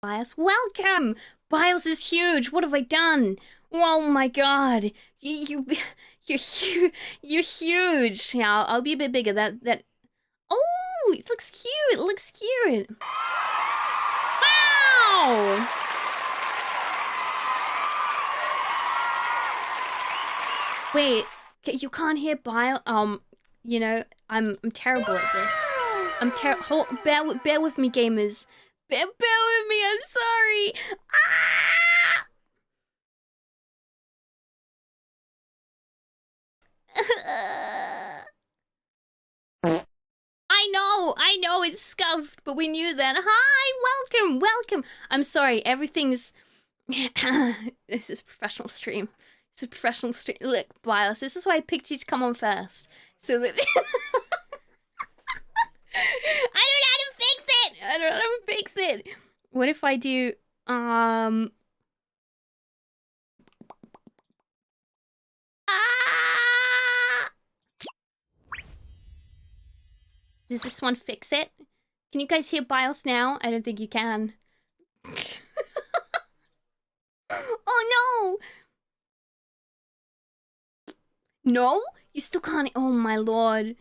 Bios, welcome! Bios is huge. What have I done? Oh my god, you're huge. You're huge. Yeah, I'll be a bit bigger. That. Oh, it looks cute. It looks cute. Wow! Wait, you can't hear Bio. You know, I'm terrible at this. I'm terrible. Bear with me, gamers. Bear with me. I'm sorry. Ah! I know, it's scuffed, but we knew that. Hi, welcome. I'm sorry, everything's... This is professional stream. It's a professional stream. Look, Bios, this is why I picked you to come on first. So that... I don't know how to fix it! What if I do, Does this one fix it? Can you guys hear Bios now? I don't think you can. Oh no! No? You still can't. Oh my lord.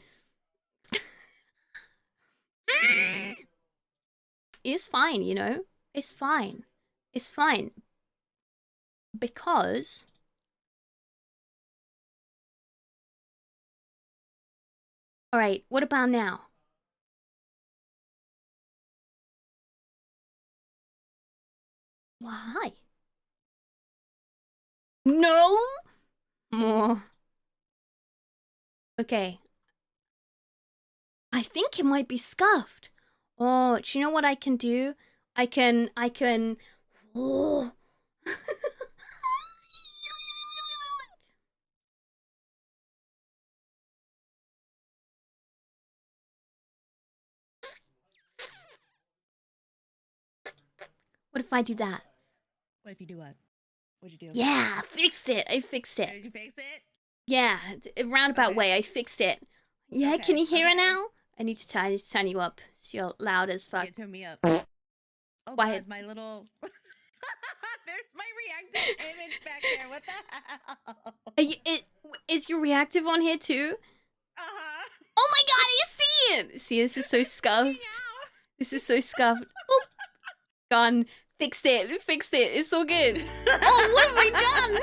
It's fine, you know? It's fine. It's fine. Because... Alright, what about now? Why? No? More. Okay. I think it might be scuffed. Oh, do you know what I can do? I can... Oh. What if I do that? What if you do what? What'd you do? Yeah, I fixed it. I fixed it. Did you fix it? Yeah, a roundabout way. I fixed it. Yeah, Okay, can you hear it okay. now? I need to turn you up. So you're loud as fuck. Yeah, turn me up. Oh Why? god, my little... There's my reactive image back there. What the hell? Is your reactive on here too? Uh-huh. Oh my god, I see it! See, this is so scuffed. This is so scuffed. Oop. Gone. Fixed it. It's all good. Oh, what have I done?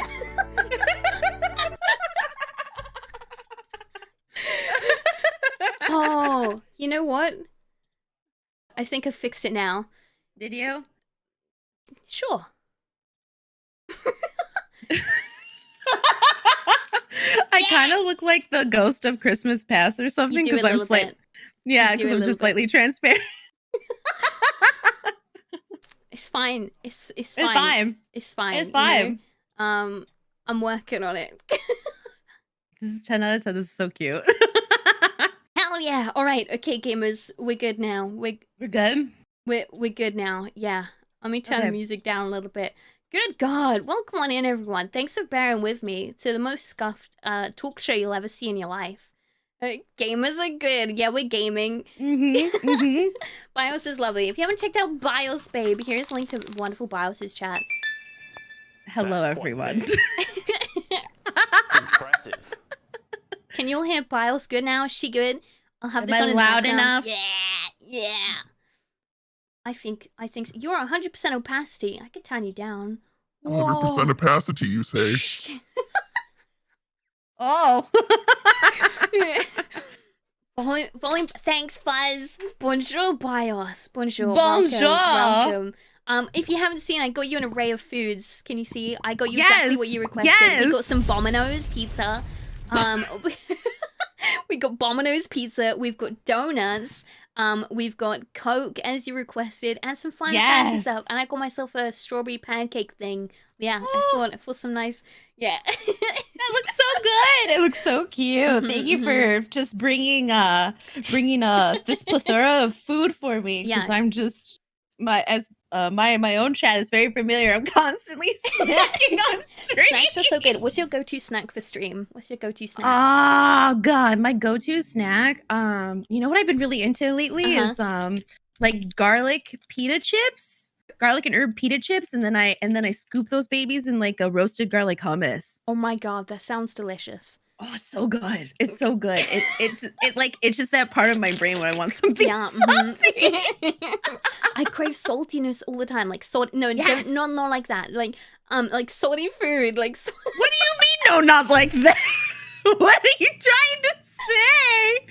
Oh, you know what? I think I fixed it now. Did you? Sure. I kind of look like the ghost of Christmas Past or something because I'm slightly... Yeah, because I'm just slightly transparent. It's fine. It's fine. It's fine. It's fine. It's fine. You know? I'm working on it. This is 10 out of 10. This is so cute. Hell yeah! All right, okay, gamers, we're good now. We're good. We're good now. Yeah. Let me turn the music down a little bit. Good God! Welcome on in, everyone. Thanks for bearing with me to the most scuffed talk show you'll ever see in your life. Gamers are good. Yeah, we're gaming. Bios is lovely. If you haven't checked out BiosBabe, here's a link to wonderful Bios's chat. Hello, everyone. Impressive. Can you all hear Bios good now? Is she good? I'll have this Am on I in the loud background. enough? Yeah. I think so. You're 100% opacity. I could turn you down. 100% opacity, you say? Oh. Volume. Thanks, Fuzz. Bonjour, Bios. Bonjour. Bonjour. Welcome. If you haven't seen, I got you an array of foods. Can you see? I got you exactly what you requested. Yes. We got some Domino's pizza. We got Domino's pizza. We've got donuts. We've got Coke, as you requested, and some fine fancy stuff. And I got myself a strawberry pancake thing. Yeah, I thought some nice. Yeah. That looks so good. It looks so cute. Thank you for just bringing this plethora of food for me. Because I'm just my own chat is very familiar. I'm constantly snacking on stream. Snacks are so good. What's your go-to snack for stream? What's your go-to snack? Oh god, my go-to snack. You know what I've been really into lately is like garlic pita chips. garlic and herb pita chips, and then I scoop those babies in like a roasted garlic hummus. Oh my god, that sounds delicious. Oh, it's so good. It's so good. It's just that part of my brain when I want something salty. I crave saltiness all the time. Like salt. No, Yes. not like that. Like salty food. Like. What do you mean? No, not like that. What are you trying to say?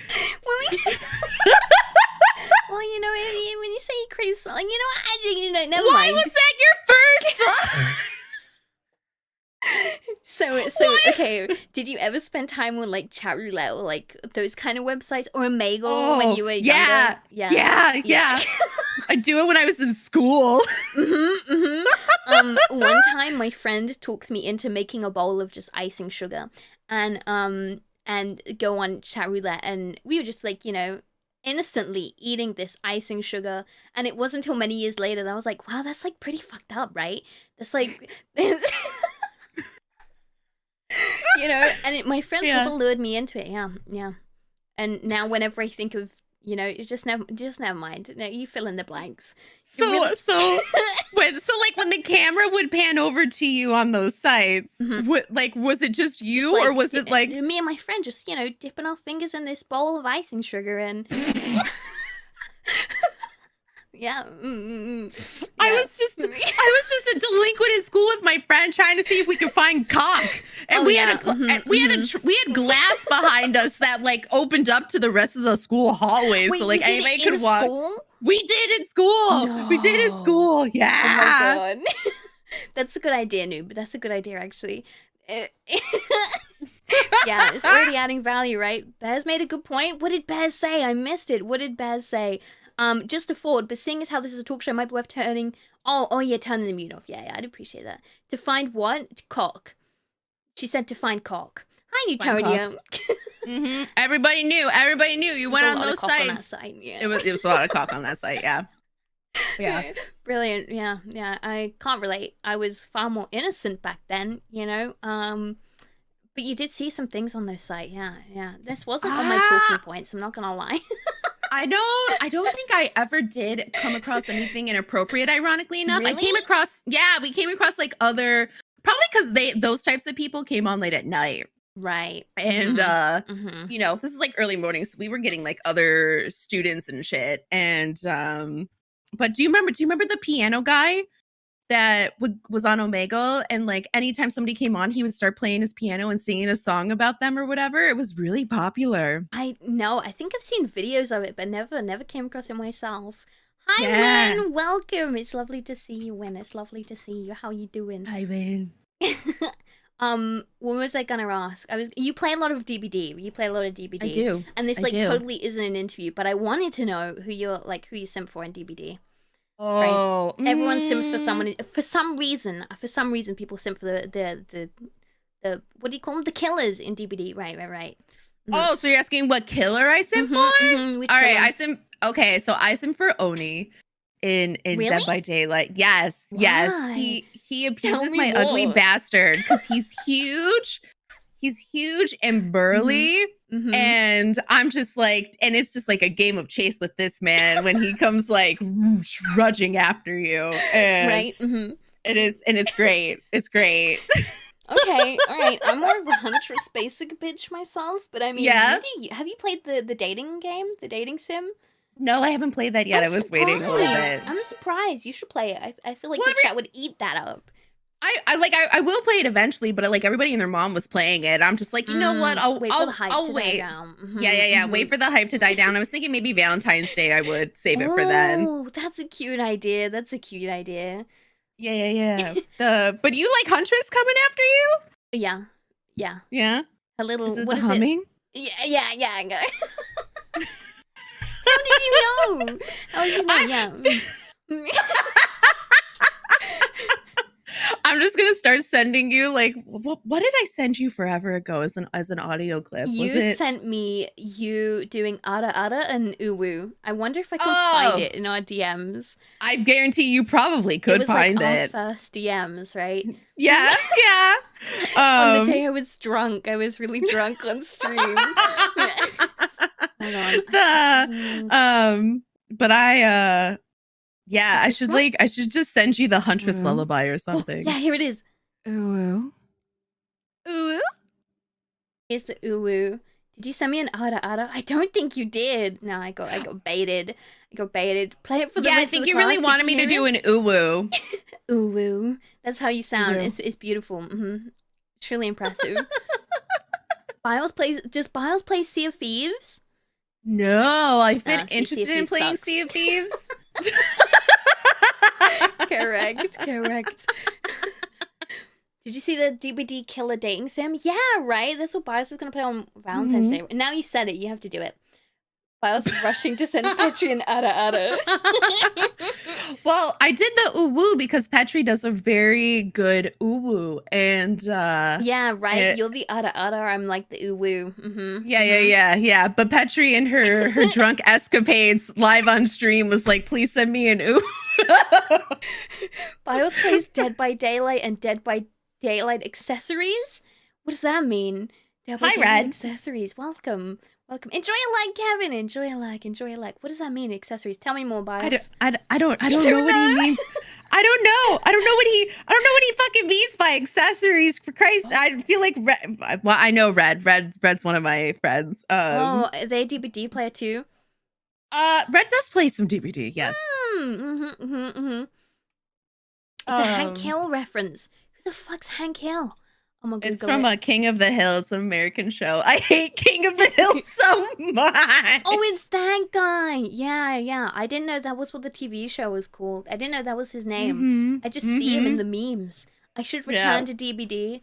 Well, you know, when you say you crave salt, you know, I think never Why mind. was that your first thought? So okay, did you ever spend time on like chat roulette or like those kind of websites or Omegle when you were younger? Yeah. I do it when I was in school. One time my friend talked me into making a bowl of just icing sugar and go on chat roulette, and we were just like, you know, innocently eating this icing sugar, and it wasn't until many years later that I was like, wow, that's like pretty fucked up, right? That's like you know, and my friend probably lured me into it. Yeah. And now whenever I think of, you know, just never mind. No, you fill in the blanks. So when the camera would pan over to you on those sites, was it just you, just like, or was it like me and my friend just, you know, dipping our fingers in this bowl of icing sugar and yeah. I was just a delinquent in school with my friend trying to see if we could find cock, and we had glass behind us that like opened up to the rest of the school hallways. Wait, so like anybody could walk. School? We did in school. No. We did in school. Yeah. Oh my god. That's a good idea, Noob. That's a good idea, actually. Yeah, it's already adding value, right? Bears made a good point. What did Bears say? I missed it. What did Bears say? Just a thought, but seeing as how this is a talk show, it might be worth turning. Oh yeah, turning the mute off. Yeah, I'd appreciate that. To find what? Cock. She said to find cock. Hi, Newtonium. Everybody knew. You went on those sites. On that site, yeah. It was a lot of cock on that site. Yeah. Yeah. Brilliant. Yeah. I can't relate. I was far more innocent back then, you know. But you did see some things on those sites. Yeah. This wasn't on my talking points. I'm not gonna lie. I don't think I ever did come across anything inappropriate, ironically enough. Really? We came across like other, probably because those types of people came on late at night. Right. And you know, this is like early morning, so we were getting like other students and shit. And but do you remember the piano guy that was on Omegle, and like anytime somebody came on, he would start playing his piano and singing a song about them or whatever? It was really popular. I think I've seen videos of it, but never came across it myself. Hi, Win. Welcome. It's lovely to see you, Win. It's lovely to see you. How you doing? Hi, Win. What was I gonna ask? You play a lot of DBD. You play a lot of DBD. I do. And this totally isn't an interview, but I wanted to know who you simp for in DBD. Oh, right? Everyone simps for someone. For some reason, people simp for the what do you call them? The killers in DBD. Right. Mm-hmm. Oh, so you're asking what killer I simp for? All right, I simp. Okay, so I simp for Oni in really? Dead by Daylight. Yes. Why? Yes. He abuses my ugly bastard because he's huge. He's huge and burly. And I'm just like, and it's just like a game of chase with this man when he comes like trudging after you. And right. It is, and it's great. It's great. Okay, all right. I'm more of a huntress basic bitch myself, but I mean, have you played the dating game, the dating sim? No, I haven't played that yet. I was waiting a little bit. I'm surprised. You should play it. I feel like the chat would eat that up. I will play it eventually, but like everybody and their mom was playing it. I'm just like, you know what? I'll wait for the hype to die down. Yeah. Wait for the hype to die down. I was thinking maybe Valentine's Day I would save it for then. Oh, that's a cute idea. Yeah. But you like Huntress coming after you? Yeah. A little. Is it what the is humming? It? Yeah. How did you know? Yeah. I'm just gonna start sending you like what did I send you forever ago as an audio clip? You sent me you doing Ara Ara and Uwu. I wonder if I could find it in our DMs. I guarantee you probably could find it. Our first DMs, right? Yeah. On the day I was drunk, I was really drunk on stream. Hold on. But Yeah, I should just send you the Huntress lullaby or something. Oh, yeah, here it is. Ooh. Ooh. Here's the ooh. Did you send me an ada? I don't think you did. No, I got baited. I got baited. Play it for the rest of the class. Yeah, I think you really wanted me to do an ooh. Ooh. That's how you sound. It's beautiful. It's really impressive. Does Bios play Sea of Thieves? No, I've been interested in playing Sea of Thieves. Correct. Did you see the DVD Killer Dating Sim? Yeah, right? That's what Bios is going to play on Valentine's Day. And now you said it, you have to do it. Bios rushing to send Petri an ada. Well, I did the ooh-woo because Petri does a very good ooh-woo. And yeah, right? You're the ada. I'm like the ooh-woo. Yeah. But Petri and her drunk escapades live on stream was like, please send me an ooh. Bios plays Dead by Daylight and Dead by Daylight accessories? What does that mean? Dead by Daylight accessories. Welcome. Enjoy a like, Kevin. Enjoy a like. What does that mean, accessories? Tell me more, Bios. I don't know what he means. I don't know what he fucking means by accessories. For Christ, I feel like I know Red. Red's one of my friends. Are they a DVD player too? Red does play some DVD. Yes. It's a Hank Hill reference. Who the fuck's Hank Hill? I'm gonna Google it's from a King of the Hill. It's an American show. I hate King of the Hill so much. Oh, it's that guy. Yeah. I didn't know that was what the TV show was called. I didn't know that was his name. I just see him in the memes. I should return to DVD.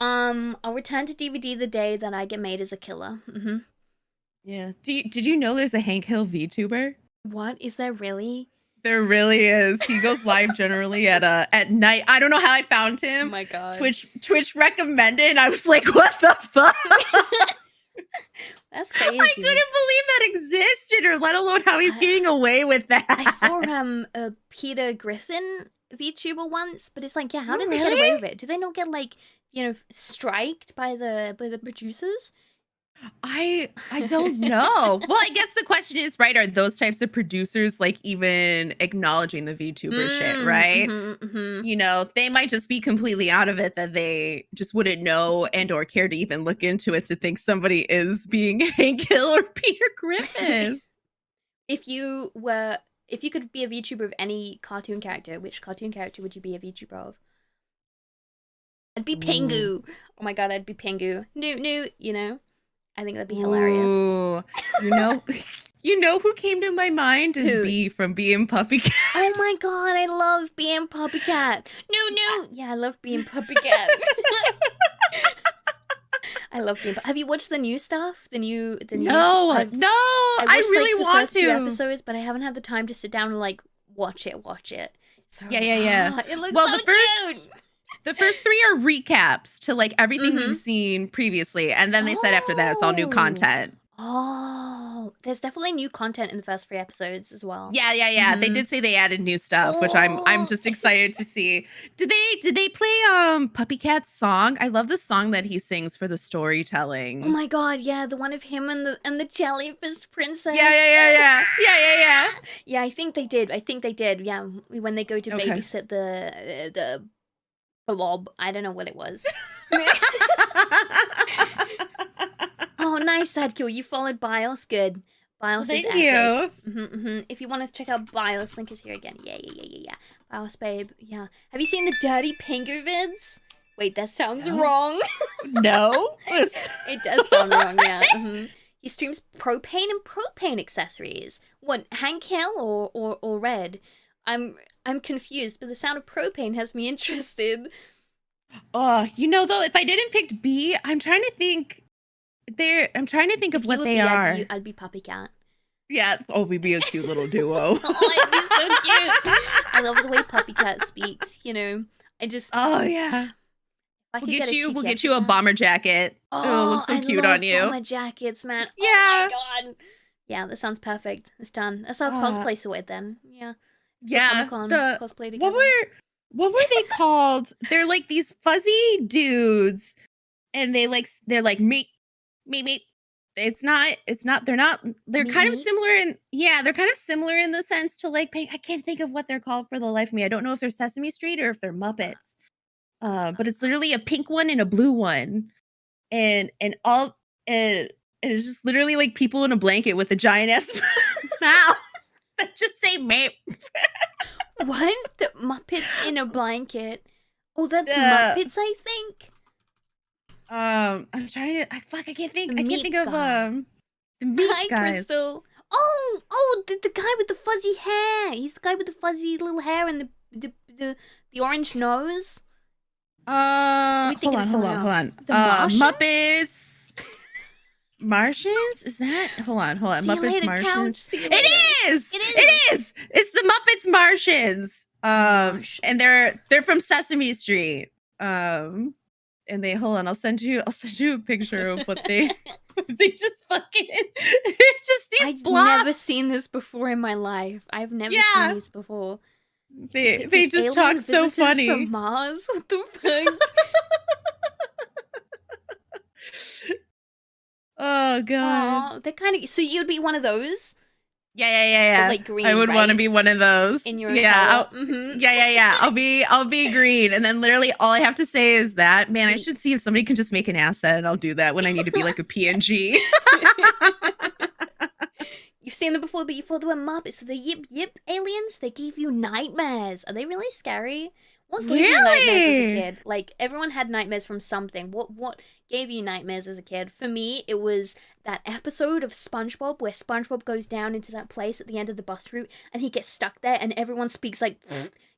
I'll return to DVD the day that I get made as a killer. Yeah. Did you know there's a Hank Hill VTuber? What? Is there really? There really is. He goes live generally at night. I don't know how I found him. Oh my god. Twitch recommended. I was like, what the fuck? That's crazy. I couldn't believe that existed, or let alone how he's getting away with that. I saw a Peter Griffin VTuber once, but it's like, yeah, how did they get away with it? Do they not get like, striked by the producers? I don't know. Well, I guess the question is, right, are those types of producers like even acknowledging the VTuber shit, right? They might just be completely out of it, that they just wouldn't know and or care to even look into it to think somebody is being Hank Hill or Peter Griffin. If you could be a VTuber of any cartoon character, which cartoon character would you be a VTuber of? I'd be Pengu. Oh my god, I'd be Pengu. No, I think that'd be hilarious. Ooh. You know who came to my mind is Bee from Bee and Puppycat. Oh my god, I love Bee and Puppycat. No. Yeah, I love Bee and Puppycat. I love Bee and Have you watched the new stuff? The new No. I really want to. 2 episodes, but I haven't had the time to sit down and like watch it. So yeah. It looks so cute. The first 3 are recaps to like everything we've seen previously, and then they said after that it's all new content. Oh, there's definitely new content in the first 3 episodes as well. Yeah. They did say they added new stuff, which I'm just excited to see. Did they play Puppycat's song? I love the song that he sings for the storytelling. Oh my god, yeah, the one of him and the jellyfish princess. Yeah. Yeah, I think they did. Yeah, when they go to babysit the blob. I don't know what it was. Oh, nice, Sadkill. You followed Bios. Good. Bios is epic. Thank you. If you want to check out Bios, link is here again. Yeah. BiosBabe. Yeah. Have you seen the Dirty Pengu vids? Wait, that sounds wrong. No. It does sound wrong, yeah. He streams propane and propane accessories. What, Hank Hill or Red? I'm confused, but the sound of propane has me interested. Though, if I didn't pick B, I'm trying to think of what they are. I'd be Puppycat. Yeah. Oh, we'd be a cute little duo. Oh, I'd be so cute. I love the way Puppycat speaks, I just... Oh, yeah. We'll get you a bomber jacket. Oh, it looks so cute on you. I love bomber jackets, man. Yeah. Oh, my God. Yeah, that sounds perfect. It's done. That's our cosplay sorted then. Yeah. Yeah. Cosplay together. What were they called? They're like these fuzzy dudes, and they're like meat. they're kind of Maybe? similar they're kind of similar in the sense to like I can't think of what they're called for the life of me. I don't know if they're Sesame Street or if they're Muppets. But it's literally a pink one and a blue one. And it's just literally like people in a blanket with a giant ass mouth that just say Mape. What? The Muppets in a blanket? Oh, that's Muppets, I think. I'm trying to. I can't think. I can't think of Hi, the meat guys. Crystal. The guy with the fuzzy hair. He's the guy with the fuzzy little hair and the orange nose. Hold on. The Martians? Muppets. Martians? Is that? Hold on. See you Muppets later, Martians. Couch. See you It later. is. It is. It's the Muppets Martians. And they're from Sesame Street. And they hold on. I'll send you a picture of what they just fucking. It's just these I've blobs. never seen this before in my life. I've never seen these before. They just talk so funny. From Mars? What the fuck? Oh god. They're kind of. So you'd be one of those? Yeah. Like green, I would right? want to be one of those. In your yeah. Mm-hmm. Yeah. I'll be green, and then literally all I have to say is that, man, I should see if somebody can just make an asset, and I'll do that when I need to be like a PNG. You've seen them before, but you thought they were Muppets. So the Yip aliens, they gave you nightmares. Are they really scary? What gave you nightmares as a kid? Like, everyone had nightmares from something. What gave you nightmares as a kid? For me, it was that episode of SpongeBob where SpongeBob goes down into that place at the end of the bus route and he gets stuck there and everyone speaks like,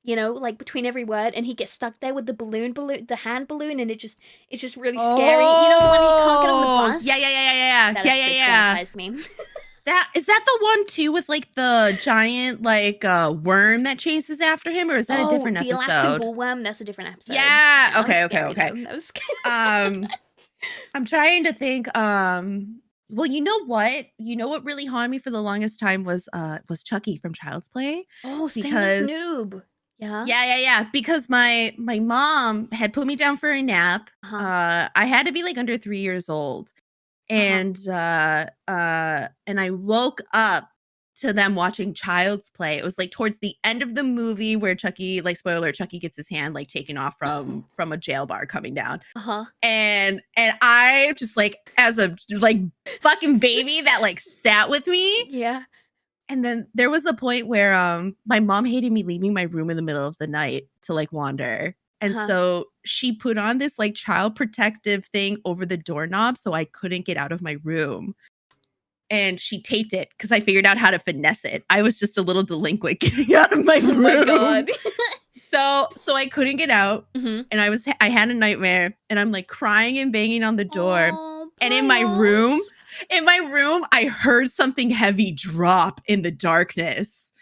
you know, like between every word, and he gets stuck there with the hand balloon, and it's just really scary. You know, the one he can't get on the bus? Yeah. That episode traumatized me. Is that the one too with like the giant like worm that chases after him, or is that a different episode? The Alaskan bullworm, that's a different episode. Yeah. Okay. That was scary. I'm trying to think. Well, you know what? Really haunted me for the longest time was Chucky from Child's Play. Oh, same as Noob. Yeah. Yeah. Because my mom had put me down for a nap. I had to be like under 3 years old. And I woke up to them watching Child's Play. It was like towards the end of the movie where Chucky, like spoiler, Chucky gets his hand like taken off from a jail bar coming down. And I just like, as a like fucking baby that like sat with me. Yeah. And then there was a point where my mom hated me leaving my room in the middle of the night to like wander. And so she put on this like child protective thing over the doorknob so I couldn't get out of my room. And she taped it because I figured out how to finesse it. I was just a little delinquent getting out of my room. Oh my god. So I couldn't get out, and I had a nightmare, and I'm like crying and banging on the door. And in my room, I heard something heavy drop in the darkness.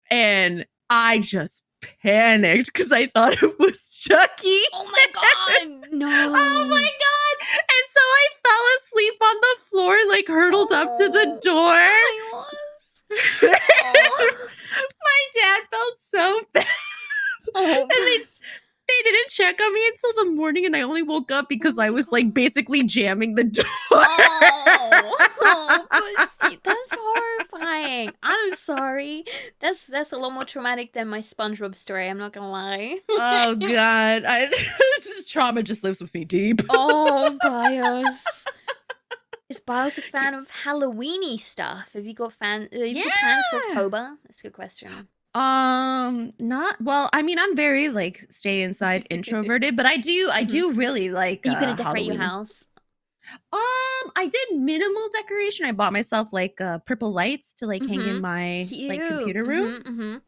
And I just panicked because I thought it was Chucky. Oh my god, no. Oh my god. And so I fell asleep on the floor, like hurtled up to the door. My dad felt so bad. And they didn't check on me until the morning, and I only woke up because I was like basically jamming the door. Pussy, that's horrifying. I'm sorry. That's a lot more traumatic than my SpongeBob story. I'm not gonna lie. Oh god, this trauma just lives with me deep. Oh, Bios. Is Bios a fan of Halloweeny stuff? Have you got plans for October? That's a good question. Not well. I mean, I'm very like stay inside introverted, but I do really like. Are you gonna decorate Halloween. your house? I did minimal decoration. I bought myself like purple lights to like hang in my like computer room.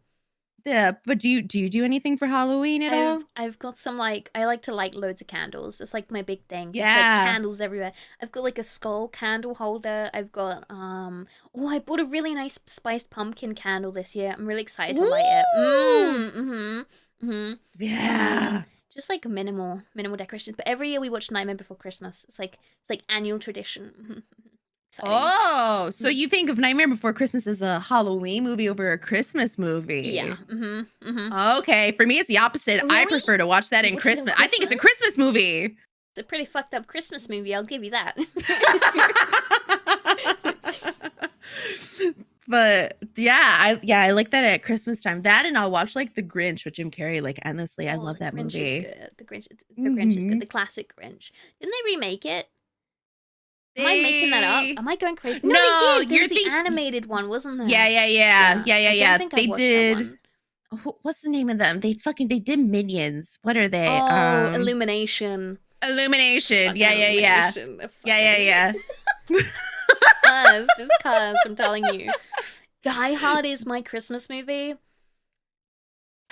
Yeah, but do you do anything for Halloween at all? I've got some like, I like to light loads of candles. It's like my big thing. Yeah. Just, like, candles everywhere. I've got like a skull candle holder. I've got I bought a really nice spiced pumpkin candle this year. I'm really excited to light it. Yeah. Just like minimal decoration. But every year we watch Nightmare Before Christmas. It's like annual tradition. Exciting. Oh, so you think of Nightmare Before Christmas as a Halloween movie over a Christmas movie? Yeah. Okay, for me it's the opposite. Really? I prefer to watch that in Christmas. I think it's a Christmas movie. It's a pretty fucked up Christmas movie, I'll give you that. But I like that at Christmas time. That, and I'll watch like The Grinch with Jim Carrey like endlessly. I love that Grinch movie. is good. The Grinch is good. The classic Grinch. Didn't they remake it? Am I making that up? Am I going crazy? No, they did. There's the animated one, wasn't there? Yeah. I don't think I watched that one. What's the name of them? They did Minions. What are they? Oh, Illumination. Illumination. Yeah. Illumination. Yeah. Just cause, I'm telling you. Die Hard is my Christmas movie.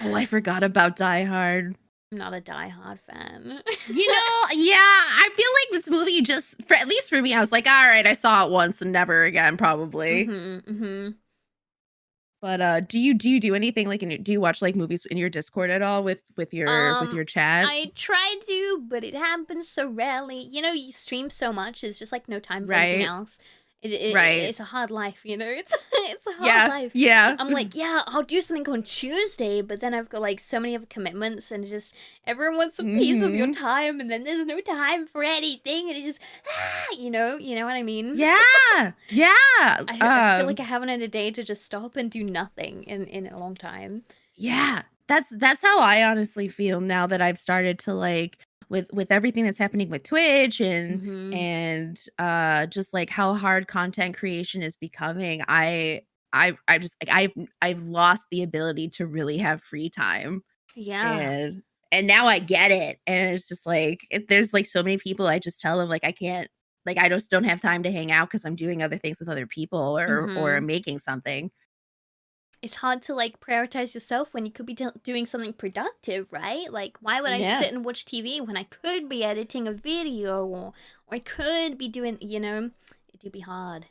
Oh, I forgot about Die Hard. I'm not a Die Hard fan. I feel like this movie at least for me, I was like, all right, I saw it once and never again, probably. But do you do anything like do you watch like movies in your Discord at all with your chat? I try to, but it happens so rarely. You stream so much, it's just like no time for anything else. It's a hard life, It's a hard life. Yeah. I'm like, I'll do something on Tuesday, but then I've got like so many other commitments, and everyone wants a piece of your time, and then there's no time for anything, and it just, you know what I mean? Yeah. I feel like I haven't had a day to just stop and do nothing in a long time. Yeah, that's how I honestly feel now that I've started to like. With everything that's happening with Twitch and just like how hard content creation is becoming, I've lost the ability to really have free time. Yeah. And now I get it. And it's just like there's like so many people I just tell them like I can't, like I just don't have time to hang out because I'm doing other things with other people or making something. It's hard to like prioritize yourself when you could be doing something productive, right? Like, why would I sit and watch TV when I could be editing a video or I could be doing, it'd be hard.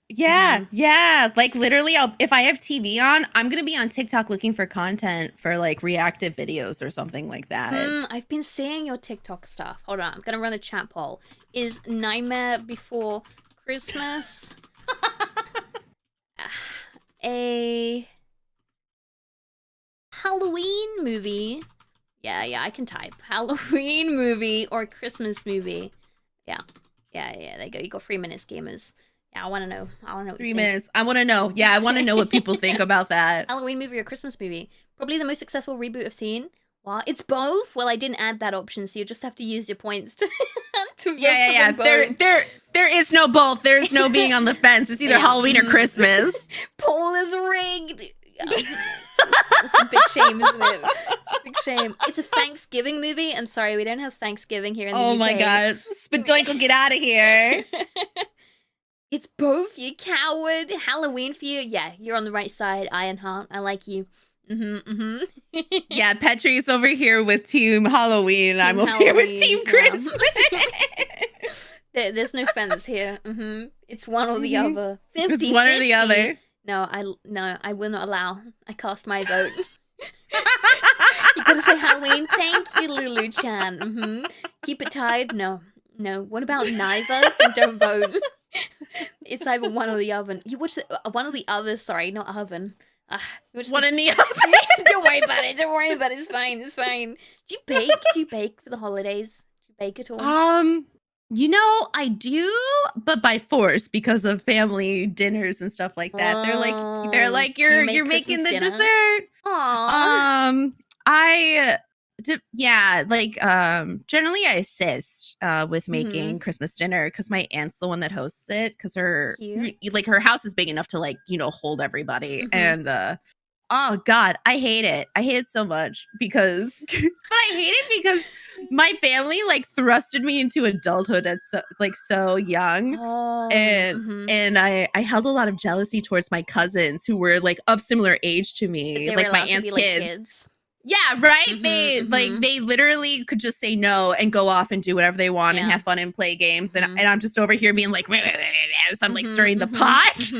Yeah. Like literally, if I have TV on, I'm gonna be on TikTok looking for content for like reactive videos or something like that. I've been seeing your TikTok stuff. Hold on, I'm gonna run a chat poll. Is Nightmare Before Christmas a Halloween movie? Yeah, I can type. Halloween movie or Christmas movie. Yeah, there you go. You got 3 minutes, gamers. Yeah, I want to know. 3 minutes. I want to know. Yeah, I want to know what people think about that. Halloween movie or Christmas movie? Probably the most successful reboot I've seen. Wow, it's both? Well, I didn't add that option, so you just have to use your points to Yeah. There is no both. There's no being on the fence. It's either Halloween or Christmas. Poll is rigged. It's a big shame, isn't it? It's a big shame. It's a Thanksgiving movie. I'm sorry, we don't have Thanksgiving here in the UK. Oh my god. Spadoinkle, get out of here. It's both, you coward. Halloween for you. Yeah, you're on the right side, Ironheart. I like you. Yeah, Petrie's over here with Team Halloween, and I'm over here with Team Christmas. There's no fence here. It's one or the other. 50, it's one 50. or the other. No, I will not allow. I cast my vote. You gotta say Halloween. Thank you, Lulu-chan. Keep it tied. No. What about neither? Don't vote. It's either one or the oven. You watch one or the other. Sorry, not oven. One in the oven. Don't worry about it. It's fine. Do you bake for the holidays? Do you bake at all? I do, but by force because of family dinners and stuff like that. They're like you're making the dessert. Aww. Generally I assist with making Christmas dinner because my aunt's the one that hosts it because her house is big enough to hold everybody and oh god, I hate it so much because my family thrusted me into adulthood at so young. And I held a lot of jealousy towards my cousins who were of similar age to me, my aunt's kids. Yeah, right. They literally could just say no and go off and do whatever they want and have fun and play games. And I'm just over here being so I'm stirring the pot.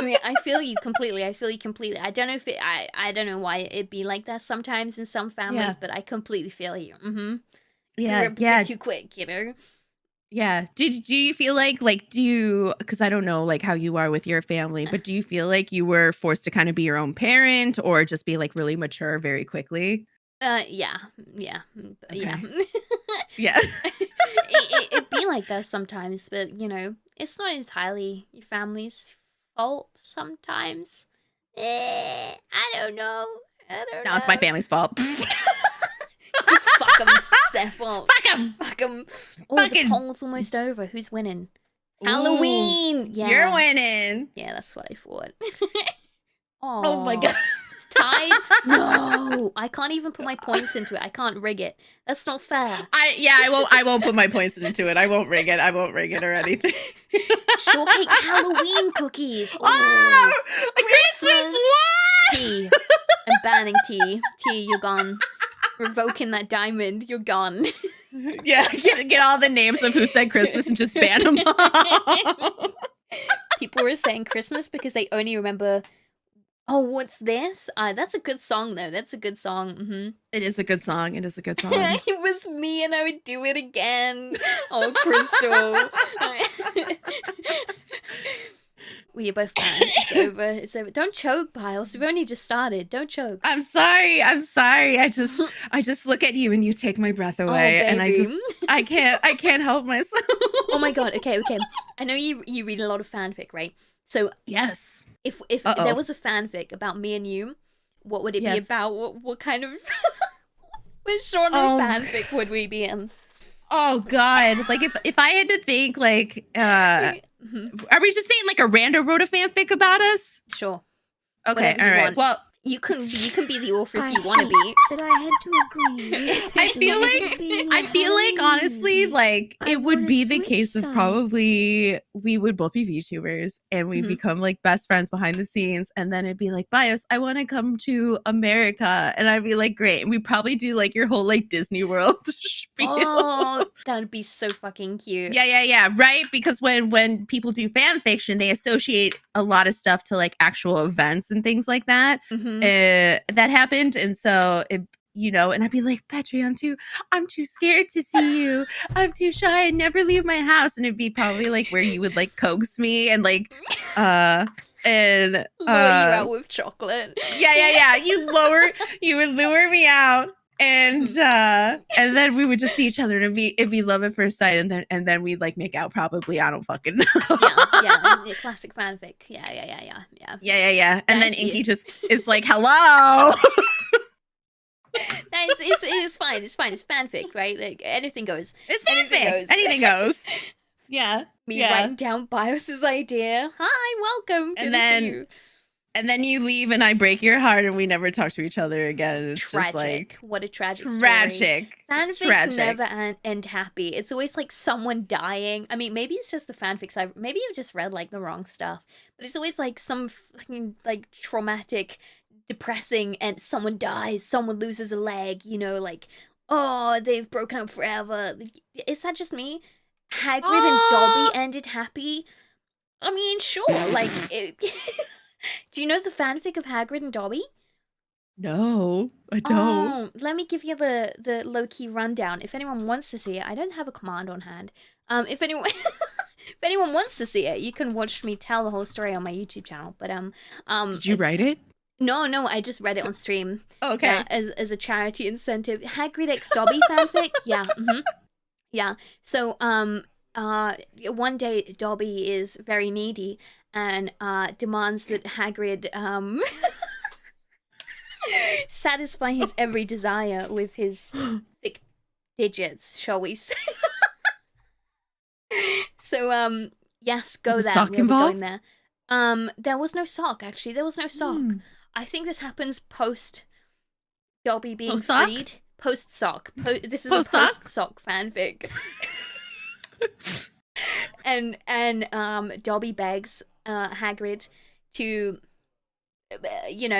Yeah, I feel you completely. I don't know if I don't know why it'd be like that sometimes in some families, but I completely feel you. Yeah, you're a bit too quick, Yeah. Do you feel because I don't know how you are with your family, but do you feel like you were forced to kind of be your own parent or just be really mature very quickly? Yeah. Yeah. It'd be like that sometimes, but it's not entirely your family's fault sometimes. I don't know. No, it's my family's fault. Just fuck them. It's their fault. Fuck them. Fuck them. Oh, the poll's almost over. Who's winning? Halloween. Ooh, yeah. You're winning. Yeah, that's what I thought. Oh my god. It's tied. No, I can't even put my points into it. I can't rig it. That's not fair. I won't put my points into it. I won't rig it or anything. Shortcake Halloween cookies. Oh, Christmas what? Tea. I'm banning tea. Tea, you're gone. Revoking that diamond. You're gone. Yeah, get all the names of who said Christmas and just ban them all. People were saying Christmas because they only remember. Oh, what's this? That's a good song, though. That's a good song. Mm-hmm. It is a good song. It was me, and I would do it again. Oh, Crystal. We are both fine. It's over. Don't choke, Bios. We've only just started. Don't choke. I'm sorry. I just look at you and you take my breath away, and I can't help myself. Oh my god. Okay. I know you read a lot of fanfic, right? So yes. If there was a fanfic about me and you, what would it be about? What kind of which genre of fanfic would we be in? Oh god. Like if I had to think, like are we just saying like a rando wrote a fanfic about us? Sure. Okay, all right. Well, you can be the author if you want to be. But I had to agree. I feel like honestly, like it would be the case of probably we would both be VTubers and we'd become like best friends behind the scenes, and then it'd be like, Bios, I want to come to America, and I'd be like, great. And we'd probably do like your whole like Disney World spiel. Oh, that would be so fucking cute. Yeah, right? Because when people do fan fiction, they associate a lot of stuff to like actual events and things like that. That happened, and so it, and I'd be like, Petri, I'm too scared to see you. I'm too shy. I never leave my house, and it'd be probably like where you would like coax me and like and lure you out with chocolate. Yeah. You would lure me out. And then we would just see each other, and it'd be love at first sight, and then we'd like make out probably. I don't fucking know. Yeah, classic fanfic. Yeah. And then Inky just is like, hello. It's fine. It's fanfic, right? Like anything goes. It's fanfic. Anything goes. Yeah. Me writing down Bios's idea. Hi, welcome. Good to see you. And then you leave, and I break your heart, and we never talk to each other again. And it's tragic. Just like what a tragic story. Fanfics never end happy. It's always like someone dying. I mean, maybe it's just the fanfics maybe I've just read like the wrong stuff, but it's always like some fucking like traumatic, depressing, and someone dies, someone loses a leg. Like, oh, they've broken up forever. Like, is that just me? Hagrid and Dobby ended happy. I mean, sure. Like. Do you know the fanfic of Hagrid and Dobby? No, I don't. Oh, let me give you the low-key rundown. If anyone wants to see it, I don't have a command on hand. If anyone wants to see it, you can watch me tell the whole story on my YouTube channel. But did you write it? No, I just read it on stream. Oh, okay. As a charity incentive. Hagrid x Dobby fanfic? Yeah. Yeah. So one day Dobby is very needy and demands that Hagrid satisfy his every desire with his thick digits, shall we say. So yes, go there. Sock involved? Going there. There was no sock, actually. There was no sock. I think this happens post Dobby being freed. Post sock. This is a post sock fanfic. And Dobby begs Hagrid to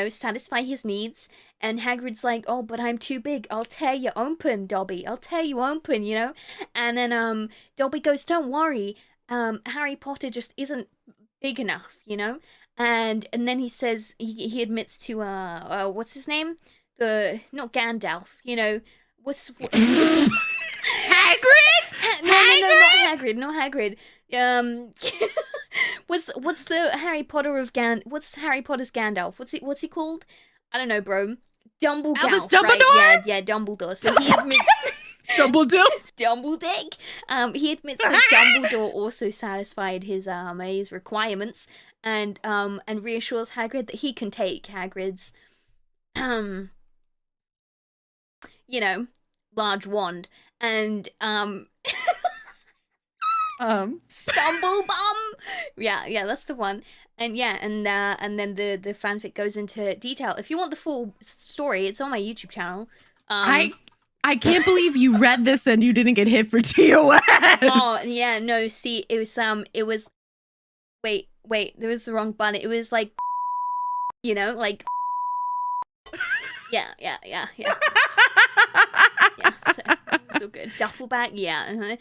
satisfy his needs, and Hagrid's like, oh, but I'm too big, I'll tear you open, Dobby, I'll tear you open, and then Dobby goes, don't worry, Harry Potter just isn't big enough, and then he says, he admits to what's his name, not Gandalf, what's Hagrid? No, not Hagrid. What's the Harry Potter of what's Harry Potter's Gandalf? What's he called? I don't know, bro. Dumbledore. Albus Dumbledore? Right? Yeah, Dumbledore. So he admits Dumbledore. He admits that Dumbledore also satisfied his requirements, and reassures Hagrid that he can take Hagrid's large wand, and Stumblebum. Yeah, that's the one. And then the fanfic goes into detail. If you want the full story, it's on my YouTube channel. I can't believe you read this and you didn't get hit for TOS. Oh yeah, no. See, it was. Wait, there was the wrong button. It was like, like. Yeah. Yeah, so good. Duffel bag, yeah.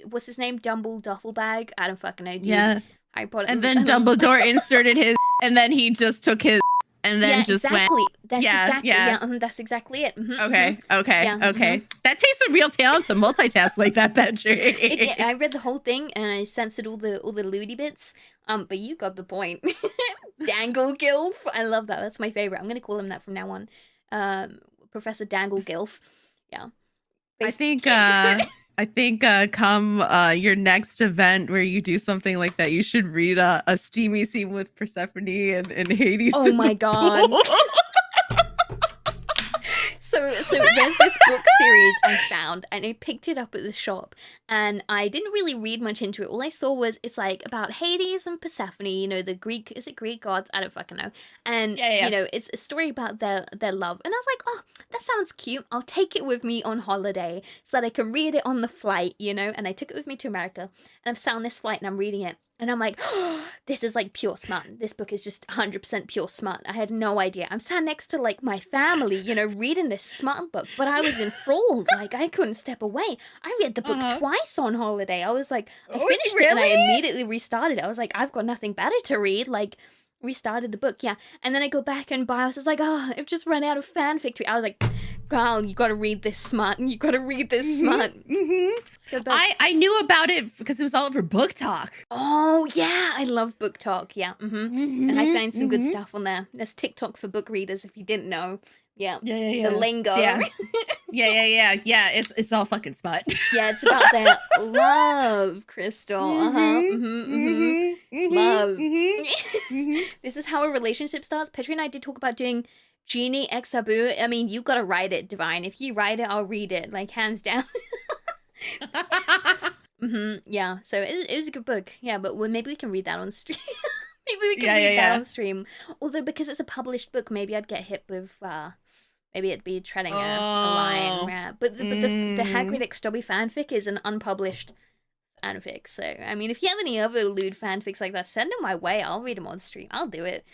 What's his name? Duffel bag. I don't fucking know, dude. Yeah. Harry Potter. And then Dumbledore inserted his, and then he just took his, and then just exactly. went. That's exactly it. Okay. That takes a real talent to multitask like that, Tree. I read the whole thing and I censored all the lewdy bits. But you got the point. Dangle Gilf. I love that. That's my favorite. I'm gonna call him that from now on. Professor Dangle Gilf. Yeah. I think come your next event where you do something like that, you should read a steamy scene with Persephone and Hades. Oh my god. So there's this book series I found, and I picked it up at the shop, and I didn't really read much into it. All I saw was it's like about Hades and Persephone, the Greek, is it Greek gods? I don't fucking know. And it's a story about their love. And I was like, oh, that sounds cute. I'll take it with me on holiday so that I can read it on the flight, and I took it with me to America, and I'm sat on this flight and I'm reading it. And I'm like, oh, this is like pure smut. This book is just 100% pure smut. I had no idea. I'm sat next to like my family, reading this smut book, but I was enthralled. Like I couldn't step away. I read the book twice on holiday. I was like, I finished it and I immediately restarted it. I was like, I've got nothing better to read. Like, restarted the book, yeah. And then I go back and Bios is like, oh, I've just run out of fanfic to read. I was like, girl, you gotta read this smut. You gotta read this smut. I knew about it because it was all over Book Talk. Oh yeah, I love Book Talk. Yeah, and I found some good stuff on there. There's TikTok for book readers if you didn't know. Yeah. The lingo. Yeah. Yeah. It's all fucking smut. Yeah, it's about their love, Crystal. Love. This is how a relationship starts. Petri and I did talk about doing Genie X Abu. I mean, you gotta write it, Divine. If you write it, I'll read it. Like, hands down. Yeah, so it was a good book. Yeah, but maybe we can read that on stream. Maybe we can read that on stream. Although, because it's a published book, maybe I'd get hit with, maybe it'd be treading a line. Yeah. But the Hagrid X Dobby fanfic is an unpublished fanfic. So, I mean, if you have any other lewd fanfics like that, send them my way. I'll read them on stream. I'll do it.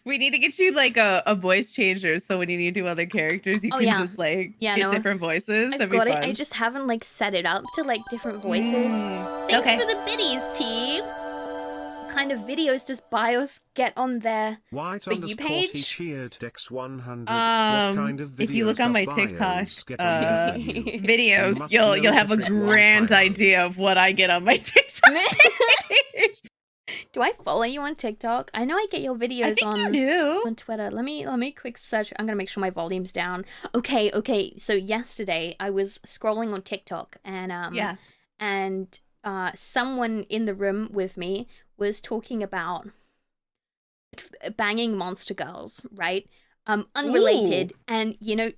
We need to get you like a voice changer, so when you need to do other characters, you can just like get different voices. I've got it. I just haven't like set it up to like different voices. Thanks for the biddies, team. What kind of videos does Bios get on their For You page? X100. What kind of videos if you look on my does TikTok Bios get on videos, you'll have a grand idea of what I get on my TikTok page. Do I follow you on TikTok? I know I get your videos on Twitter. Let me quick search. I'm gonna make sure my volume's down. Okay. So yesterday I was scrolling on TikTok and someone in the room with me was talking about banging monster girls, right? Unrelated. Ooh. And you know,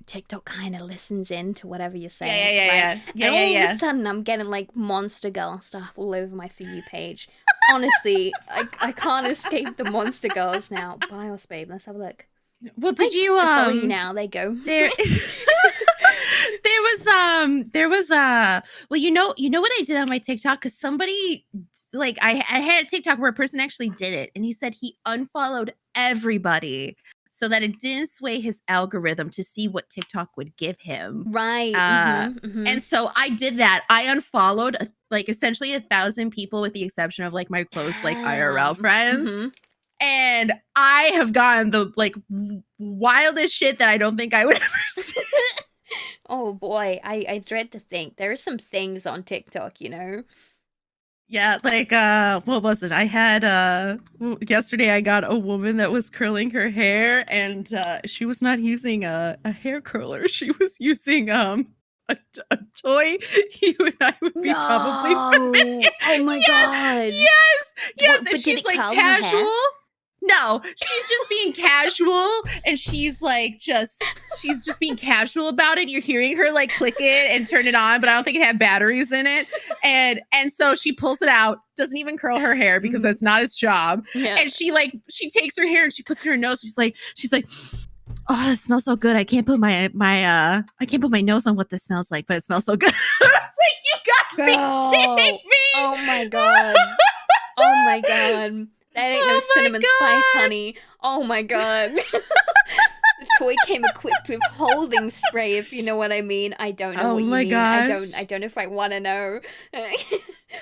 TikTok kind of listens in to whatever you're saying. Yeah. And all of a sudden I'm getting like monster girl stuff all over my For You page. Honestly, I can't escape the monster girls now. BiosBabe, let's have a look. Well, did you follow you now? There you go. There was well, you know what I did on my TikTok, because somebody like I had a TikTok where a person actually did it, and he said he unfollowed everybody so that it didn't sway his algorithm to see what TikTok would give him. Right. And so I did that. I unfollowed like essentially 1,000 people with the exception of like my close like IRL friends. And I have gotten the like wildest shit that I don't think I would ever see. Oh boy, I dread to think. There are some things on TikTok, Yeah, like what was it? I had yesterday I got a woman that was curling her hair, and she was not using a hair curler. She was using a toy you and I would be probably familiar. Oh my god. Yes, But and did she's it like curl her hair? casual. No, she's just being casual, and she's just being casual about it. You're hearing her like click it and turn it on, but I don't think it had batteries in it. And so she pulls it out, doesn't even curl her hair because that's not his job. Yeah. And she takes her hair and she puts it in her nose. She's like, oh, it smells so good. I can't put my nose on what this smells like, but it smells so good. I was like, you gotta be shitting me. Oh my god. Oh my god. That ain't no cinnamon spice, honey. Oh my god. The toy came equipped with holding spray, if you know what I mean. I don't know what you mean. Gosh. I don't know if I want to know.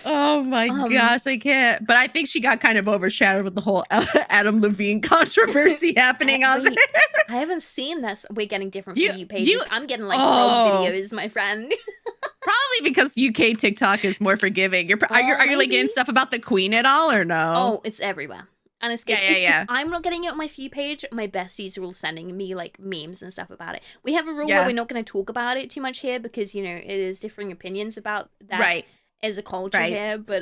Oh my gosh, I can't. But I think she got kind of overshadowed with the whole Adam Levine controversy happening on there. I haven't seen that. We're getting different For You pages. I'm getting like frog videos, my friend. Probably because UK TikTok is more forgiving. Are you like getting stuff about the Queen at all or no? Oh, it's everywhere. And it's good. Yeah. If I'm not getting it on my For You page, my besties are all sending me like memes and stuff about it. We have a rule where we're not going to talk about it too much here because, you know, it is differing opinions about that as a culture here. But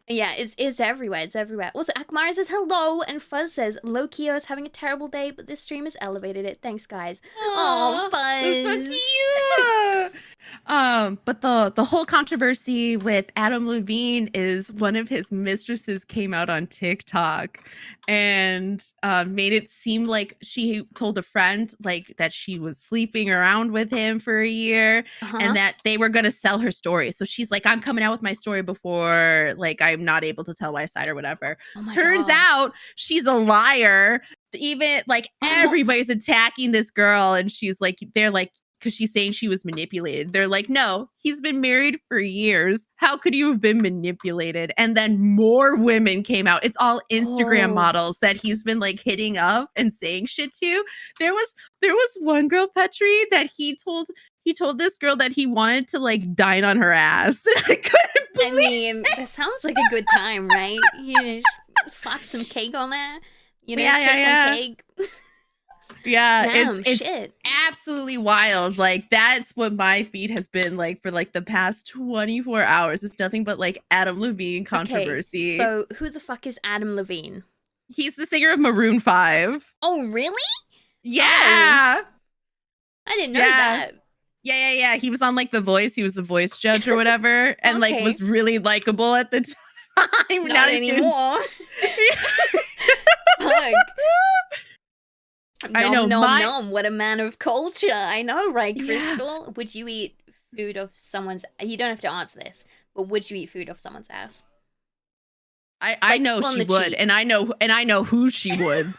yeah, it's everywhere. It's everywhere. Also, Akmara says hello, and Fuzz says Lokio is having a terrible day, but this stream has elevated it. Thanks, guys. Oh, Fuzz, that's so cute. But the whole controversy with Adam Levine is one of his mistresses came out on TikTok and made it seem like she told a friend like that she was sleeping around with him for a year and that they were gonna sell her story. So she's like, I'm coming out with my story before like I'm not able to tell my side or whatever. Turns out she's a liar. Even like everybody's attacking this girl, and they're like, because she's saying she was manipulated. They're like, no, he's been married for years. How could you have been manipulated? And then more women came out. It's all Instagram models that he's been like hitting up and saying shit to. There was one girl, Petri, that he told this girl that he wanted to like dine on her ass. I couldn't believe. I mean, that sounds like a good time, right? You just slap some cake on there. You know, cake. Yeah, damn, it's absolutely wild. Like that's what my feed has been like for like the past 24 hours. It's nothing but like Adam Levine controversy. Okay, so who the fuck is Adam Levine? He's the singer of Maroon 5. Oh, really? Yeah. Oh. I didn't know that. Yeah. He was on like The Voice. He was a voice judge or whatever, and like was really likable at the time. Not anymore. Fuck. I know. Nom. What a man of culture. I know, right, Crystal? Yeah. Would you eat food off someone's... You don't have to answer this, but would you eat food off someone's ass? I know she would, and I know who she would.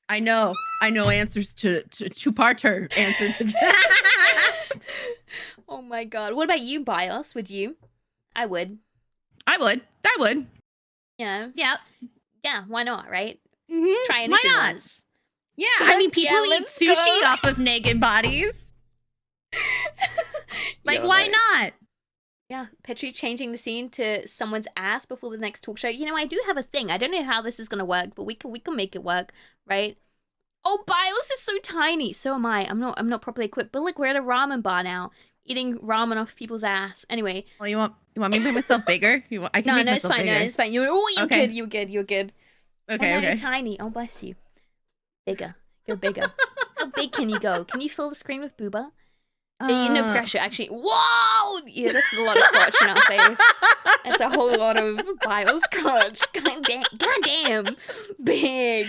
I know answers to two-parter answer to that. Oh my god. What about you, Bios? Would you? I would. Yeah. Yeah, why not, right? Mm-hmm. Try anything why not? once. Yeah, I mean, people eat sushi off of naked bodies. Like, why not? Yeah, Petri changing the scene to someone's ass before the next talk show. You know, I do have a thing. I don't know how this is gonna work, but we can make it work, right? Oh, Bios is so tiny. So am I. I'm not properly equipped. But look, we're at a ramen bar now, eating ramen off people's ass. Anyway. Well, you want me to make myself bigger? I can make myself bigger. No, it's fine. You're good. Okay. You're tiny. Oh, bless you. Bigger. You're bigger. How big can you go? Can you fill the screen with booba? No pressure, actually. Whoa! Yeah, that's a lot of crotch in our face. That's a whole lot of Bios crotch. God damn. Big.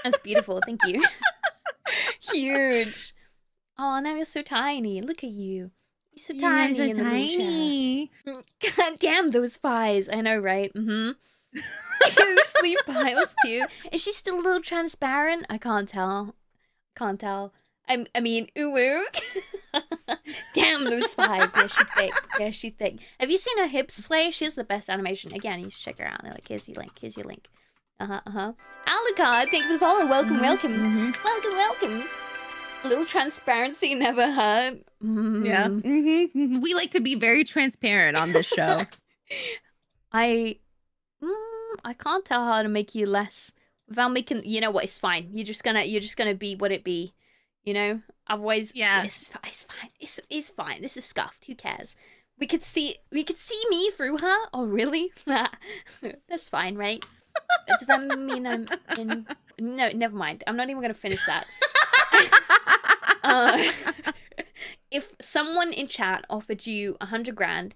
That's beautiful. Thank you. Huge. Oh, now you're so tiny. Look at you. You're so tiny. You're so tiny. God damn those thighs. I know, right? Mm-hmm. Sleep Bios too. Is she still a little transparent? I can't tell. I mean, ooh. Damn those thighs. Yeah, she's thick. Have you seen her hips sway? She has the best animation. Again, you should check her out. They're like, here's your link. Alucard, thank you for the follow. Welcome. Welcome. A little transparency never hurt. Yeah. We like to be very transparent on this show. I can't tell how to make you less without making. You know what? It's fine. You're just gonna be what it be. You know. Otherwise, yeah, it's fine. It's fine. This is scuffed. Who cares? We could see me through her. Oh, really? That's fine, right? Does that mean I'm in? No, never mind. I'm not even gonna finish that. If someone in chat offered you $100,000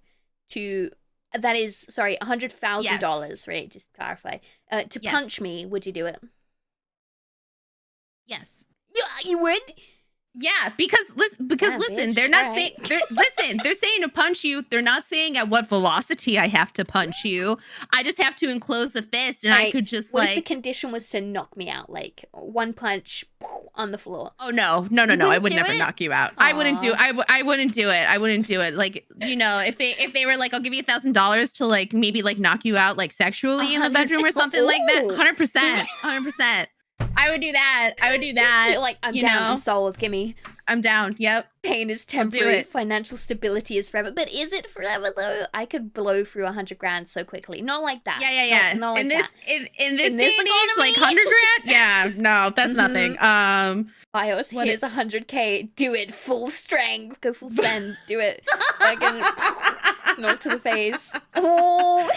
to, that is, sorry, $100,000, right? Just to clarify. To punch me, would you do it? Yes. Yeah, you would. Yeah, because listen, they're not saying they're saying to punch you. They're not saying at what velocity I have to punch you. I just have to enclose the fist, and I could just what if the condition was to knock me out, like one punch on the floor? Oh no! I would never knock you out. I wouldn't do. I wouldn't do it. I wouldn't do it. Like, you know, if they were like, I'll give you $1,000 to like maybe like knock you out like sexually in the bedroom or something like that. 100%, 100%. I would do that. Like, I'm down. I'm sold. Gimme. I'm down. Yep. Pain is temporary. Financial stability is forever. But is it forever though? I could blow through $100,000 so quickly. Not like that. Yeah. Not like in this that. in this day and age, like $100,000. Yeah. No, that's nothing. Bios, here's $100K. Do it full strength. Go full send. Do it. Like, knock to the face. Oh.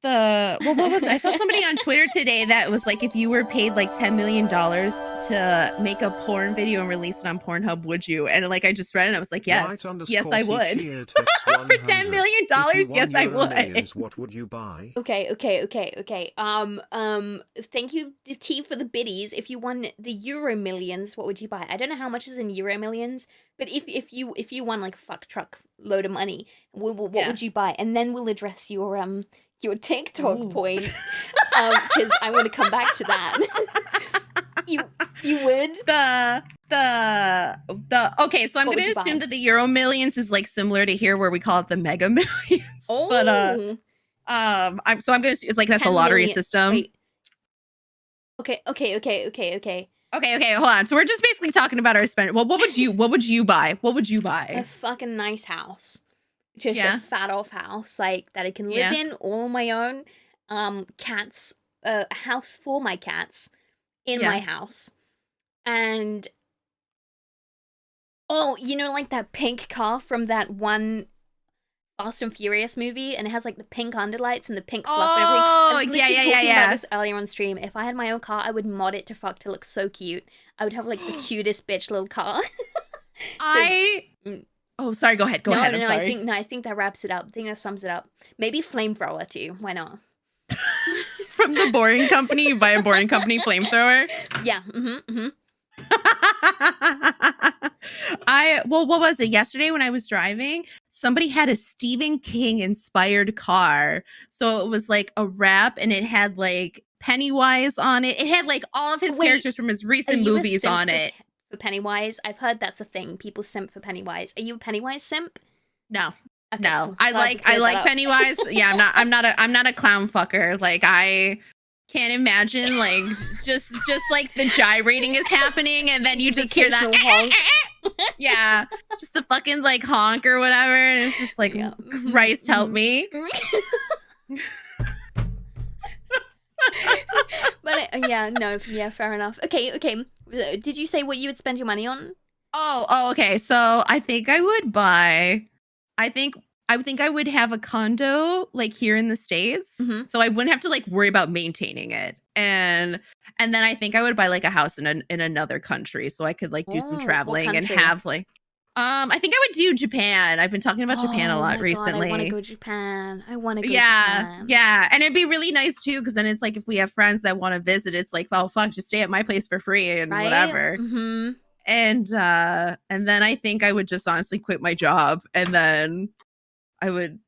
What was it? I saw somebody on Twitter today that was like, if you were paid like $10 million to make a porn video and release it on Pornhub, would you? And like, I just read it and I was like, yes, yes, I would. For $10 million, yes, I would. What would you buy? Okay. Thank you, T, for the biddies. If you won the Euro Millions, what would you buy? I don't know how much is in Euro Millions, but if you won like a fuck truck load of money, what would you buy? And then we'll address your TikTok point, because I want to come back to that. You would? Okay, so I'm going to assume that the Euro Millions is like similar to here where we call it the Mega Millions. Oh. But I'm going to it's like that's a lottery system. Wait. Okay. Okay, hold on. So we're just basically talking about our spending. Well, what would you buy? What would you buy? A fucking nice house. Just a fat off house, like, that I can live in all on my own. Cats, a house for my cats in my house. And, you know, like that pink car from that one Fast and Furious movie, and it has like the pink underlights and the pink fluff and everything. I was literally talking about this earlier on stream. If I had my own car, I would mod it to fuck to look so cute. I would have like the cutest bitch little car. Oh, sorry. Go ahead. I'm sorry. I think that wraps it up. I think that sums it up. Maybe flamethrower too. Why not? From the Boring Company, you buy a Boring Company flamethrower. Yeah. What was it? Yesterday when I was driving, somebody had a Stephen King inspired car. So it was like a wrap, and it had like Pennywise on it. It had like all of his characters from his recent movies on it. For Pennywise, I've heard that's a thing. People simp for Pennywise. Are you a Pennywise simp? No, okay, no. cool. I like Pennywise. Yeah, I'm not a clown fucker. Like, I can't imagine like just like the gyrating is happening, and then you just hear that honk. Yeah, just the fucking like honk or whatever, and it's just like, Christ help me. But fair enough. Okay. Did you say what you would spend your money on? Oh, okay. So I think I would buy. I think I would have a condo like here in the States, so I wouldn't have to like worry about maintaining it, and then I think I would buy like a house in another country, so I could like do some traveling and have like. I think I would do Japan. I've been talking about Japan a lot recently. I want to go Japan. Japan. Yeah. And it'd be really nice too, because then it's like if we have friends that want to visit, it's like, oh fuck, just stay at my place for free and whatever. Mm-hmm. And then I think I would just honestly quit my job, and then I would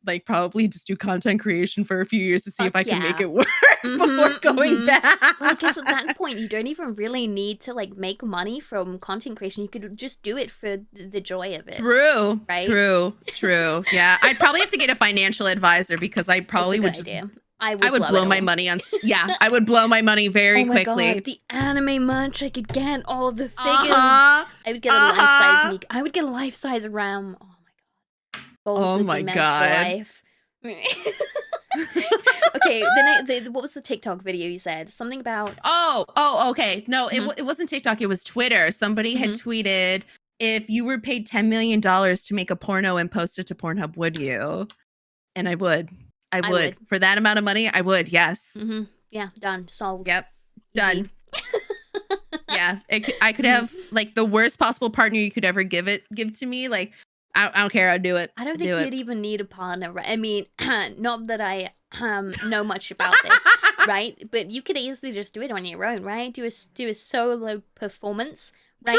like probably just do content creation for a few years to see if I can make it work before going back. Well, I guess at that point, you don't even really need to like make money from content creation. You could just do it for the joy of it. True. Right? True. Yeah. I'd probably have to get a financial advisor, because I probably would just... Idea. I would blow my money on... Yeah, I would blow my money very quickly. God, the anime munch, I could get all the figures. I would get a life-size... I would get a life-size RAM. Oh my god. gold would be meant for life. Okay, what was the TikTok video you said? Something about... Okay. No, it wasn't TikTok. It was Twitter. Somebody had tweeted, if you were paid $10 million to make a porno and post it to Pornhub, would you? And I would. I would. For that amount of money, I would, yes. Yeah, done. Solved. Yep. Done. Yeah. I could have, like, the worst possible partner you could ever give to me. Like, I don't care. I'd do it. I don't think you'd even need a partner. Right? I mean, not that I know much about this, right? But you could easily just do it on your own, right? Do a solo performance, right?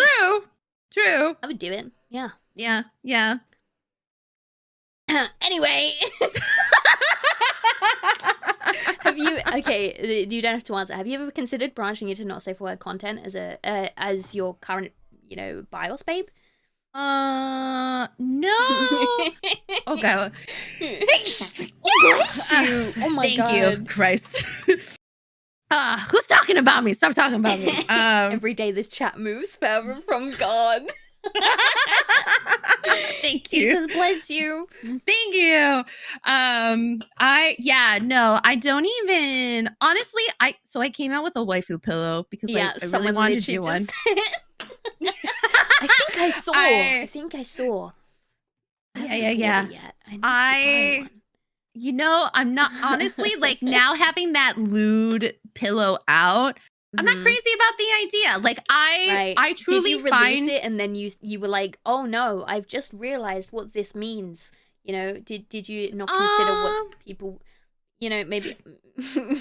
True. I would do it. Yeah. Yeah. Anyway. You don't have to answer. Have you ever considered branching into not safe for work content as your current, BiosBabe? No. Okay. Oh my God. Thank you, Christ. Who's talking about me? Stop talking about me. Every day this chat moves further from God. Thank you. Jesus bless you. Thank you. I don't even, honestly, I came out with a waifu pillow because I really wanted to do one. I think I saw. Yeah. I'm not, honestly, like, now having that lewd pillow out, I'm not crazy about the idea. Like, I truly Did you release it and then you were like, oh no, I've just realized what this means. Did you not consider what people, maybe... No,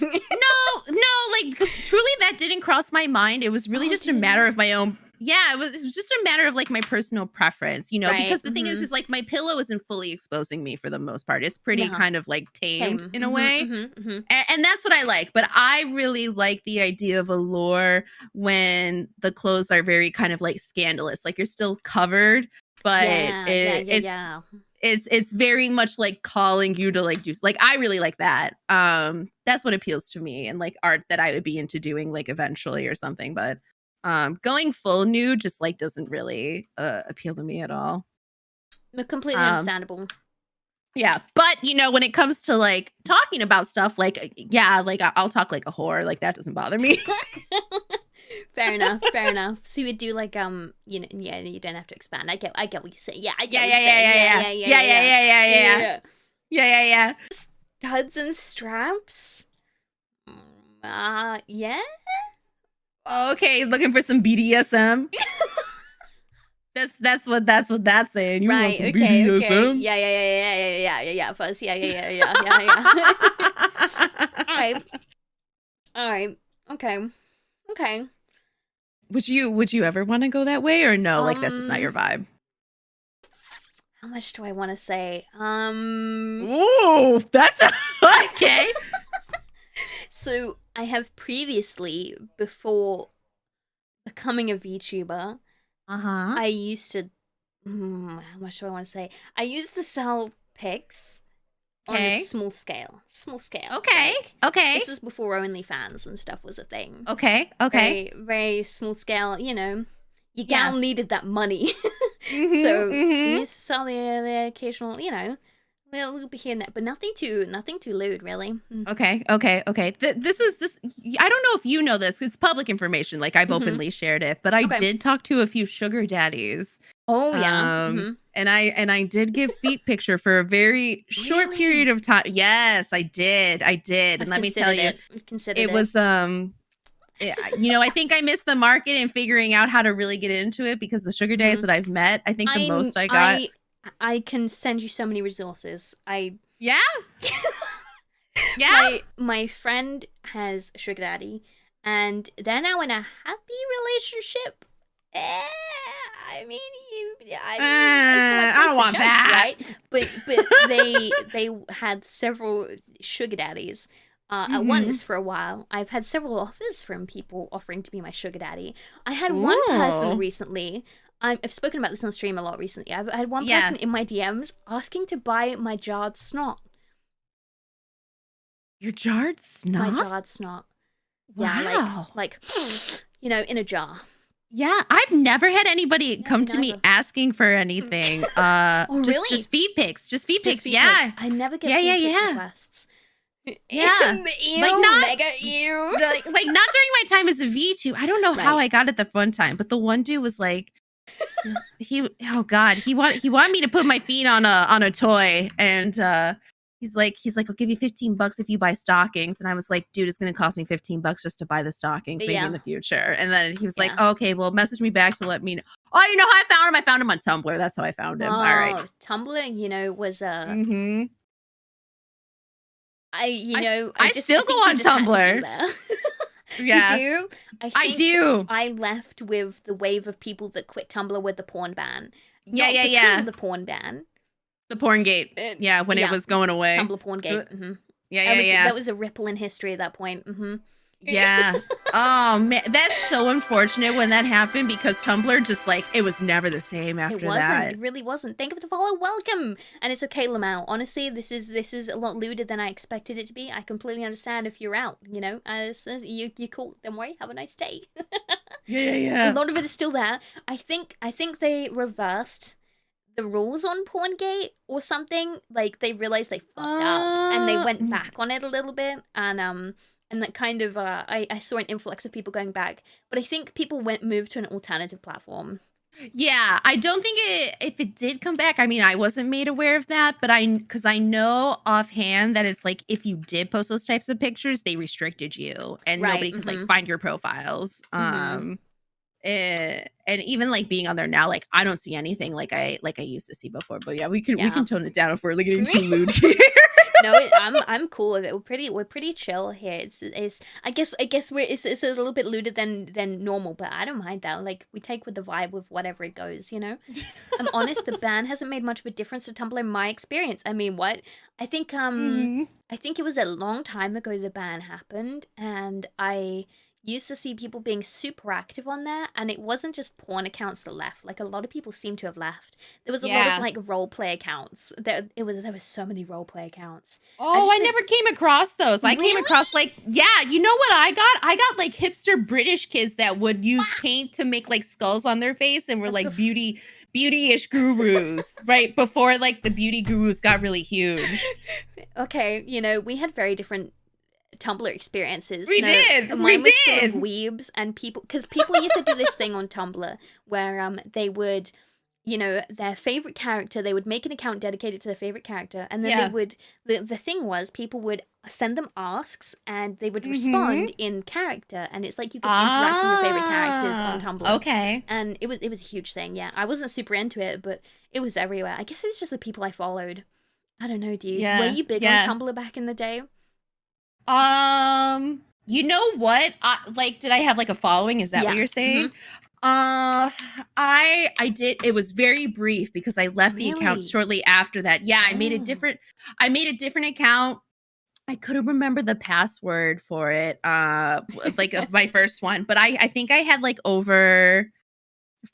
like, truly that didn't cross my mind. It was really just a matter of my own... Yeah, it was just a matter of, like, my personal preference, because the thing is like, my pillow isn't fully exposing me for the most part. It's pretty kind of, like, tamed in a way. And that's what I like. But I really like the idea of allure when the clothes are very kind of, like, scandalous. Like, you're still covered, but it's very much, like, calling you to, like, do... Like, I really like that. That's what appeals to me, and, like, art that I would be into doing, like, eventually or something. But going full nude just, like, doesn't really appeal to me at all. Completely understandable. Yeah, but when it comes to, like, talking about stuff, like, like, I'll talk like a whore, like, that doesn't bother me. Fair enough. So you would do, like, you don't have to expand. I get what you say. Yeah, I get Yeah. Studs and straps. Yeah. Okay, looking for some BDSM. That's what that's saying. You want some BDSM? Yeah. First, yeah. All right. Okay. Would you ever want to go that way, or no? Like, that's just not your vibe. How much do I want to say? Ooh, that's okay. So I have previously, before becoming a VTuber, I used to, how much do I want to say? I used to sell pics on a small scale. Okay. This was before OnlyFans and stuff was a thing. Okay. Very, very small scale, your gal needed that money. So we used to sell the occasional, we'll be hearing that, but nothing too lewd, really. Okay. This is I don't know if you know this. It's public information. Like, I've openly shared it, but I did talk to a few sugar daddies. Oh yeah. And I did give feet picture for a very short period of time. Yes, I did. And let me tell you, it was I think I missed the market in figuring out how to really get into it, because the sugar daddies that I've met, I think the most I got. I can send you so many resources. Yeah. My friend has a sugar daddy, and they're now in a happy relationship. I don't want that. Right? But they had several sugar daddies at once for a while. I've had several offers from people offering to be my sugar daddy. I had one person recently. I've spoken about this on stream a lot recently. I had one person in my DMs asking to buy my jarred snot. Your jarred snot? My jarred snot. Wow. Yeah, like in a jar. Yeah, I've never had anybody come to me neither. asking for anything. Oh, really? Just feed pics. Just feed Just pics. feed Yeah. pics. I never get Yeah, feed pic yeah. requests. Yeah. Ew, Like, not- mega ew. Like not during my time as a VTuber. I don't know how I got it the one time, but the one dude was like, oh god, he wanted me to put my feet on a toy, and he's like, I'll give you $15 if you buy stockings, and I was like, dude, it's gonna cost me $15 just to buy the stockings, maybe in the future. And then he was like, oh, okay, well, message me back to let me know. Oh, you know how I found him? I found him on Tumblr. That's how I found him. All right, Tumblr, you know, was mm-hmm. I still go on Tumblr. Yeah. You do? I do. I left with the wave of people that quit Tumblr with the porn ban. Not because of the porn ban. The porn gate. When it was going away. Tumblr porn gate. Mm-hmm. Yeah. That was a ripple in history at that point. Mm-hmm. Yeah. Oh man, that's so unfortunate when that happened, because Tumblr just like, it was never the same after that. It really wasn't. Thank you for the follow. Welcome. And it's okay, Lamau. Honestly, this is a lot lewder than I expected it to be. I completely understand if you're out. You know, you're cool. Don't worry. Have a nice day. Yeah. A lot of it is still there. I think they reversed the rules on Porngate or something. Like they realized they fucked up and they went back on it a little bit, and that kind of, I saw an influx of people going back. But I think people moved to an alternative platform. Yeah, I don't think if it did come back, I mean, I wasn't made aware of that, but because I know offhand that it's like, if you did post those types of pictures, they restricted you, and nobody could like find your profiles. And even like being on there now, like I don't see anything like I used to see before. But yeah, we can tone it down if we're getting too lewd here. No, I'm cool with it. We're pretty chill here. It's I guess it's a little bit lewder than normal, but I don't mind that. Like we take with the vibe with whatever it goes, you know. I'm honest, the ban hasn't made much of a difference to Tumblr in my experience. I mean, what? I think I think it was a long time ago the ban happened, and I used to see people being super active on there, and it wasn't just porn accounts that left. Like a lot of people seem to have left. There was a lot of like roleplay accounts. There was so many roleplay accounts. Oh, I never came across those. I came across like, you know what I got? I got like hipster British kids that would use paint to make like skulls on their face and were like beauty-ish gurus, right? Before like the beauty gurus got really huge. Okay, you know, we had very different Tumblr experiences. We did. Mine was full of weebs and people, because people used to do this thing on Tumblr where they would, you know, their favorite character, they would make an account dedicated to their favorite character, and then they would, the thing was, people would send them asks and they would respond in character, and it's like you could interact with your favorite characters on Tumblr. Okay. And it was a huge thing. Yeah, I wasn't super into it, but it was everywhere. I guess it was just the people I followed. I don't know, dude. Were you big on Tumblr back in the day? You know what? Did I have like a following? Is that what you're saying? I did. It was very brief because I left the account shortly after that. Yeah, I made a different account. I couldn't remember the password for it. My first one, but I think I had like over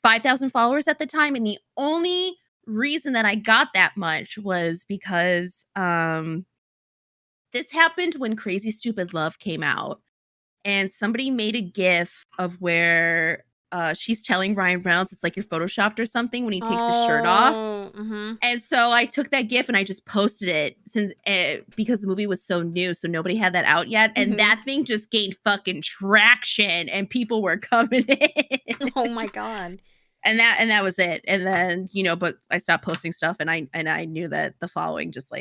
5,000 followers at the time, and the only reason that I got that much was because this happened when Crazy Stupid Love came out, and somebody made a GIF of where she's telling Ryan Reynolds it's like you're photoshopped or something when he takes his shirt off. And so I took that GIF and I just posted it because the movie was so new, so nobody had that out yet, and that thing just gained fucking traction, and people were coming in. Oh my god. And that was it. And then, you know, but I stopped posting stuff, and I knew that the following just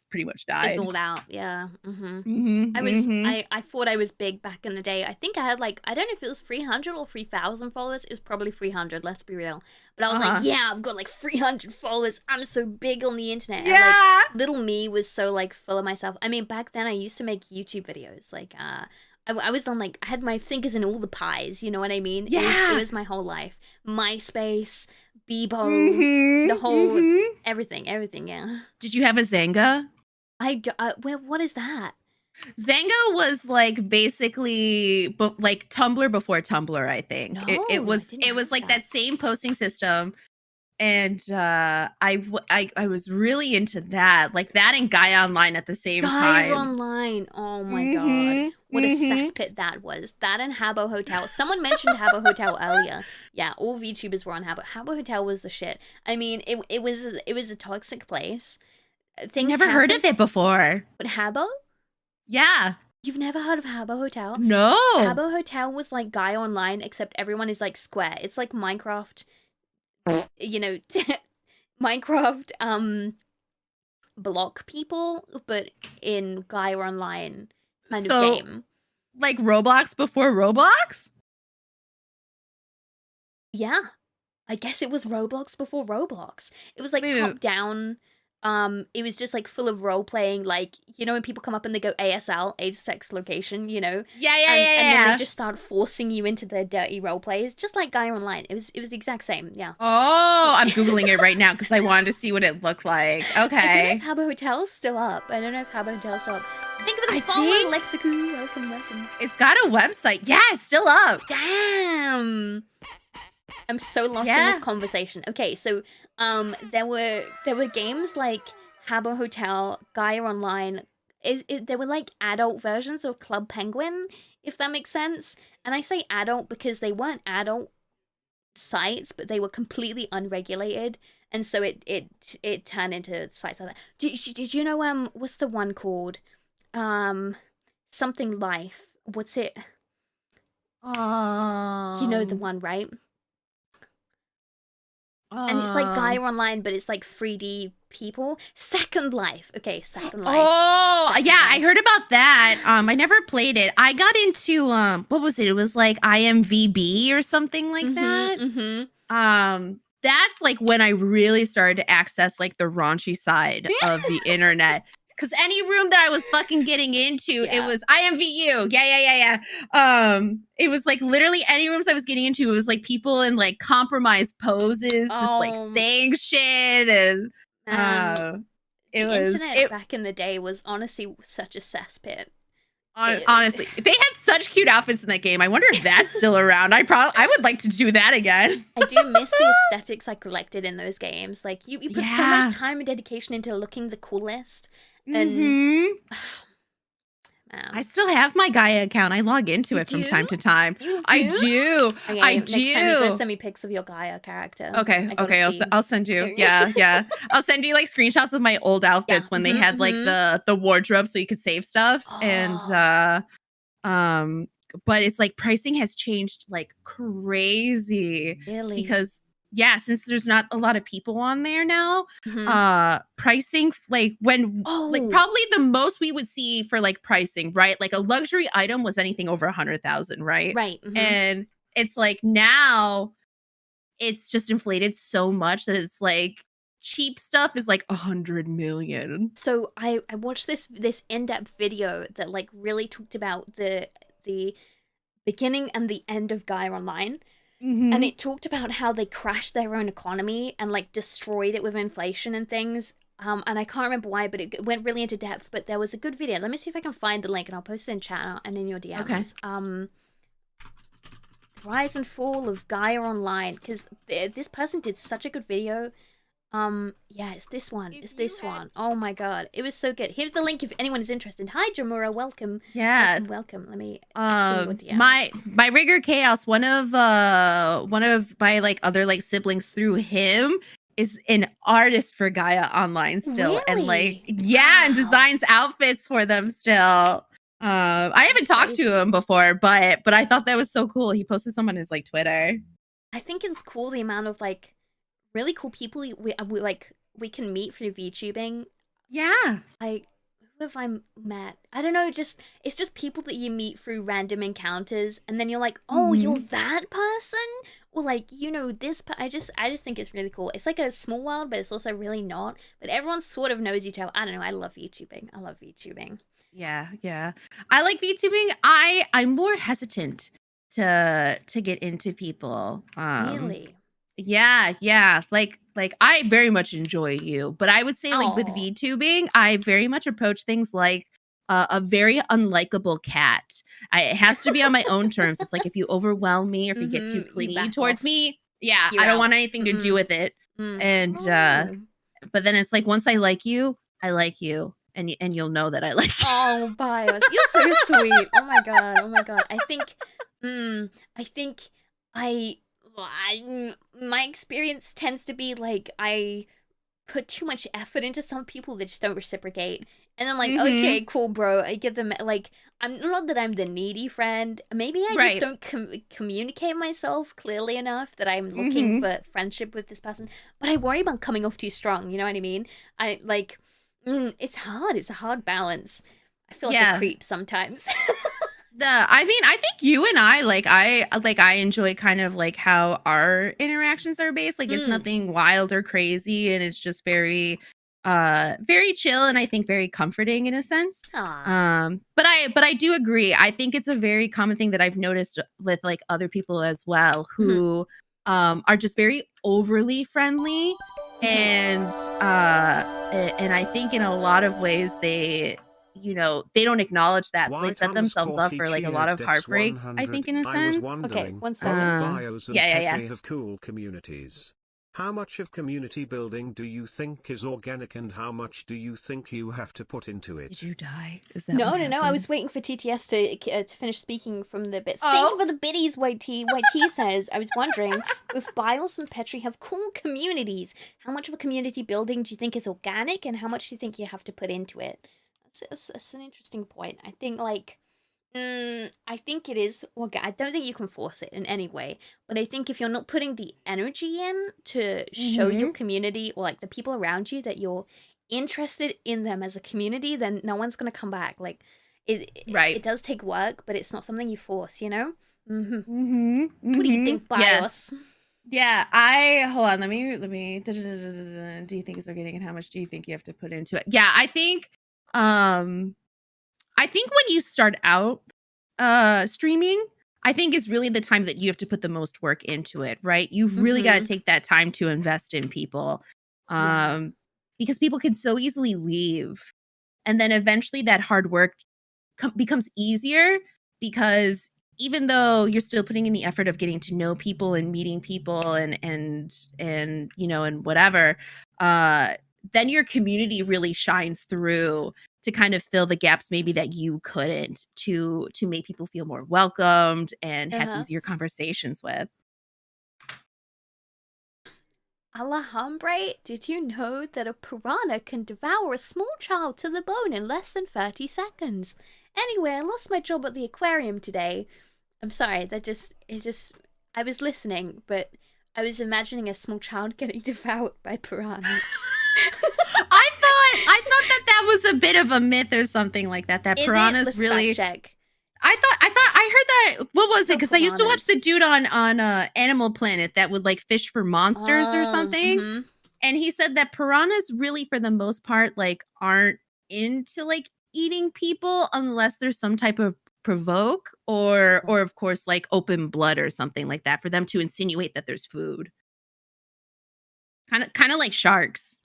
pretty much died. Fizzled out, yeah. I thought I was big back in the day. I think I had like, I don't know if it was 300 or 3,000 followers. It was probably 300, let's be real. But I was like, yeah, I've got like 300 followers. I'm so big on the internet. Yeah. And, like, little me was so like full of myself. I mean, back then I used to make YouTube videos. Like, I was on like, I had my fingers in all the pies, you know what I mean? Yeah. It was my whole life. MySpace, Bebo, the whole, everything, yeah. Did you have a Zanga? What is that? Zanga was like basically like Tumblr before Tumblr, I think. No, it was like that same posting system. And I was really into that, like that and Gaia Online at the same Gaia time. Online. Oh my god. What a cesspit that was. That and Habbo Hotel. Someone mentioned Habbo Hotel earlier. Yeah, all VTubers were on Habbo. Habbo Hotel was the shit. I mean, it was a toxic place. Things Never heard of it before. But Habbo? Yeah. You've never heard of Habbo Hotel? No. Habbo Hotel was like Gaia Online, except everyone is like square. It's like Minecraft, you know, Minecraft block people, but in Gaia Online kind of game. Like Roblox before Roblox? Yeah. I guess it was Roblox before Roblox. It was like top down. It was just like full of role playing, like, you know, when people come up and they go ASL, age, sex, location, you know? Yeah. And then they just start forcing you into their dirty role plays, just like Gaia Online. It was the exact same, yeah. Oh, I'm Googling it right now because I wanted to see what it looked like. Okay. I don't know if Habbo Hotel's still up. I don't know if Habbo Hotel's still up. Think of it, follow Lexico. Welcome. It's got a website. Yeah, it's still up. Damn. I'm so lost in this conversation. Okay, so there were games like Habbo Hotel, Gaia Online. There were like adult versions of Club Penguin, if that makes sense. And I say adult because they weren't adult sites, but they were completely unregulated, and so it turned into sites like that. Did you know what's the one called? Something Life. What's it? Do you know the one, right? And it's like Gaia Online, but it's like 3D people. Second Life. Okay, Second Life. Oh, Second yeah, Life. I heard about that. I never played it. I got into what was it? It was like IMVB or something like that. That's like when I really started to access like the raunchy side of the internet. Because any room that I was fucking getting into, it was IMVU. Yeah. It was like literally any rooms I was getting into, it was like people in like compromised poses, just like saying shit. And the internet back in the day was honestly such a cesspit. Honestly, they had such cute outfits in that game. I wonder if that's still around. I would like to do that again. I do miss the aesthetics I collected in those games. Like you put so much time and dedication into looking the coolest. And I still have my Gaia account. I log into it from time to time. I do. Okay, next time you gotta send me pics of your Gaia character. Okay. I'll send you. Yeah. I'll send you like screenshots of my old outfits when they had like the wardrobe so you could save stuff. And but it's like pricing has changed like crazy. Really? Because since there's not a lot of people on there now, pricing like when like probably the most we would see for like pricing, right? Like a luxury item was anything over 100,000, right? Right. And it's like now it's just inflated so much that it's like cheap stuff is like 100 million. So I watched this in-depth video that like really talked about the beginning and the end of Gaia Online. And it talked about how they crashed their own economy and like destroyed it with inflation and things. And I can't remember why, but it went really into depth. But there was a good video. Let me see if I can find the link and I'll post it in chat and in your DMs. Okay. Rise and fall of Gaia Online, because this person did such a good video. It's this one. It's this one. Oh my god, it was so good. Here's the link if anyone is interested. Hi Jamura, welcome. Yeah, welcome. Let me my Rigger Chaos, one of my like other like siblings through him is an artist for Gaia Online still. Really? And like and designs outfits for them still. I haven't talked to him before, but I thought that was so cool. He posted some on his like Twitter. I think it's cool the amount of like really cool people we can meet through VTubing. Yeah. Who have I met? I don't know, it's just people that you meet through random encounters and then you're like, oh, you're that person? Or like, you know, I just think it's really cool. It's like a small world, but it's also really not. But everyone sort of knows each other. I don't know, I love VTubing. Yeah. I like VTubing. I'm more hesitant to get into people. Really? Yeah. Like I very much enjoy you, but I would say like with VTubing, I very much approach things like a very unlikable cat. It has to be on my own terms. It's like if you overwhelm me or if you get too clingy towards me, Yeah, You're I don't out. want anything to do with it. And but then it's like once I like you, and you'll know that I like you. Oh, Bios, you're so sweet. Oh my god. I think my experience tends to be like I put too much effort into some people that just don't reciprocate. And I'm like, okay, cool, bro. I give them, like, I'm not that I'm the needy friend. Maybe I just don't communicate myself clearly enough that I'm looking for friendship with this person. But I worry about coming off too strong. You know what I mean? It's hard. It's a hard balance. I feel like a creep sometimes. I think you and I enjoy kind of like how our interactions are based. Like it's nothing wild or crazy, and it's just very chill, and I think very comforting in a sense. But I do agree. I think it's a very common thing that I've noticed with like other people as well who are just very overly friendly, and I think in a lot lot of ways they don't acknowledge that, so they set themselves up for like a lot of heartbreak, I think, in a sense. Okay, 1 second. Bios and Petri have cool communities. How much of community building do you think is organic, and how much do you think you have to put into it? Did you die? Is that No. happened? I was waiting for TTS to finish speaking from the bits. Thank you for the biddies, White T. White T says, I was wondering, if Bios and Petri have cool communities, how much of a community building do you think is organic, and how much do you think you have to put into it? That's an interesting point. I think, like, I think it is. Well, I don't think you can force it in any way, but I think if you're not putting the energy in to show your community or like the people around you that you're interested in them as a community, then no one's gonna come back. Like, it does take work, but it's not something you force. You know. What do you think, Bios? Yeah, hold on. Let me. Do you think it's organic, and how much do you think you have to put into it? Yeah, I think when you start out streaming, I think is really the time that you have to put the most work into it, right? You've really got to take that time to invest in people, because people can so easily leave, and then eventually that hard work becomes easier, because even though you're still putting in the effort of getting to know people and meeting people and whatever, then your community really shines through to kind of fill the gaps maybe that you couldn't, to make people feel more welcomed and have easier conversations with. Alejandro, did you know that a piranha can devour a small child to the bone in less than 30 seconds? Anyway, I lost my job at the aquarium today. I'm sorry, I was listening, but I was imagining a small child getting devoured by piranhas. I thought that was a bit of a myth or something like that. That piranhas Let's really. fact check. I heard that. What was it? Because I used to watch the dude on Animal Planet that would like fish for monsters or something, and he said that piranhas really, for the most part, like aren't into like eating people unless there's some type of provoke or of course like open blood or something like that for them to insinuate that there's food. Kind of like sharks.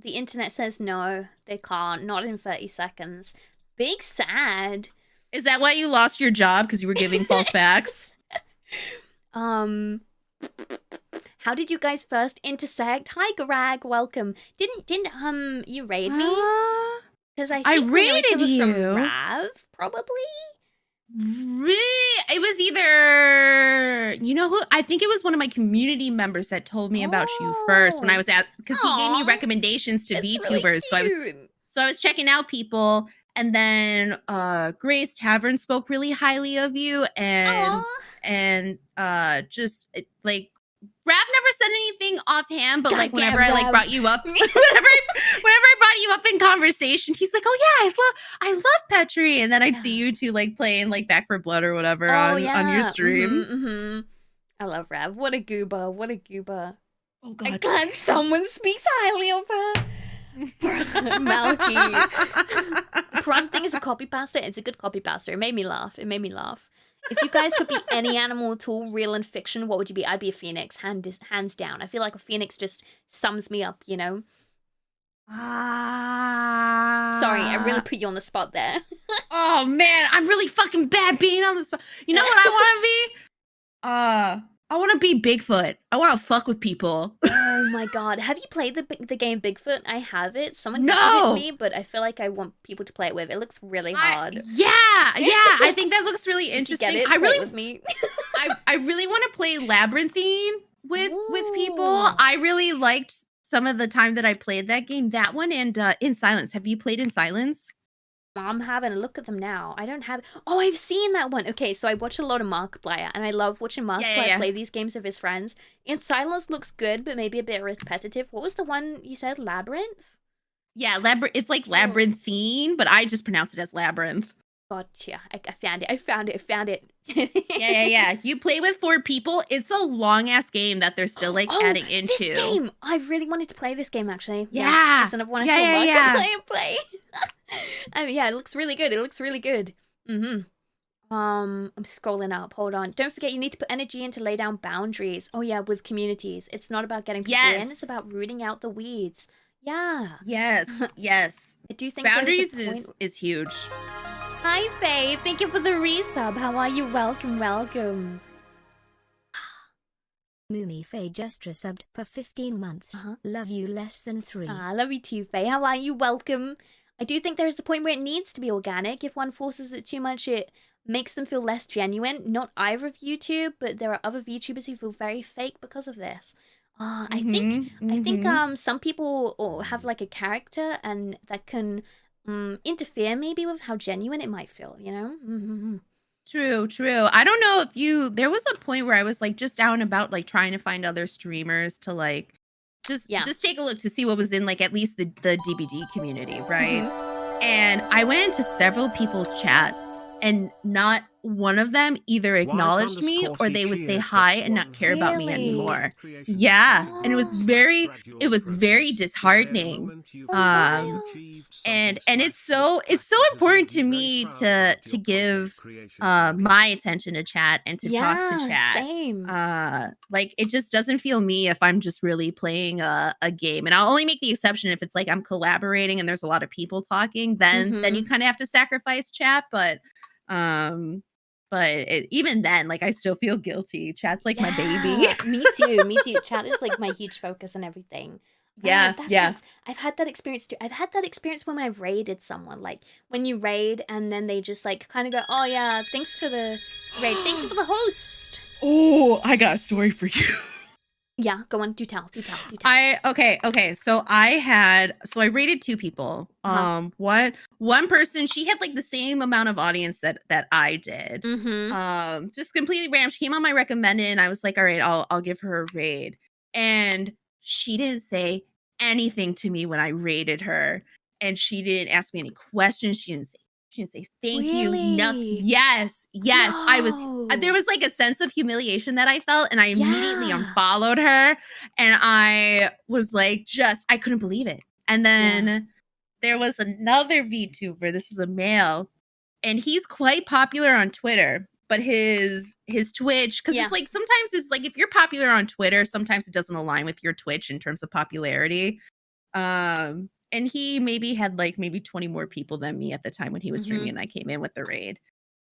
The internet says no, they can't. Not in 30 seconds. Big sad. Is that why you lost your job? Because you were giving false facts? How did you guys first intersect? Hi, Garag, welcome. Didn't you raid me? Because I think raided you from Rav, probably. Really? It was either, you know who? I think it was one of my community members that told me about you first when I was because he gave me recommendations to VTubers. Really so I was checking out people, and then Grace Tavern spoke really highly of you, and just like Rav never said anything offhand, but like whenever I like brought you up, whenever I brought you up in conversation, he's like, "Oh yeah, I love Petri," and then I'd see you two like playing like Back for Blood or whatever on your streams. I love Rav. What a goober! What a goober! Oh god! I'm glad someone speaks highly of her. Malky. Piranha thing is a copy pasta. It's a good copy pasta. It made me laugh. If you guys could be any animal at all, real and fiction, what would you be? I'd be a phoenix, hands down. I feel like a phoenix just sums me up, you know? Sorry, I really put you on the spot there. Oh man, I'm really fucking bad being on the spot. You know what I want to be? I want to be Bigfoot. I want to fuck with people. Oh my god. Have you played the game Bigfoot? I have it. Someone gifted it to me, but I feel like I want people to play it with. It looks really hard. Yeah. I think that looks really interesting. If you get it, play it with me. I really want to play Labyrinthine with people. I really liked some of the time that I played that game. That one and In Silence. Have you played In Silence? I'm having a look at them now. I don't have... Oh, I've seen that one. Okay, so I watch a lot of Markiplier, and I love watching Markiplier play these games with his friends. In Silence looks good, but maybe a bit repetitive. What was the one you said? Labyrinth? Yeah, it's like Labyrinthine, but I just pronounce it as Labyrinth. Gotcha. I found it. Yeah. You play with 4 people. It's a long-ass game that they're still, like, adding into. This game! I really wanted to play this game, actually. Yeah. It's another one I saw play. Yeah, it looks really good. Mm-hmm. I'm scrolling up. Hold on. Don't forget, you need to put energy in to lay down boundaries. Oh, yeah, with communities. It's not about getting people in. It's about rooting out the weeds. Yeah. Yes. I do think boundaries is huge. Hi, Faye. Thank you for the resub. How are you? Welcome. Moomy Faye just resubbed for 15 months. Love you less than 3. Love you too, Faye. How are you? Welcome. I do think there is a point where it needs to be organic. If one forces it too much, it makes them feel less genuine. Not either of YouTube, but there are other VTubers who feel very fake because of this. I think some people have like a character and that can interfere maybe with how genuine it might feel, you know? True. I don't know if there was a point where I was like just out and about like trying to find other streamers to like just take a look to see what was in like at least the DBD community, right? And I went into several people's chats and not one of them either acknowledged me or they would say hi and not care about me anymore. Yeah. And it was very disheartening. And it's so important to me to give my attention to chat and to talk to chat. Same. Like it just doesn't feel me if I'm just really playing a game. And I'll only make the exception if it's like I'm collaborating and there's a lot of people talking, then you kind of have to sacrifice chat, but even then, like I still feel guilty. Chat's like my baby. Me too. Chat is like my huge focus and everything. Yeah. I've had that experience too. I've had that experience when I've raided someone. Like when you raid and then they just like kind of go, "Oh yeah, thanks for the raid. Thank you for the host." Oh, I got a story for you. Yeah, go on. Do tell. Okay. So I rated 2 people. One person, she had like the same amount of audience that I did. Just completely random. She came on my recommended, and I was like, all right, I'll give her a raid. And she didn't say anything to me when I rated her, and she didn't ask me any questions. She didn't say thank you. Nothing. Yes. No. There was like a sense of humiliation that I felt, and I immediately unfollowed her, and I was like, I couldn't believe it. And then there was another VTuber. This was a male, and he's quite popular on Twitter, but his Twitch, because it's like sometimes it's like if you're popular on Twitter, sometimes it doesn't align with your Twitch in terms of popularity. And he maybe had like 20 more people than me at the time when he was streaming and I came in with the raid.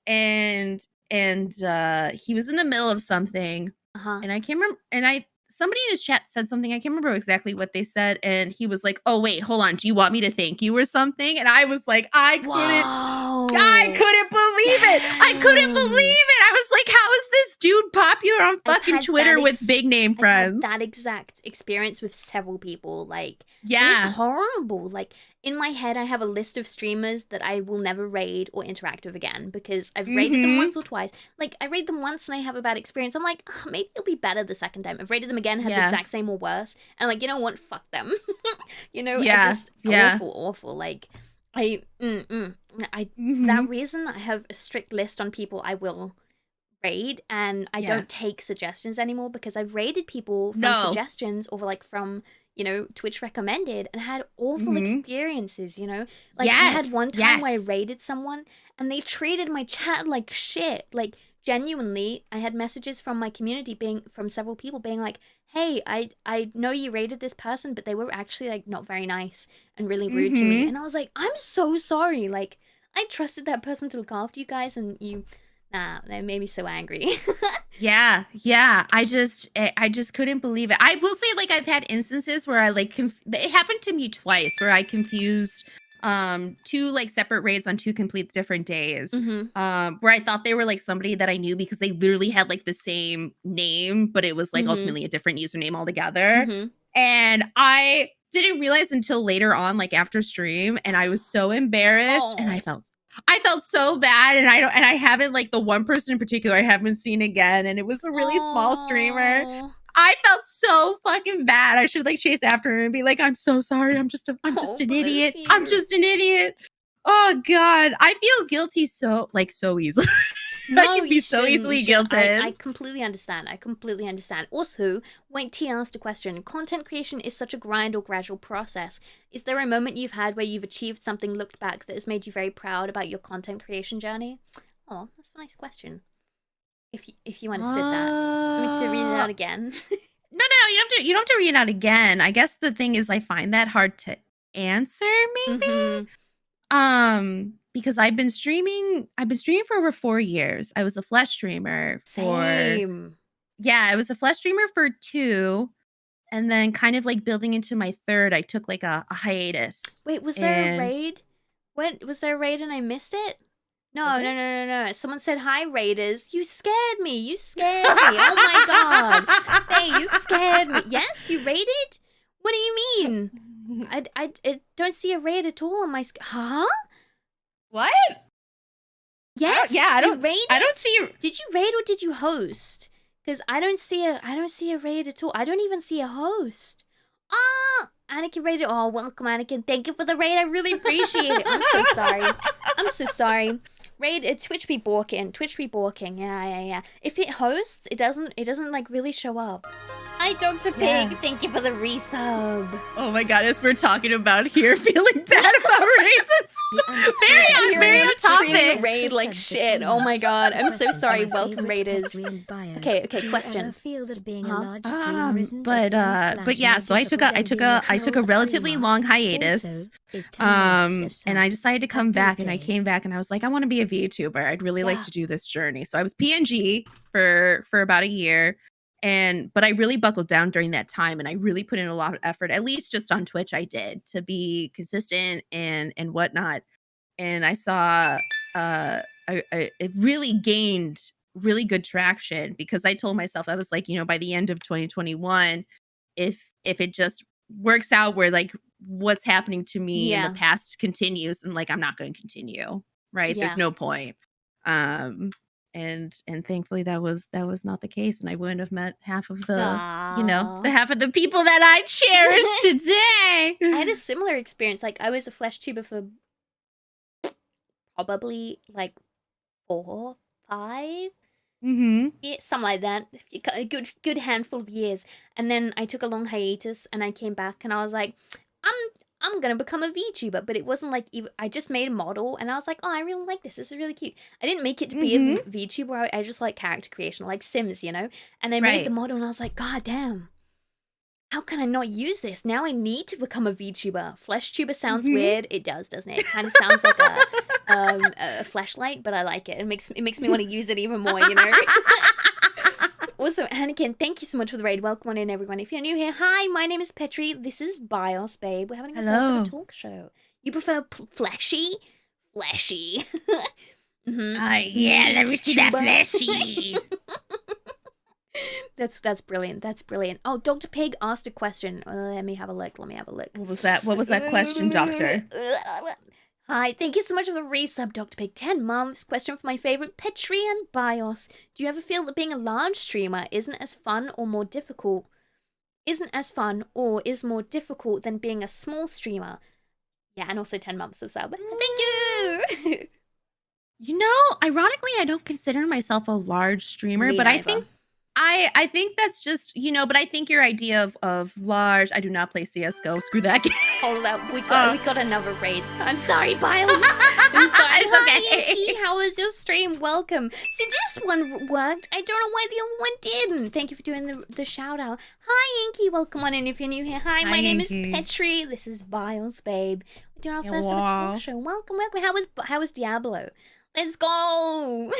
And he was in the middle of something. And I can't remember. And somebody in his chat said something. I can't remember exactly what they said. And he was like, "Oh, wait, hold on. Do you want me to thank you or something?" And I was like, I couldn't believe it. I was like, how is this dude popular on fucking Twitter with big name friends? I've had that exact experience with several people. Like, it's horrible. Like, in my head, I have a list of streamers that I will never raid or interact with again because I've raided them once or twice. Like, I raid them once and I have a bad experience. I'm like, maybe it'll be better the second time. I've raided them again, had the exact same or worse. And like, you know what? Fuck them. You know, awful. Like, that reason I have a strict list on people I will raid, and I don't take suggestions anymore because I've raided people from suggestions or like from, you know, Twitch recommended and had awful experiences, you know? Like, I had one time where I raided someone and they treated my chat like shit. Like, genuinely, I had messages from my community from several people being like, "Hey, I know you raided this person, but they were actually, like, not very nice and really rude to me." And I was like, I'm so sorry. Like, I trusted that person to look after you guys, and That made me so angry. Yeah. I just couldn't believe it. I will say, like, I've had instances where I like it happened to me twice where I confused two like separate raids on two complete different days. Where I thought they were like somebody that I knew because they literally had like the same name, but it was like ultimately a different username altogether. And I didn't realize until later on, like after stream, and I was so embarrassed and I felt so bad, and I haven't, like, the one person in particular I haven't seen again, and it was a really small streamer. I felt so fucking bad. I should like chase after him and be like, I'm so sorry. I'm just an idiot. I'm just an idiot. Oh God. I feel guilty so easily. No, I can be so easily guilty. I completely understand. Also, Wait T asked a question. Content creation is such a grind or gradual process. Is there a moment you've had where you've achieved something, looked back, that has made you very proud about your content creation journey? Oh, that's a nice question. If you understood that. Want me to read it out again? No, you don't have to read it out again. I guess the thing is I find that hard to answer, maybe. Because I've been streaming for over 4 years. I was a flesh streamer Same. I was a flesh streamer for 2, and then kind of like building into my 3rd, I took like a hiatus. Wait, was there a raid? When was there a raid and I missed it? No. Someone said, hi, Raiders. You scared me. Oh my God. Hey, you scared me. Yes, you raided? What do you mean? I don't see a raid at all on my Huh? What? Yes. I don't see. Did you raid or did you host? Because I don't see a raid at all. I don't even see a host. Anakin raided. Oh, welcome, Anakin. Thank you for the raid. I really appreciate it. I'm so sorry. Raid, Twitch be balking. Yeah. If it hosts, it doesn't like really show up. Hi, Dr. Pig. Yeah. Thank you for the resub. Oh my God, as we're talking about here, feeling bad about raids and stuff. Very on topic. Raid like shit. Oh my God, I'm so sorry. Welcome, Raiders. Okay. Question. But yeah, so I took a relatively long hiatus. And I decided to come back, and I came back, and I was like, I want to be a VTuber. I'd really like to do this journey. So I was PNG for about a year. But I really buckled down during that time, and I really put in a lot of effort, at least just on Twitch I did, to be consistent and whatnot. And I saw it really gained really good traction, because I told myself, I was like, by the end of 2021, if it just works out where like what's happening to me in the past continues, and like I'm not going to continue, right? There's no point. And thankfully that was not the case, and I wouldn't have met half of the half of the people that I cherish today. I had a similar experience. Like, I was a flesh tuber for probably like 4, 5, something like that. A good handful of years, and then I took a long hiatus, and I came back, and I was like, I'm gonna become a VTuber, but it wasn't like I just made a model, and I was like, oh, I really like this. This is really cute. I didn't make it to be a VTuber. I just like character creation, like Sims, And I made the model, and I was like, God damn, how can I not use this? Now I need to become a VTuber. Flesh tuber sounds weird. It does, doesn't it? It kind of sounds like a flashlight, but I like it. It makes me want to use it even more, Also, Anakin, thank you so much for the raid. Welcome on in, everyone. If you're new here, hi, my name is Petri. This is BiosBabe. We're having a first ever talk show. You prefer fleshy? Fleshy. Yeah, let me see that fleshy. That's brilliant. That's brilliant. Oh, Dr. Pig asked a question. Let me have a look. What was that question, Doctor? Hi, thank you so much for the resub, Dr. Pig. 10 months. Question for my favorite, Petri and Bios. Do you ever feel that being a large streamer isn't as fun or more difficult? Isn't as fun or is more difficult than being a small streamer? Yeah, and also 10 months of sub. Thank you! Ironically, I don't consider myself a large streamer, but I think that's just, but I think your idea of large, I do not play CSGO, screw that game. Hold up, we got another raid. I'm sorry, Biles. I'm sorry. It's okay. Hi, Inky, how was your stream? Welcome. See, this one worked. I don't know why the other one didn't. Thank you for doing the shout out. Hi, Inky, welcome on in if you're new here. Hi, my name is Petri. This is BiosBabe. We're doing our first ever talk show. Welcome. How was Diablo? Let's go.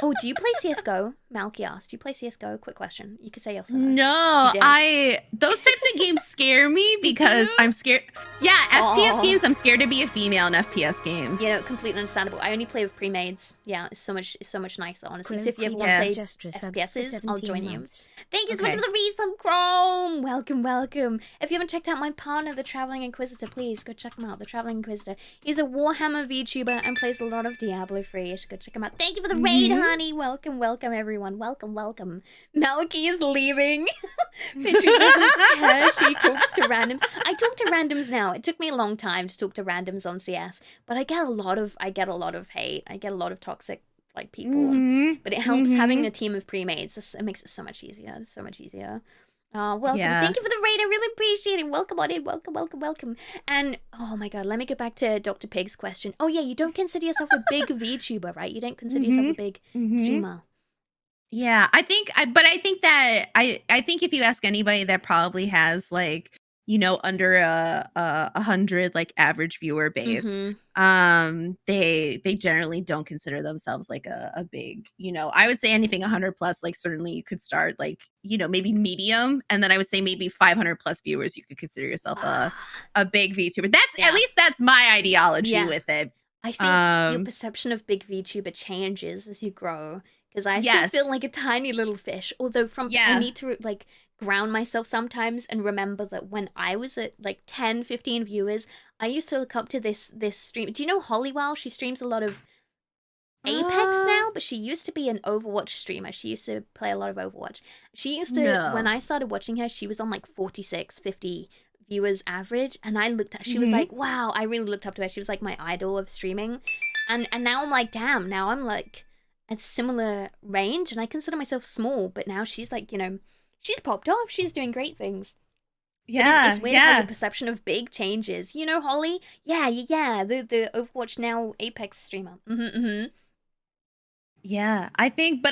Oh, do you play CSGO? Malky asked. Do you play CSGO? Quick question. You could say yes or no. No, those types of games scare me because I'm scared. Yeah, FPS games, I'm scared to be a female in FPS games. You know, completely understandable. I only play with pre-mades. Yeah, it's so much nicer, honestly. So if you ever want to play FPSs, I'll join you. Thank you so much for the resub, Chrome. Welcome. If you haven't checked out my partner, the Traveling Inquisitor, please go check him out. The Traveling Inquisitor. He's a Warhammer VTuber and plays a lot of Diablo 3. You should go check him out. Thank you for the raid, honey. Welcome, everyone. Welcome. Malky is leaving. Patrick doesn't care. She talks to randoms. I talk to randoms now. It took me a long time to talk to randoms on CS, but I get a lot of hate. I get a lot of toxic people. But it helps having a team of pre-mades. It makes it so much easier. Welcome. Yeah. Thank you for the raid. I really appreciate it. Welcome on in. Welcome. And oh my god, let me get back to Dr. Pig's question. Oh yeah, you don't consider yourself a big VTuber, right? You don't consider yourself a big streamer. Yeah, I think if you ask anybody that probably has like, you know, under a 100 like average viewer base, they generally don't consider themselves like a big, you know, I would say anything 100 plus, like certainly you could start like, you know, maybe medium, and then I would say maybe 500 plus viewers, you could consider yourself a big VTuber. That's at least that's my ideology with it. I think your perception of big VTuber changes as you grow. Because I still feel like a tiny little fish. Although I need to like ground myself sometimes and remember that when I was at like 10, 15 viewers, I used to look up to this stream. Do you know Hollywell? She streams a lot of Apex now, but she used to be an Overwatch streamer. She used to play a lot of Overwatch. She used to, when I started watching her, she was on like 46, 50 viewers average. And I looked at, she was like, wow, I really looked up to her. She was like my idol of streaming. And now I'm like, damn, now I'm like at similar range, and I consider myself small, but now she's like, you know, she's popped off, she's doing great things. It's weird how your perception of big changes. You know, Holly? Yeah, the Overwatch now Apex streamer. Yeah, I think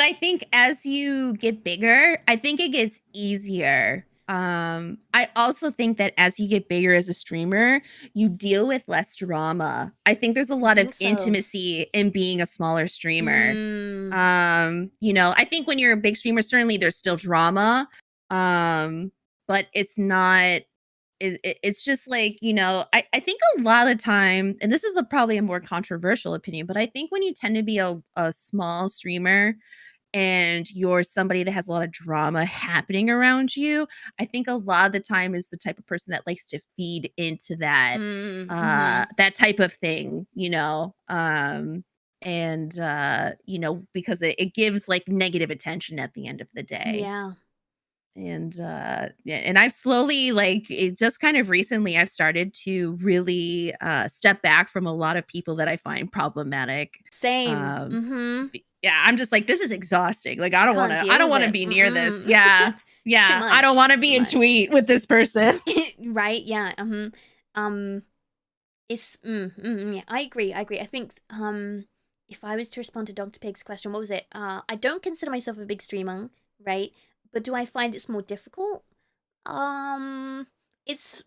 as you get bigger, I think it gets easier. I also think that as you get bigger as a streamer, you deal with less drama. I think there's a lot of intimacy in being a smaller streamer. You know, I think when you're a big streamer, certainly there's still drama. But it's not, it's just like, you know, I think a lot of the time, and this is probably a more controversial opinion, but I think when you tend to be a small streamer and you're somebody that has a lot of drama happening around you, I think a lot of the time is the type of person that likes to feed into that, that type of thing, you know, you know, because it gives like negative attention at the end of the day. Yeah. And I've slowly, like, it just kind of recently, I've started to really step back from a lot of people that I find problematic. Same. Yeah, I'm just like, this is exhausting. Like, I don't want to be near this. Yeah. Yeah. I don't want to be in tweet with this person. Right. Yeah. It's, yeah, I agree. I think, if I was to respond to Dr. Pig's question, what was it? I don't consider myself a big streamer, right? But do I find it's more difficult? It's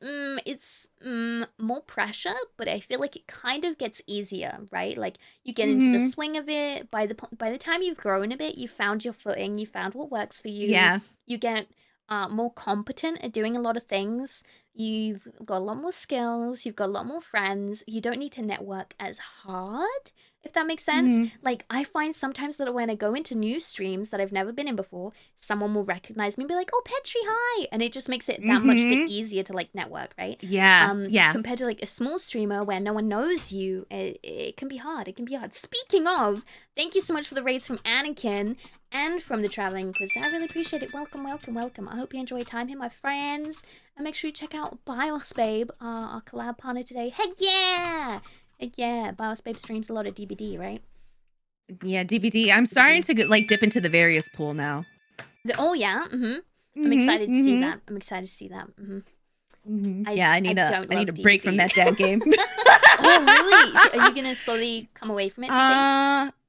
more pressure, but I feel like it kind of gets easier, right? Like you get into the swing of it. By the time you've grown a bit, you found your footing, you found what works for you. Yeah. You get more competent at doing a lot of things. You've got a lot more skills. You've got a lot more friends. You don't need to network as hard, if that makes sense. Like, I find sometimes that when I go into new streams that I've never been in before, someone will recognize me and be like, oh, Petri, hi! And it just makes it that much bit easier to, like, network, right? Yeah, yeah. Compared to, like, a small streamer where no one knows you, it can be hard. It can be hard. Speaking of, thank you so much for the raids from Anakin and from the Traveling Inquisitor. I really appreciate it. Welcome. I hope you enjoy your time here, my friends. And make sure you check out BiosBabe, our collab partner today. Heck yeah! Yeah, BiosBabe streams a lot of DBD, right? Yeah, DBD. I'm starting to dip into the various pool now. Oh yeah, I'm excited to see that. Yeah, I need a break from that damn game. Oh really? Are you gonna slowly come away from it?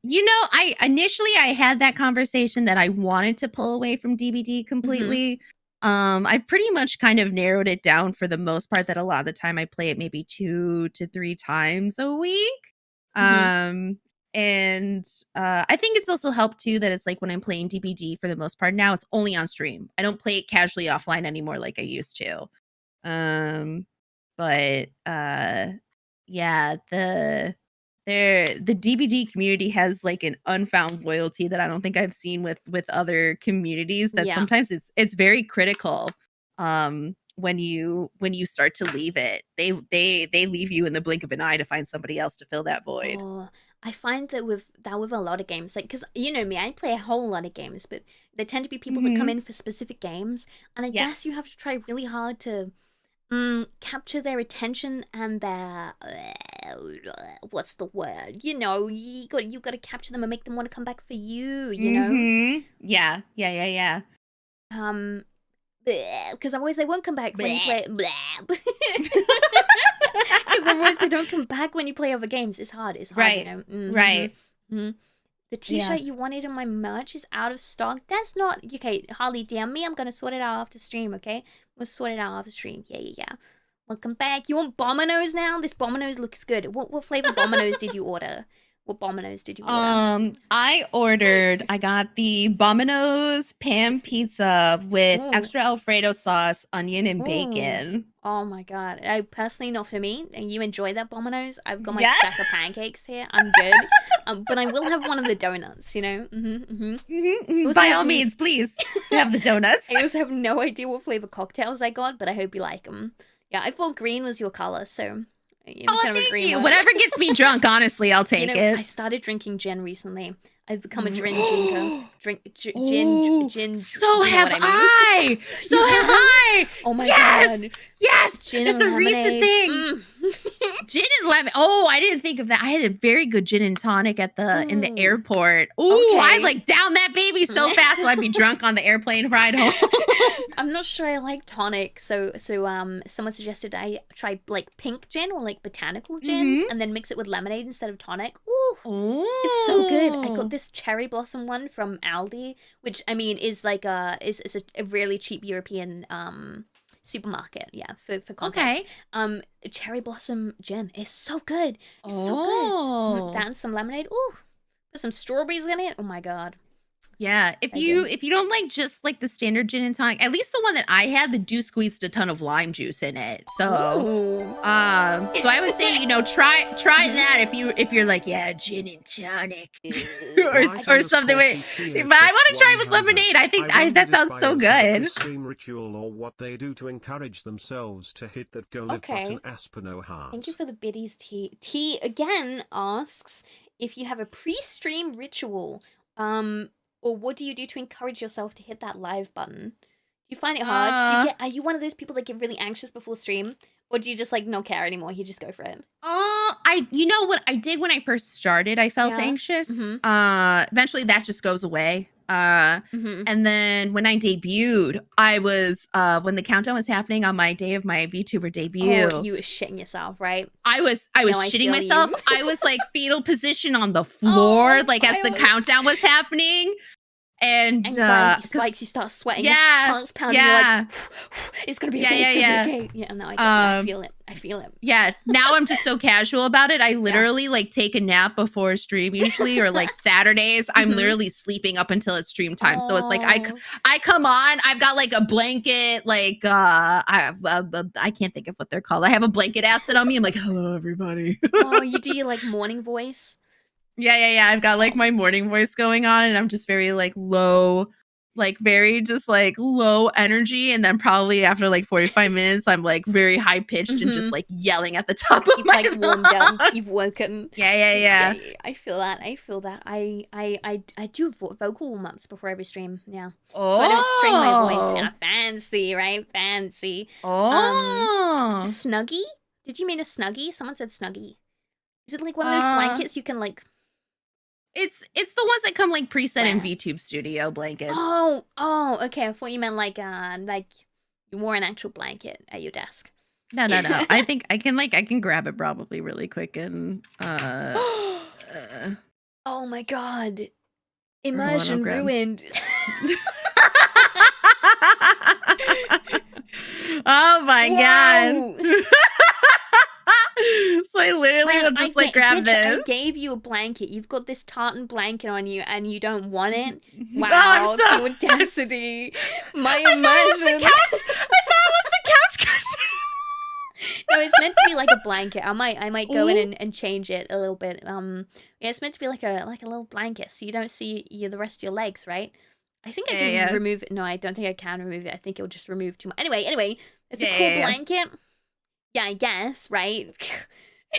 You know, I initially had that conversation that I wanted to pull away from DBD completely. I pretty much kind of narrowed it down for the most part that a lot of the time I play it maybe 2 to 3 times a week. And I think it's also helped too that it's like when I'm playing DBD for the most part now, it's only on stream. I don't play it casually offline anymore like I used to. But yeah, the DBD community has like an unfound loyalty that I don't think I've seen with other communities, that sometimes it's very critical when you start to leave it. They leave you in the blink of an eye to find somebody else to fill that void. I find that with a lot of games, like, because you know me, I play a whole lot of games, but there tend to be people that come in for specific games, and I guess you have to try really hard to capture their attention and their what's the word? You know, you got to capture them and make them want to come back for you. You know? Yeah. Because otherwise they won't come back when you play. Because otherwise they don't come back when you play other games. It's hard. Right. You know? Right. The t-shirt you wanted in my merch is out of stock. That's not okay. Harley, DM me. I'm gonna sort it out after stream. Okay, we'll sort it out after stream. Yeah. Welcome back. You want Bominos now? This Bominos looks good. What flavor Bominos did you order? What Bominos did you order? I got the Bominos pan pizza with extra Alfredo sauce, onion, and bacon. Oh my god. Personally, not for me. You enjoy that Bominos? I've got my stack of pancakes here. I'm good. But I will have one of the donuts, you know? By all means, please have the donuts. I also have no idea what flavor cocktails I got, but I hope you like them. Yeah, I thought green was your color, so... thank you. Whatever gets me drunk, honestly, I'll take it. I started drinking gin recently. I've become a gin drinker. Gin. So have I. So have I. Oh my god. Yes. Gin it's and a recent thing. Gin and lemon. Oh, I didn't think of that. I had a very good gin and tonic at in the airport. Ooh, I like down that baby so fast, so I'd be drunk on the airplane ride home. I'm not sure I like tonic, so someone suggested I try like pink gin or like botanical gins and then mix it with lemonade instead of tonic. Ooh, it's so good. I got this cherry blossom one from Aldi, which I mean is like a really cheap European supermarket, for context. Cherry blossom gin is so good. It's so good. That and some lemonade. Ooh, put some strawberries in it. Oh my god. Yeah, if you don't like just like the standard gin and tonic, at least the one that I had, the do squeezed a ton of lime juice in it. So, so I would say try that if you're like gin and tonic or something. But I want to try with lemonade. I think that sounds so good. Stream ritual or what they do to encourage themselves to hit that go live button. Aspino heart. Thank you for the biddies. T again asks if you have a pre-stream ritual. Or what do you do to encourage yourself to hit that live button? Do you find it hard? Are you one of those people that get really anxious before stream? Or do you just like not care anymore? You just go for it? You know what I did when I first started, I felt anxious. Eventually that just goes away. And then when I debuted, I was when the countdown was happening on my day of my VTuber debut. Oh, you were shitting yourself, right? I was shitting myself. I was like fetal position on the floor, as the countdown was happening. And anxiety spikes, you start sweating. Heart's pounding. You're like, it's gonna be okay. It's gonna be okay. Yeah, no, I feel it. I feel it. Yeah, now I'm just so casual about it. I literally like take a nap before stream usually, or like Saturdays. I'm literally sleeping up until it's stream time. So it's like I come on. I've got like a blanket, like I can't think of what they're called. I have a blanket acid on me. I'm like, hello everybody. You do your like morning voice. Yeah. I've got like my morning voice going on, and I'm just very like low, like very just like low energy. And then probably after like 45 minutes, I'm like very high pitched and just like yelling at the top of my like warmed up. You've woken. Yeah. I feel that. I do vocal warm ups before every stream. Yeah. Oh. So I don't strain my voice. Yeah, fancy, right? Fancy. Snuggie? Did you mean a Snuggie? Someone said Snuggie. Is it like one of those blankets you can like? It's the ones that come like preset in VTube Studio blankets. Oh, okay. I thought you meant like you wore an actual blanket at your desk. No. I think I can grab it probably really quick and oh my god. Immersion ruined. Oh my god. So I literally will just like grab this. I gave you a blanket. You've got this tartan blanket on you, and you don't want it. Wow, I'm so the audacity! My immersion. I thought it was the couch cushion. No, it's meant to be like a blanket. I might go in and change it a little bit. Yeah, it's meant to be like a little blanket, so you don't see the rest of your legs, right? I think I can remove it. No, I don't think I can remove it. I think it'll just remove too much. Anyway, it's a cool blanket. Yeah, I guess, right?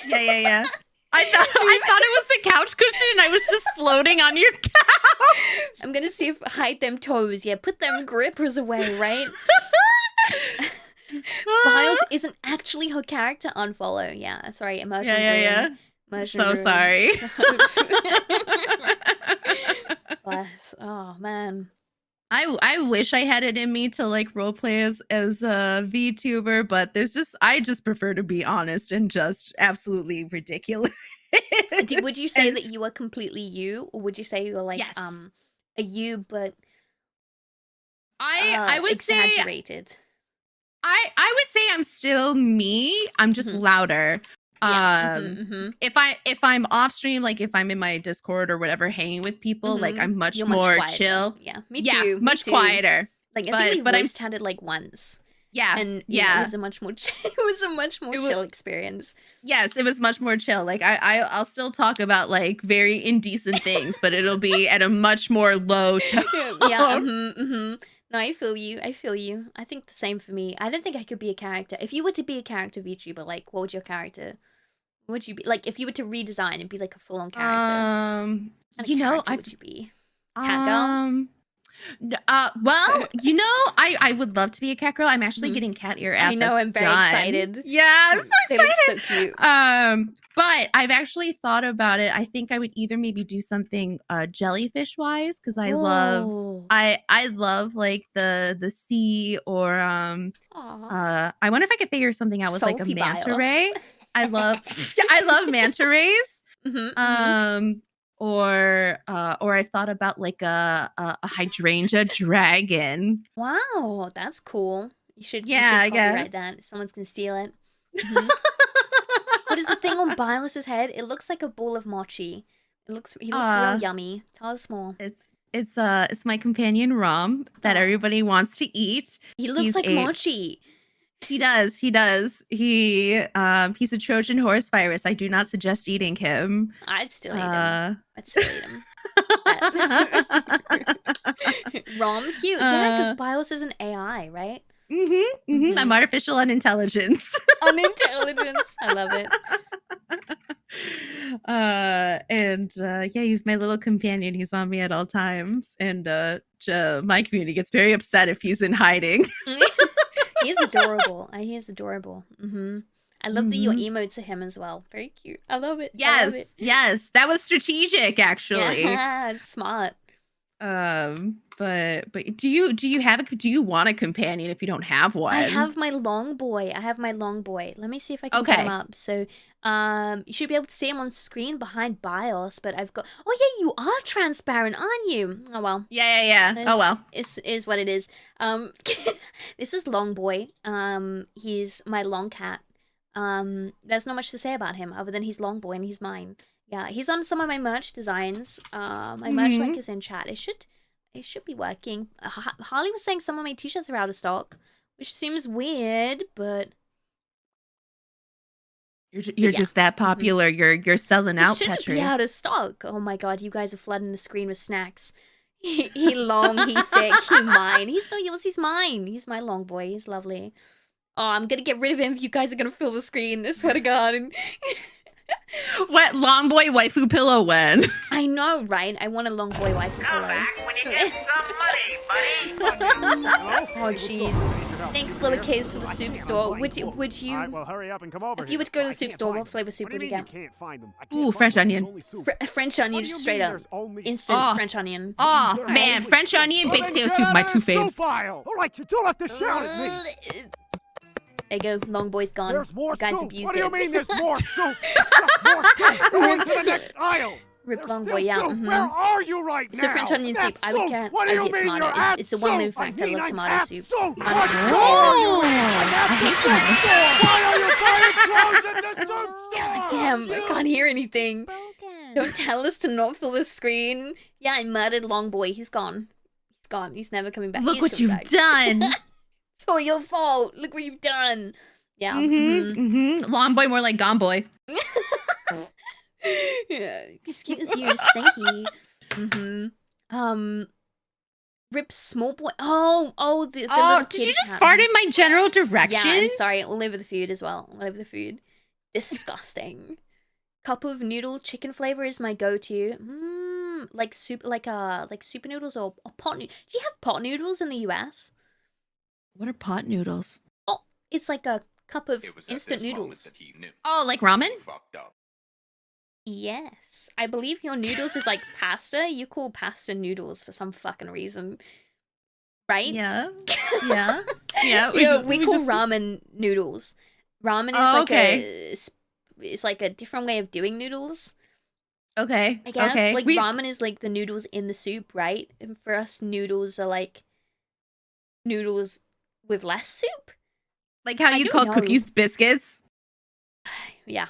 Yeah. I thought it was the couch cushion and I was just floating on your couch. I'm gonna see if hide them toes. Yeah, put them grippers away, right? Bios isn't actually her character. Unfollow. Yeah, sorry, immersion. Yeah. Immersion so room. Sorry. Bless. Oh man. I wish I had it in me to like roleplay as a VTuber, but I just prefer to be honest and just absolutely ridiculous. Would you say that you are completely you, or would you say you're like a you but I would exaggerated? Say I would say I'm still me. I'm just louder. If I'm off stream, like if I'm in my Discord or whatever, hanging with people, like I'm much more chill. Yeah, me too. Much quieter. Like I think we voice chatted like once. Yeah, and it was a much more chill experience. Yes, it was much more chill. Like I'll still talk about like very indecent things, but it'll be at a much more low tone. No, I feel you. I think the same for me. I don't think I could be a character. If you were to be a character VTuber, like what would your character? What would you be like if you were to redesign and be like a full-on character? Would you be cat girl? Well, I would love to be a cat girl. I'm actually getting cat ear assets. I know, I'm very excited. Yeah, I'm so excited. They look so cute. But I've actually thought about it. I think I would either maybe do something jellyfish wise, because I love like the sea, or I wonder if I could figure something out with like a manta ray. I love manta rays. Or I've thought about like a hydrangea dragon. Wow, that's cool. You should copyright that. Someone's gonna steal it. What is the thing on Bios's head? It looks like a ball of mochi. He looks real yummy. Tell us more. It's my companion Rom that everybody wants to eat. He looks like mochi. He does. He's a Trojan horse virus. I do not suggest eating him. I'd still eat him. Rom, cute. Yeah, because Bios is an AI, right? I'm artificial unintelligence. I love it. He's my little companion. He's on me at all times. And my community gets very upset if he's in hiding. He's adorable. I love that your emotes are him as well. Very cute. I love it. Yes. That was strategic, actually. Yeah, it's smart. But do you want a companion if you don't have one? I have my long boy. Let me see if I can get him up. So, you should be able to see him on screen behind Bios, but I've got. Oh yeah, you are transparent, aren't you? Oh well. Yeah. Oh well. Is what it is. This is Long Boy. He's my long cat. There's not much to say about him other than he's Long Boy and he's mine. Yeah, he's on some of my merch designs. My merch link is in chat. It should be working. Harley was saying some of my t-shirts are out of stock, which seems weird, but you're just that popular. You're selling out, Petri. Shouldn't be out of stock. Oh my god, you guys are flooding the screen with snacks. He long, he thick, he mine. He's not yours, he's mine. He's my long boy. He's lovely. Oh, I'm gonna get rid of him if you guys are gonna fill the screen. I swear to God. What long boy waifu pillow when? I know, right? I want a long boy waifu pillow. Come back when you get some money, buddy. Oh, jeez. Thanks, lowercase, for the soup store. Would you? Well, hurry up and come over if you were to go to the soup store, what flavor soup would you get? Ooh, French onion. French onion, just straight up. Instant French onion. Oh, man. French onion, big tail soup, my two faves. All right, you don't have to shout at me. There you go, long boy's gone. There's more you guys soup. abused What do you it. mean there's more soup? More soup. Go into the next aisle. Rip long boy, yeah. Where are you right now? So French onion soup, I would get tomato. It's a well-known fact. I love tomato soup. Honestly, I hate tomato soup. Why are you buying clothes in the soup store? Damn, I can't hear anything. Don't tell us to not fill the screen. Yeah, I murdered Long Boy. He's gone. He's gone. He's never coming back. Look He's what coming you've back. done. It's all your fault. Look what you've done. Yeah. Long Boy, more like Gone Boy. Yeah. Excuse you, Stinky. Rip Small Boy. Oh, the little did you kid just cat. fart in my general direction? Yeah, I'm sorry. All over the food as well. All over the food. Disgusting. Cup of noodle chicken flavor is my go-to. Like soup, like super noodles or pot noodles. Do you have pot noodles in the US? What are pot noodles? Oh, it's like a cup of instant noodles. Oh, like ramen? Yes. I believe your noodles is like pasta. You call pasta noodles for some fucking reason. Right? Yeah. Yeah. Yeah. Yeah, we call ramen noodles. Ramen is it's like a different way of doing noodles. Okay. I guess. Okay. Like ramen is like the noodles in the soup, right? And for us, noodles are like noodles with less soup. Like how you call cookies biscuits? Yeah.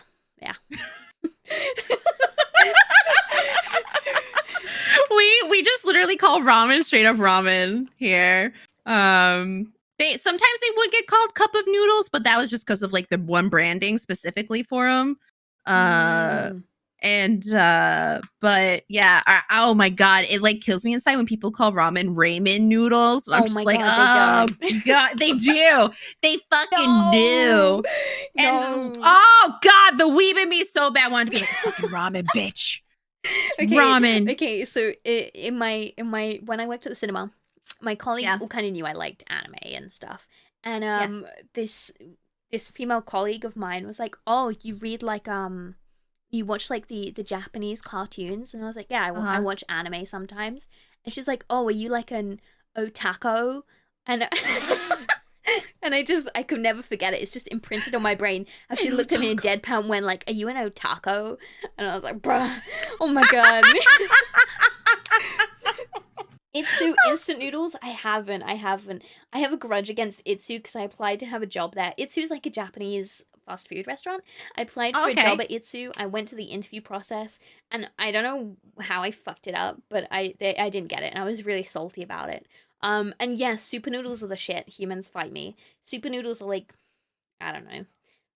We just literally call ramen straight up ramen here. They sometimes they would get called cup of noodles, but that was just because of like the one branding specifically for them. But yeah, oh my god, it like kills me inside when people call ramen ramen noodles. I'm just like, god, they do. They fucking do. And oh god, the weeb in me so bad wanted to be like, fucking ramen, bitch. Ramen. Okay, so in my when I worked at the cinema, my colleagues all kind of knew I liked anime and stuff. And this female colleague of mine was like, "Oh, you read like you watch like the Japanese cartoons?" And I was like, "Yeah, I watch anime sometimes." And she's like, "Oh, are you like an otaku?" And and I could never forget it. It's just imprinted on my brain. How she looked at me in deadpan when like, "Are you an otaku?" And I was like, "Bruh, oh my god." Itsu instant noodles, I haven't. I have a grudge against Itsu because I applied to have a job there. Itsu's like a Japanese fast food restaurant. I applied for a job at Itsu. I went to the interview process, and I don't know how I fucked it up, but I didn't get it, and I was really salty about it. And yeah, super noodles are the shit. Humans fight me. Super noodles are like, I don't know.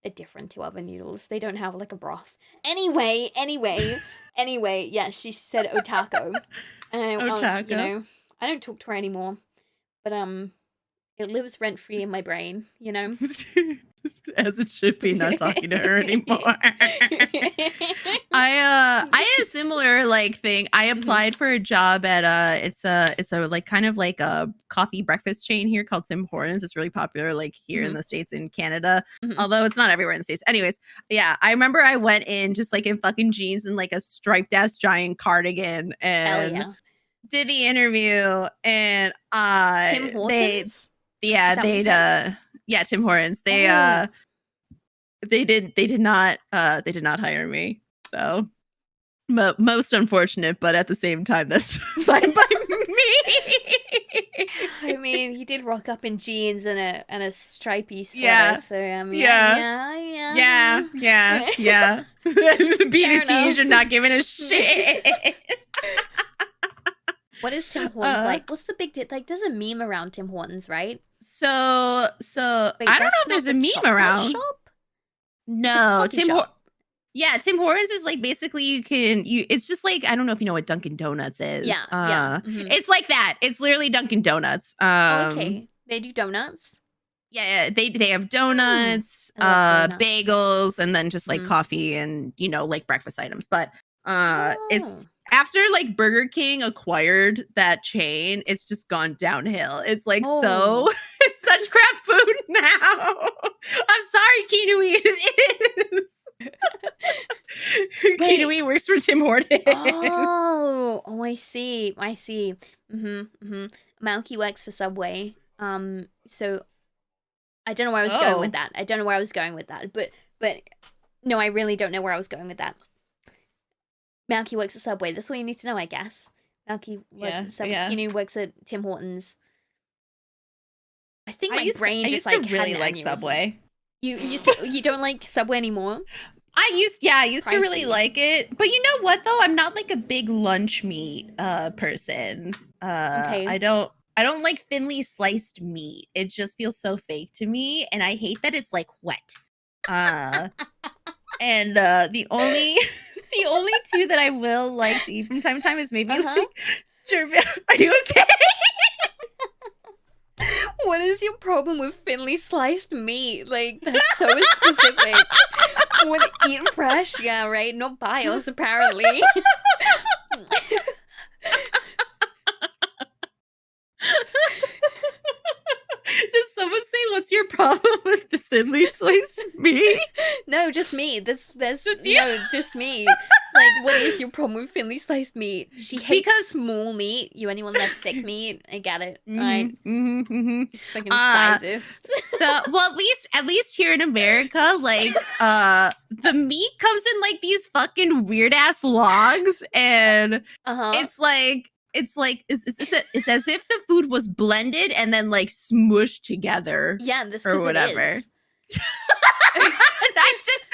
They're different to other noodles. They don't have like a broth. Anyway, yeah, she said otaku. And you know, I don't talk to her anymore, but it lives rent free in my brain, you know. As it should be, not talking to her anymore. I had a similar like thing. I applied for a job at it's a like kind of like a coffee breakfast chain here called Tim Hortons. It's really popular like here in the States and Canada, although it's not everywhere in the States. Anyways, yeah, I remember I went in just like in fucking jeans and like a striped ass giant cardigan and did the interview, and Tim Hortons? Tim Hortons. They did not hire me. So most unfortunate, but at the same time that's fine by me. I mean, you did rock up in jeans and a stripy sweater, so I mean, yeah. Being a teenager, not giving a shit. What is Tim Hortons like? What's the big deal? Like, there's a meme around Tim Hortons, right? So I don't know if there's a meme around. Shop? No, Tim Hortons is like basically it's just like, I don't know if you know what Dunkin' Donuts is. It's like that. It's literally Dunkin' Donuts. Okay. They do donuts? Yeah, they have donuts, donuts, bagels, and then just like coffee and, you know, like breakfast items. But it's after like Burger King acquired that chain, it's just gone downhill. It's like it's such crap food now. I'm sorry, Kinui. It is. Kinui works for Tim Hortons. Oh, I see. Malky works for Subway. So I don't know where I was going with that. But no, I really don't know where I was going with that. Malky works at Subway. That's all you need to know, I guess. Malky works at Subway. Kinu works at Tim Hortons. I think my brain just like really like Subway. You don't like Subway anymore? I used to really like it. But you know what though? I'm not like a big lunch meat person. Okay. I don't like thinly sliced meat. It just feels so fake to me, and I hate that it's like wet. And the only two that I will like to eat from time to time is maybe like German. Are you okay? What is your problem with thinly sliced meat? Like, that's so specific. Want to eat fresh? Yeah, right? Not bios, apparently. Does someone say, what's your problem with the thinly sliced meat? No, just me. There's Just you? no, just me. Like, what is your problem with thinly sliced meat? She hates small meat. You anyone that thick meat? I get it. Right? She's fucking sizist. Well, at least here in America, like the meat comes in like these fucking weird ass logs, and it's as if the food was blended and then like smushed together. Yeah, this or whatever. It is.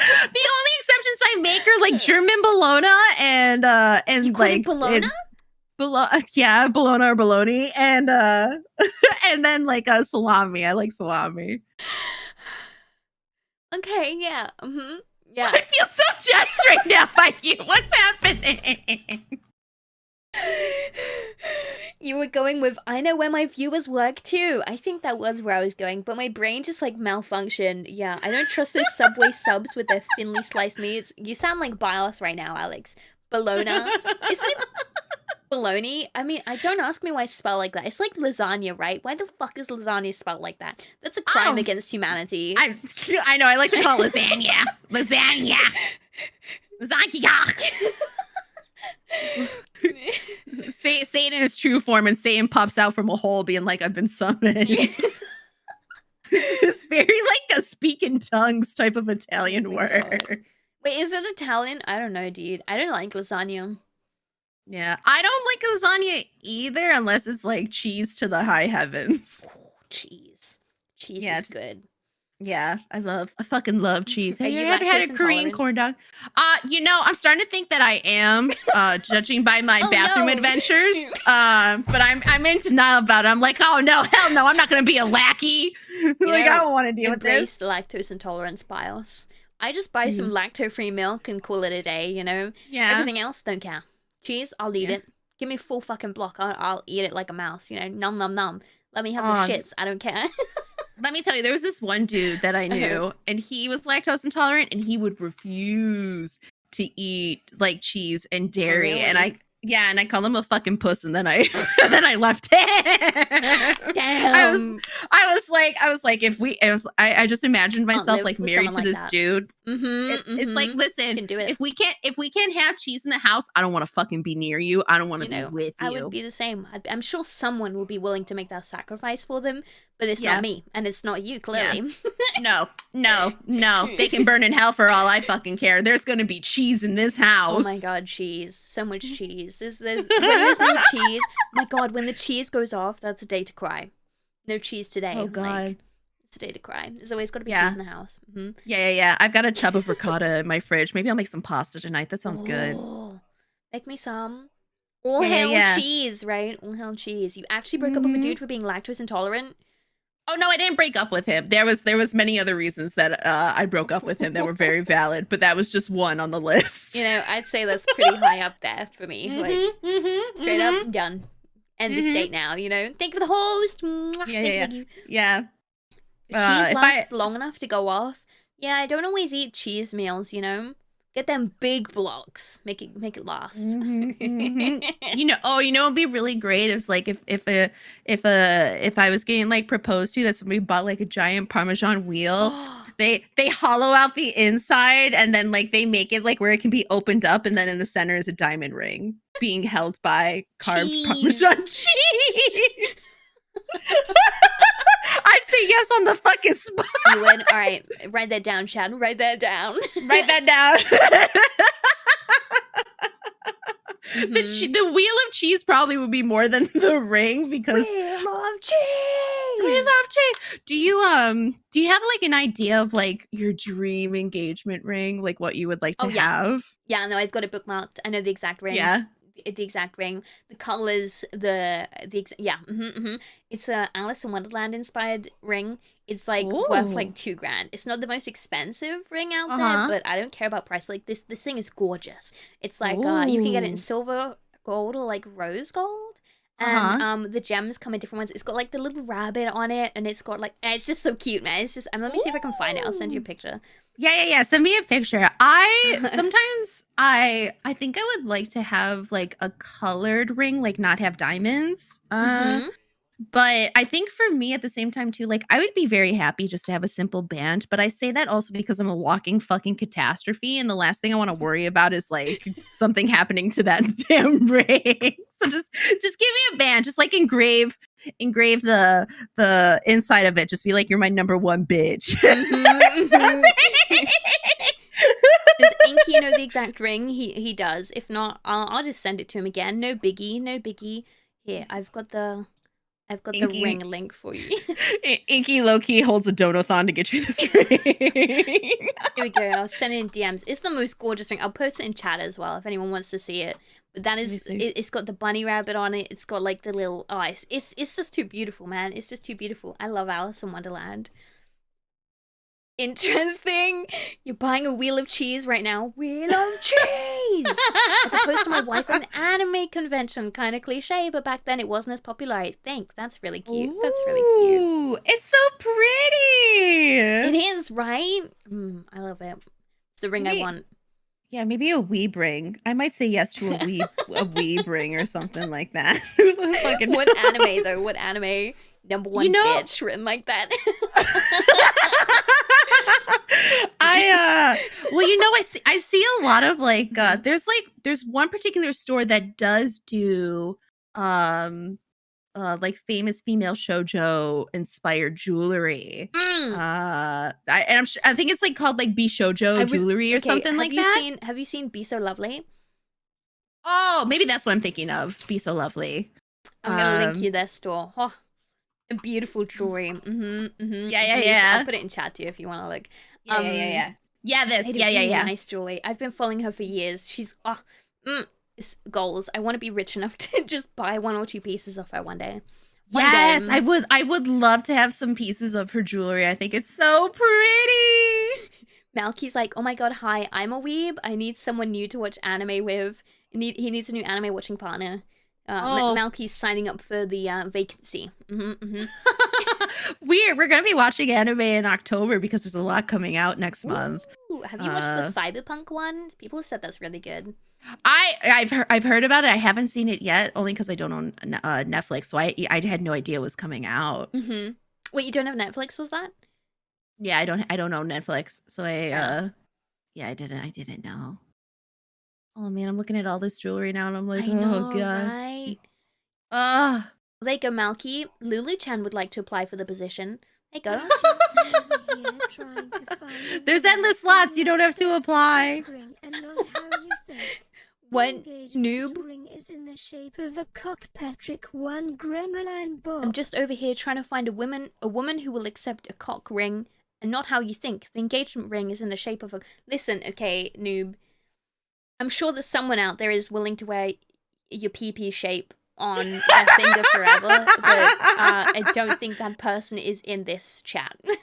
The only exceptions I make are like German bologna and You call like it bologna? Bologna or bologna, and and then like a salami. I like salami. Okay, yeah. Yeah. I feel so judged right now by you. What's happening? You were going with, I know where my viewers work too. I think that was where I was going, but my brain just like malfunctioned. Yeah, I don't trust those Subway subs with their thinly sliced meats. You sound like BIOS right now, Alex. Bologna. Isn't it bologna? I mean, don't ask me why it's spelled like that. It's like lasagna, right? Why the fuck is lasagna spelled like that? That's a crime against humanity. I know, I like to call it lasagna. Lasagna. Say it in its true form, and Satan pops out from a hole being like, I've been summoned. It's very like a speak in tongues type of Italian word. God. Wait, is it Italian? I don't know, dude. I don't like lasagna. Yeah, I don't like lasagna either unless it's like cheese to the high heavens. Oh, cheese. Cheese is good. Yeah, I fucking love cheese. Have you ever had a Korean intolerant? corn dog? I'm starting to think that I am, judging by my bathroom adventures. But I'm in denial about it. I'm like, oh no, hell no, I'm not gonna be a lackey. I don't want to deal with this. Embrace the lactose intolerance BIOS. I just buy some lactose-free milk and call it a day, you know? Yeah. Everything else, don't care. Cheese, I'll eat it. Give me a full fucking block. I'll eat it like a mouse, you know? Nom nom nom. Let me have the shits. I don't care. Let me tell you, there was this one dude that I knew, and he was lactose intolerant, and he would refuse to eat like cheese and dairy. Really? And I called him a fucking puss, and then I left him. Damn. I was like, I just imagined myself like with married to someone this like that. dude. It's like, listen, can do it. if we can't have cheese in the house, I don't want to fucking be near you. I don't want to be with you. I would be the same. I'm sure someone will be willing to make that sacrifice for them, but it's not me, and it's not you, clearly. No. They can burn in hell for all I fucking care. There's gonna be cheese in this house. Oh my god, cheese. So much cheese. There's when there's no cheese. My god, when the cheese goes off, that's a day to cry. No cheese today. Oh god. Like, it's a day to cry. There's always got to be cheese in the house. Yeah. I've got a tub of ricotta in my fridge. Maybe I'll make some pasta tonight. That sounds good. Make me some. All hail cheese, right? All hail cheese. You actually broke up with a dude for being lactose intolerant? Oh no, I didn't break up with him. There was many other reasons that I broke up with him that were very valid, but that was just one on the list. You know, I'd say that's pretty high up there for me. Straight up, done. End this date now, you know? Thank you for the host. Thank you. Yeah. Cheese lasts long enough to go off. Yeah, I don't always eat cheese meals, you know? Get them big blocks. Make it last. You know, it'd be really great. It's like if I was getting like proposed to, that somebody bought like a giant Parmesan wheel. They hollow out the inside, and then like they make it like where it can be opened up, and then in the center is a diamond ring being held by carved Parmesan cheese. I'd say yes on the fucking spot. You would? All right. Write that down, Chad. Write that down. Write that down. The wheel of cheese probably would be more than the ring, because Wheel of cheese. We love chains. Do you have like an idea of like your dream engagement ring, like what you would like to have? Yeah, no, I've got it bookmarked. I know the exact ring. Yeah. The exact ring, the colors, it's a Alice in Wonderland inspired ring. It's like worth like $2,000. It's not the most expensive ring out there, but I don't care about price. Like this thing is gorgeous. It's like you can get it in silver, gold, or like rose gold. And the gems come in different ones. It's got like the little rabbit on it, and it's got like it's just so cute, man. It's just let me see if I can find it. I'll send you a picture. Yeah. Send me a picture. I sometimes I think I would like to have like a colored ring, like not have diamonds. But I think for me at the same time too, like I would be very happy just to have a simple band. But I say that also because I'm a walking fucking catastrophe, and the last thing I want to worry about is like something happening to that damn ring. So just give me a band, just like engrave the inside of it. Just be like, you're my number one bitch. Does Inky know the exact ring? He does. If not, I'll just send it to him again. No biggie. Here, I've got the Inky. ring link for you. Inky low-key holds a donathon to get you this ring. Here we go. I'll send it in DMs. It's the most gorgeous ring. I'll post it in chat as well if anyone wants to see it. But that is, it's got the bunny rabbit on it. It's got like the little eyes. It's just too beautiful, man. It's just too beautiful. I love Alice in Wonderland. Interesting. You're buying a wheel of cheese right now. Wheel of cheese. I proposed to my wife at an anime convention. Kind of cliche, but back then it wasn't as popular. I think that's really cute. That's really cute. It's so pretty. It is, right? I love it. It's the ring I want. Yeah, maybe a weeb ring. I might say yes to a weeb ring or something like that. What anime though? What anime? Number one bitch written like that. I see a lot of like there's one particular store that does do like famous female shoujo inspired jewelry. I think it's like called like Bishoujo jewelry or something like that. Have you seen Be So Lovely? Oh, maybe that's what I'm thinking of. Be So Lovely. I'm gonna link you their store. Oh, a beautiful jewelry. Yeah. I'll put it in chat too if you want to look. Yeah. Nice jewelry. I've been following her for years. She's it's goals. I want to be rich enough to just buy 1 or 2 pieces of her one day. Yes, I would love to have some pieces of her jewelry. I think it's so pretty. Malky's like, oh my god, hi, I'm a weeb. I need someone new to watch anime with. He needs a new anime watching partner. Malky's signing up for the vacancy. We're gonna be watching anime in October because there's a lot coming out next month. Have you watched the Cyberpunk one? People have said that's really good. I've heard about it. I haven't seen it yet, only because I don't own Netflix, so I had no idea it was coming out. Wait, you don't have Netflix? Was that? Yeah, I don't own Netflix, so I didn't know. Oh man, I'm looking at all this jewelry now, and I'm like, oh god. Right? There you go, Malky. Lulu-chan would like to apply for the position. There you go. There's endless slots. You don't have to apply. What noob? Ring is in the shape of a cock-patrick one gremlin ball. I'm just over here trying to find a woman who will accept a cock ring, and not how you think. The engagement ring is in the shape of a. Listen, okay, noob. I'm sure that someone out there is willing to wear your pee-pee shape on their finger forever, but I don't think that person is in this chat. Is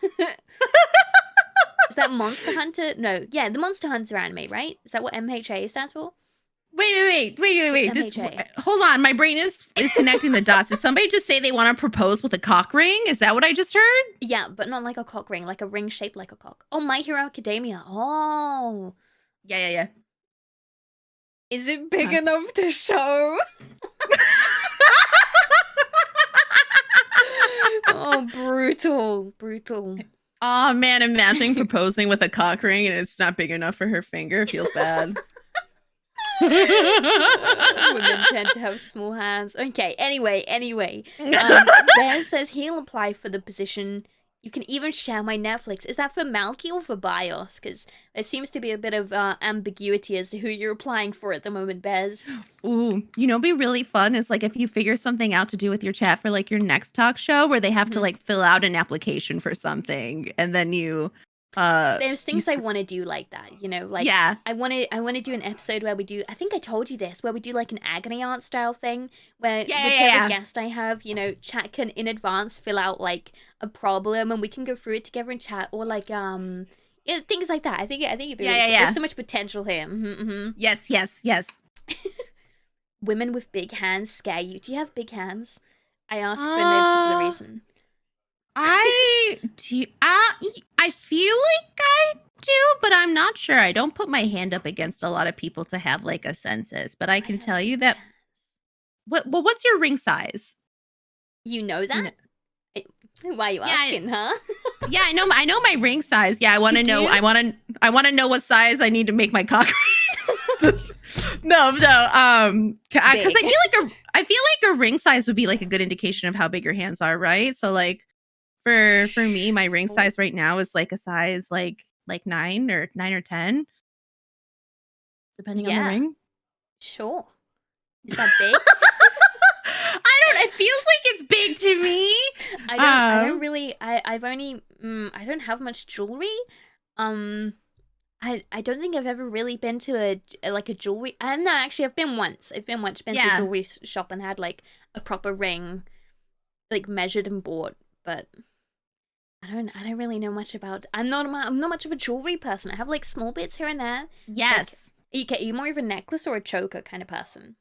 that Monster Hunter? No, yeah, the Monster Hunter anime, right? Is that what MHA stands for? Wait. Hold on, my brain is connecting the dots. Did somebody just say they want to propose with a cock ring? Is that what I just heard? Yeah, but not like a cock ring, like a ring shaped like a cock. Oh, My Hero Academia. Oh. Yeah. Is it big enough to show? Oh, brutal. Oh man, imagining proposing with a cock ring and it's not big enough for her finger. It feels bad. Women tend to have small hands. Okay, anyway. Bear says he'll apply for the position You can even share my Netflix. Is that for Malky or for Bios? Because there seems to be a bit of ambiguity as to who you're applying for at the moment, Bez. Ooh, be really fun is like if you figure something out to do with your chat for like your next talk show where they have to like fill out an application for something, and then you there's things I want to do like that, like I want to do an episode where we do, I think I told you this, where we do like an agony aunt style thing where whichever guest I have, chat can in advance fill out like a problem and we can go through it together in chat, or like things like that. I think it'd be really cool. There's so much potential here. Yes. Women with big hands scare you. Do you have big hands? I asked for no particular reason. I feel like I do, but I'm not sure. I don't put my hand up against a lot of people to have like a census, but I can tell you that. What's your ring size? You know that? Why are you asking, huh? Yeah, I know my ring size. Yeah, I want to know. I want to know what size I need to make my cock. No, because I feel like a ring size would be like a good indication of how big your hands are, right? So like. For me, my ring size right now is like a size like 9 or 10, depending on the ring. Sure. Is that big? It feels like it's big to me. I don't really. I've only. I don't have much jewelry. I don't think I've ever really been to a jewelry. No, actually, I've been once. Been to a jewelry shop and had like a proper ring, like measured and bought, but. I don't really know much about. I'm not much of a jewelry person. I have like small bits here and there. Yes. Like, are you more of a necklace or a choker kind of person?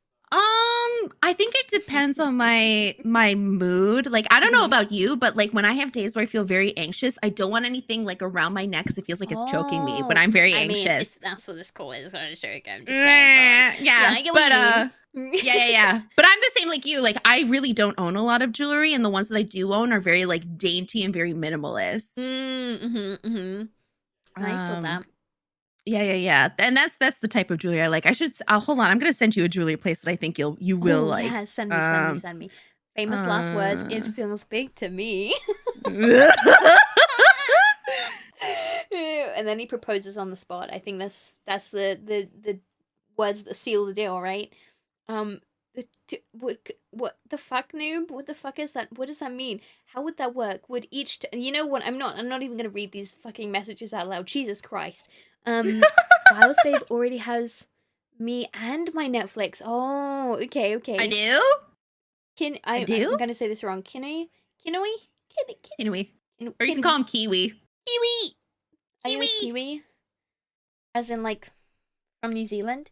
I think it depends on my mood. Like, I don't know about you, but like when I have days where I feel very anxious, I don't want anything like around my neck because it feels like it's choking me when I'm very anxious. That's what this call is. Not a choker. I'm just saying. But, I get what you mean. Yeah. But I'm the same like you. Like, I really don't own a lot of jewelry, and the ones that I do own are very like dainty and very minimalist. I feel that. Yeah. And that's the type of jewelry I like. Hold on. I'm going to send you a jewelry place that I think you will like. Yeah, send me. Famous last words. It feels big to me. And then he proposes on the spot. I think that's the words that seal the deal, right? What the fuck, noob? What the fuck is that? What does that mean? How would that work? Would each you know what? I'm not even gonna read these fucking messages out loud. Jesus Christ. BiosBabe already has me and my Netflix. Oh, okay. I do? I'm gonna say this wrong. Kinui? Or you can call him Kiwi. Are you a Kiwi? As in like from New Zealand?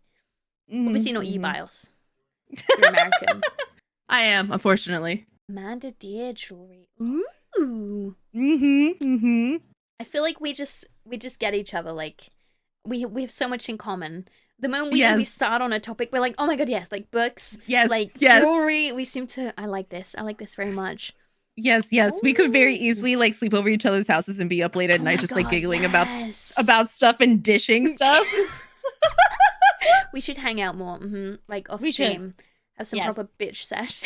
Obviously not you, Bios. You're American. I am, unfortunately. Amanda Deer jewelry. Ooh. I feel like we just get each other. Like we have so much in common. The moment we start on a topic, we're like, oh my god, yes, like books, jewelry. We seem to. I like this very much. Yes. Ooh. We could very easily like sleep over each other's houses and be up late at night, just like giggling about stuff and dishing stuff. We should hang out more. Like off stream. Have some proper bitch sesh.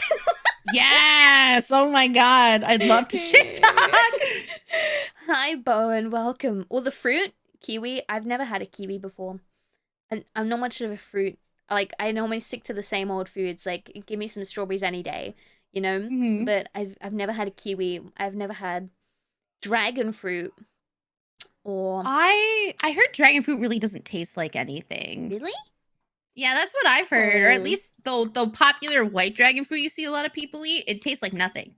Yes. Oh my god. I'd love to shit talk. Hi, Bowen. Welcome. Or the fruit. Kiwi. I've never had a kiwi before. And I'm not much of a fruit. Like, I normally stick to the same old foods. Like, give me some strawberries any day. You know? But I've never had a kiwi. I've never had dragon fruit. Or I heard dragon fruit really doesn't taste like anything. Really? Yeah, that's what I've heard. Or at least the popular white dragon fruit you see a lot of people eat, it tastes like nothing.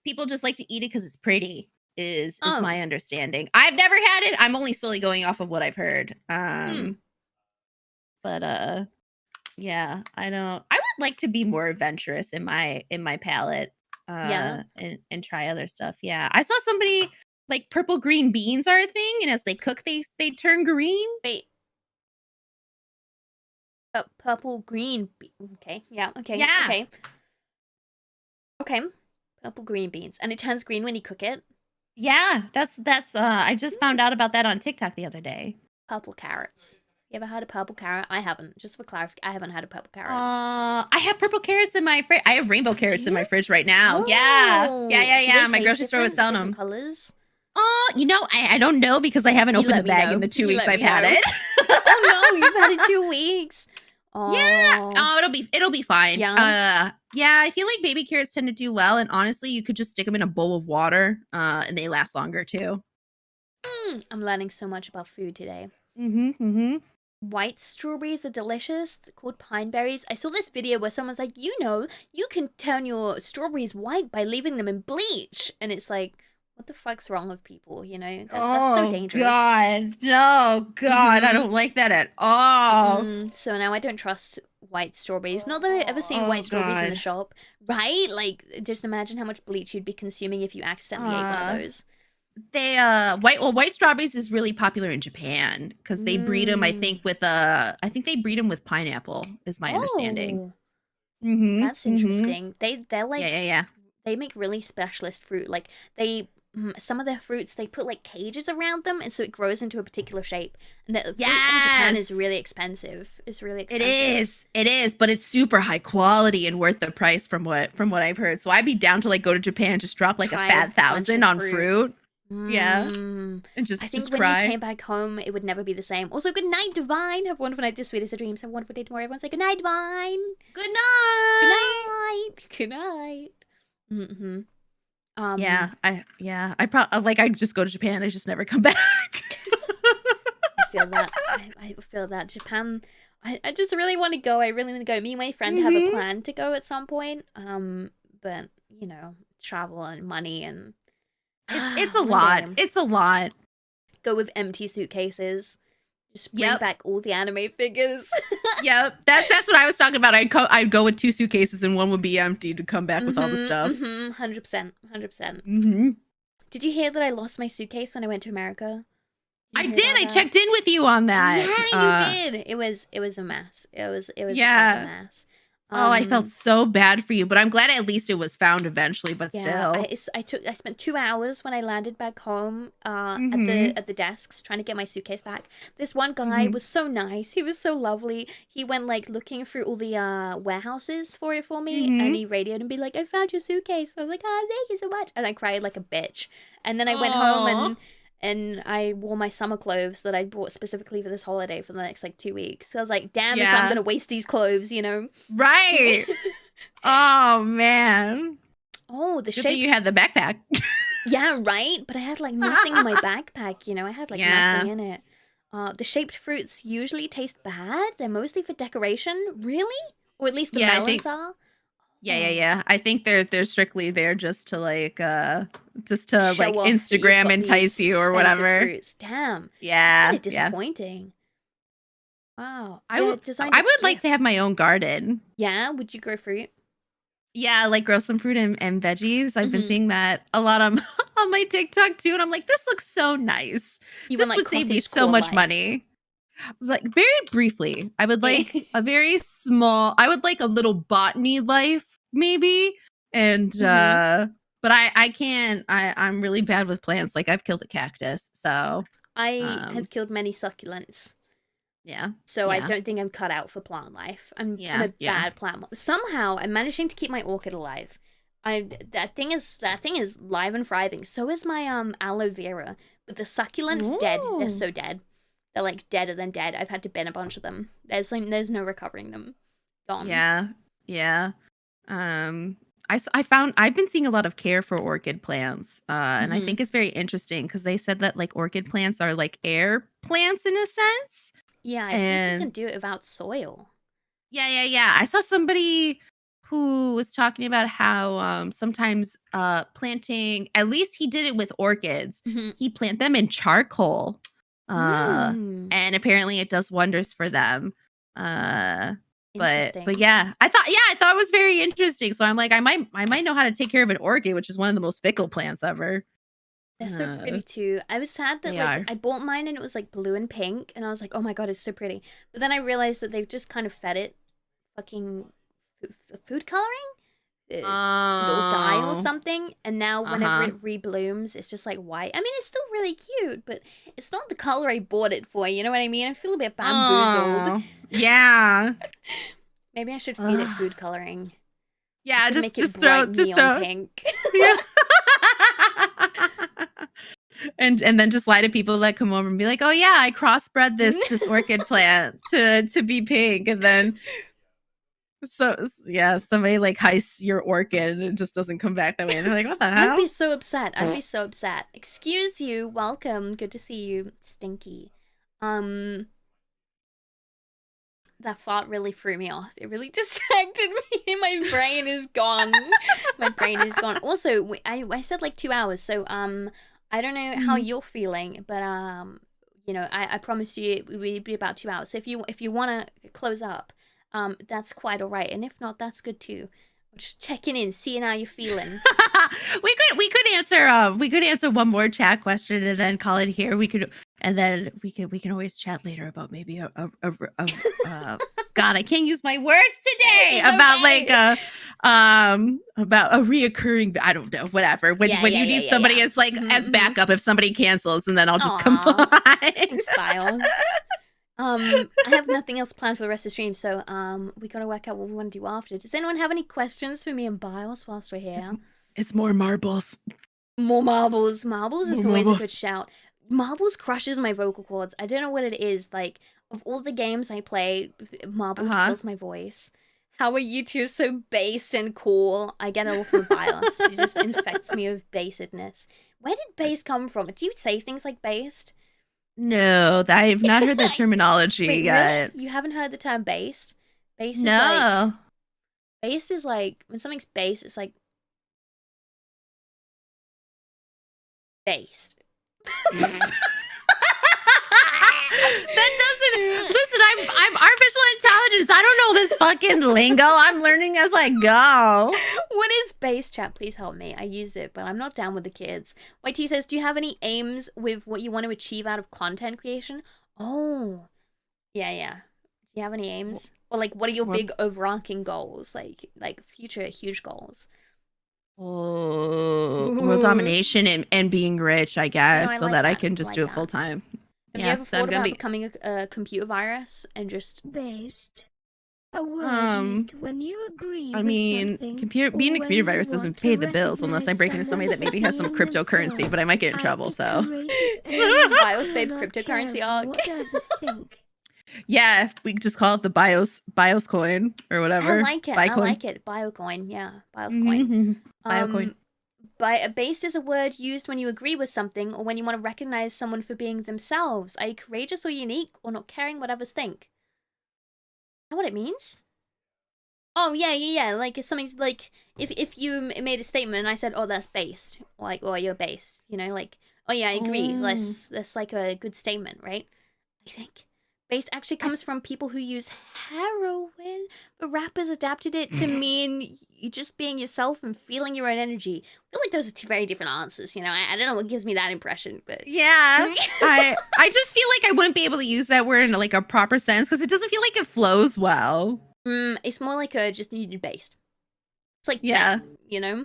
People just like to eat it because it's pretty. Is my understanding. I've never had it. I'm only solely going off of what I've heard. But yeah, I would like to be more adventurous in my palate. And try other stuff. Yeah, I saw somebody like purple green beans are a thing, and as they cook, they turn green. Wait. Purple green. Okay. Yeah. Okay. Yeah. Okay. Purple green beans, and it turns green when you cook it. Yeah, that's I just found out about that on TikTok the other day. Purple carrots. You ever had a purple carrot? I haven't. Just for clarity, I haven't had a purple carrot. I have purple carrots in my fridge. I have rainbow carrots in my fridge right now. Oh. Yeah. My grocery store was selling them. Colors. I don't know because I haven't opened the bag in the 2 weeks I've had it. Oh no, you've had it 2 weeks. Oh. Yeah. Oh, it'll be fine. Yeah. Yeah, I feel like baby carrots tend to do well, and honestly, you could just stick them in a bowl of water, and they last longer too. I'm learning so much about food today. White strawberries are delicious. They're called pine berries. I saw this video where someone's like, you can turn your strawberries white by leaving them in bleach, and it's like, what the fuck's wrong with people? That's so dangerous. God, no, God, I don't like that at all. So now I don't trust white strawberries. Not that I've ever seen white strawberries in the shop, right? Like, just imagine how much bleach you'd be consuming if you accidentally ate one of those. They white strawberries is really popular in Japan because they breed them. I think they breed them with pineapple. Is my understanding. That's interesting. They're like they make really specialist fruit. Like some of their fruits, they put like cages around them, and so it grows into a particular shape. And the fruit in Japan is really expensive. It's really expensive. It is, but it's super high quality and worth the price from what I've heard. So I'd be down to like go to Japan and just drop like a fat 1,000 on fruit. Yeah, and just I think just when cry. you came back home, it would never be the same. Also, good night, Divine. Have a wonderful night. This sweetest of dreams. Have a wonderful day tomorrow. Everyone say good night, Divine. Good night. Good night. Good night. I probably I just go to Japan. I just never come back. I feel that. I feel that Japan. I just really want to go. I really want to go. Me and my friend have a plan to go at some point. But travel and money and. It's a lot. It's a lot. Go with empty suitcases. Just bring back all the anime figures. Yep. That's what I was talking about. I'd go with 2 suitcases and one would be empty to come back with all the stuff. 100%. Did you hear that I lost my suitcase when I went to America? I did. I checked in with you on that. Yeah, you did. It was a mess. It was a fucking mess. I felt so bad for you, but I'm glad at least it was found eventually. But still, I spent 2 hours when I landed back home at the desks trying to get my suitcase back. This one guy was so nice. He was so lovely. He went like looking through all the warehouses for it for me, and he radioed and be like, "I found your suitcase." I was like, "Oh, thank you so much," and I cried like a bitch. And then I went home and I wore my summer clothes that I bought specifically for this holiday for the next like 2 weeks. So I was like, damn, if I'm gonna waste these clothes, Right. Oh man. Oh, the Good shape. thing you had the backpack. Yeah, right. But I had like nothing in my backpack. I had like nothing in it. The shaped fruits usually taste bad. They're mostly for decoration. Really? Or at least the melons are. Yeah. I think they're strictly there just to like Show off Instagram entice you or whatever. Fruits. Damn. Yeah. It's kind of disappointing. Wow. I would like to have my own garden. Yeah? Would you grow fruit? Yeah, like grow some fruit and veggies. I've been seeing that a lot on my TikTok too, and I'm like, this looks so nice. This would save me so much money. Like very briefly, I would like a very small. I would like a little botany life maybe, and but I can't. I'm really bad with plants. Like I've killed a cactus, so I have killed many succulents. Yeah. So I don't think I'm cut out for plant life. I'm a bad plant mom. Somehow I'm managing to keep my orchid alive. That thing is live and thriving. So is my aloe vera. But the succulents dead. They're so dead. They're like deader than dead. I've had to bin a bunch of them. There's no recovering them. Gone. Yeah. I've been seeing a lot of care for orchid plants, and I think it's very interesting because they said that like orchid plants are like air plants in a sense. Yeah, I think you can do it without soil. Yeah. I saw somebody who was talking about how sometimes planting, at least he did it with orchids. He plant them in charcoal, and apparently it does wonders for them. But yeah, I thought it was very interesting. So I'm like, I might know how to take care of an orchid, which is one of the most fickle plants ever. They're so pretty too. I was sad that I bought mine and it was like blue and pink, and I was like, oh my god, it's so pretty. But then I realized that they've just kind of fed it fucking food coloring. it'll die or Oh. something, and now whenever it reblooms, it's just like white. I mean, it's still really cute, but it's not the color I bought it for. You know what I mean? I feel a bit bamboozled. Oh. Yeah. Maybe I should feed it food coloring. Yeah, Make it just bright throw neon pink. and then just lie to people that come over and be like, "Oh yeah, I crossbred this orchid plant to be pink," and then somebody like heists your orchid and it just doesn't come back that way, and they're like, "What the hell?" I'd be so upset. Excuse you. Welcome. Good to see you, Stinky. That fart really threw me off. It really distracted me. My brain is gone. Also, I said like 2 hours, so I don't know how you're feeling, but I promise you it will be about 2 hours. So if you want to close up, that's quite all right, and if not, that's good too. Just checking in, seeing how you're feeling. we could answer one more chat question and then call it here. We can always chat later about maybe a God, I can't use my words today. It's about okay. about a reoccurring, I don't know, whatever. When you need somebody as like as backup if somebody cancels, and then I'll just come by. Thanks, Bios. I have nothing else planned for the rest of the stream, so we gotta work out what we want to do after. Does anyone have any questions for me and Bios whilst we're here? It's more marbles. More marbles. Marbles is always a good shout. Marbles crushes my vocal cords. I don't know what it is. Like, of all the games I play, Marbles kills my voice. How are you two so based and cool? I get it all from Bios. It just infects me with basedness. Where did base come from? Do you say things like based? No, I've not heard that terminology yet. Really? You haven't heard the term based? Based no. is like... Based is like... When something's based, it's like... Based. That doesn't listen. I'm artificial intelligence. I don't know this fucking lingo. I'm learning as I go. What is base, chat? Please help me. I use it, but I'm not down with the kids. YT says, do you have any aims with what you want to achieve out of content creation? Oh, yeah. Do you have any aims? Or like, what are your big overarching goals? Like future huge goals? Oh, world domination and being rich, I guess, I so like that I that. can just do it full time. Have you ever thought about becoming a computer virus and just based? A word used when you agree. I mean, being a computer virus doesn't pay the bills unless I break into somebody that maybe has some cryptocurrency, but I might get in trouble. So, BiosBabe cryptocurrency arc. Yeah, we could just call it the Bios coin or whatever. I like it. Biocoin, yeah, Bios coin. Biocoin. Based is a word used when you agree with something or when you want to recognize someone for being themselves. Are you courageous or unique or not caring what others think? Is that what it means? Oh, yeah. Like, if something's like, if you made a statement and I said, oh, that's based. Like, oh, you're based. You know, like, oh, yeah, I agree. That's like a good statement, right? I think. Based actually comes from people who use heroin, but rappers adapted it to mean you just being yourself and feeling your own energy. I feel like those are two very different answers, you know? I don't know what gives me that impression, but... Yeah, I just feel like I wouldn't be able to use that word in like a proper sense because it doesn't feel like it flows well. It's more like a just needed based. It's like, yeah, bet, you know?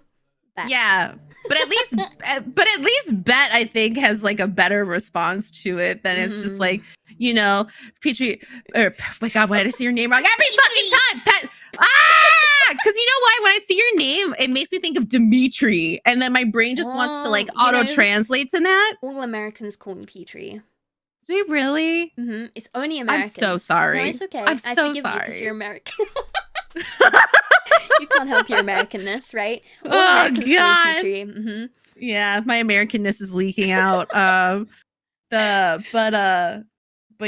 Bet. Yeah, but at least bet I think has like a better response to it than it's just like, you know, Petrie, or oh my God, why did I say your name wrong every fucking time? Because you know why? When I see your name, it makes me think of Dimitri, and then my brain just wants to like auto translate to that. All Americans call me Petrie. Do you really? Mm-hmm. It's only Americans. I'm so sorry. No, it's okay. I'm so sorry because you're American. You can't help your Americanness, right? All God. Yeah, my Americanness is leaking out. But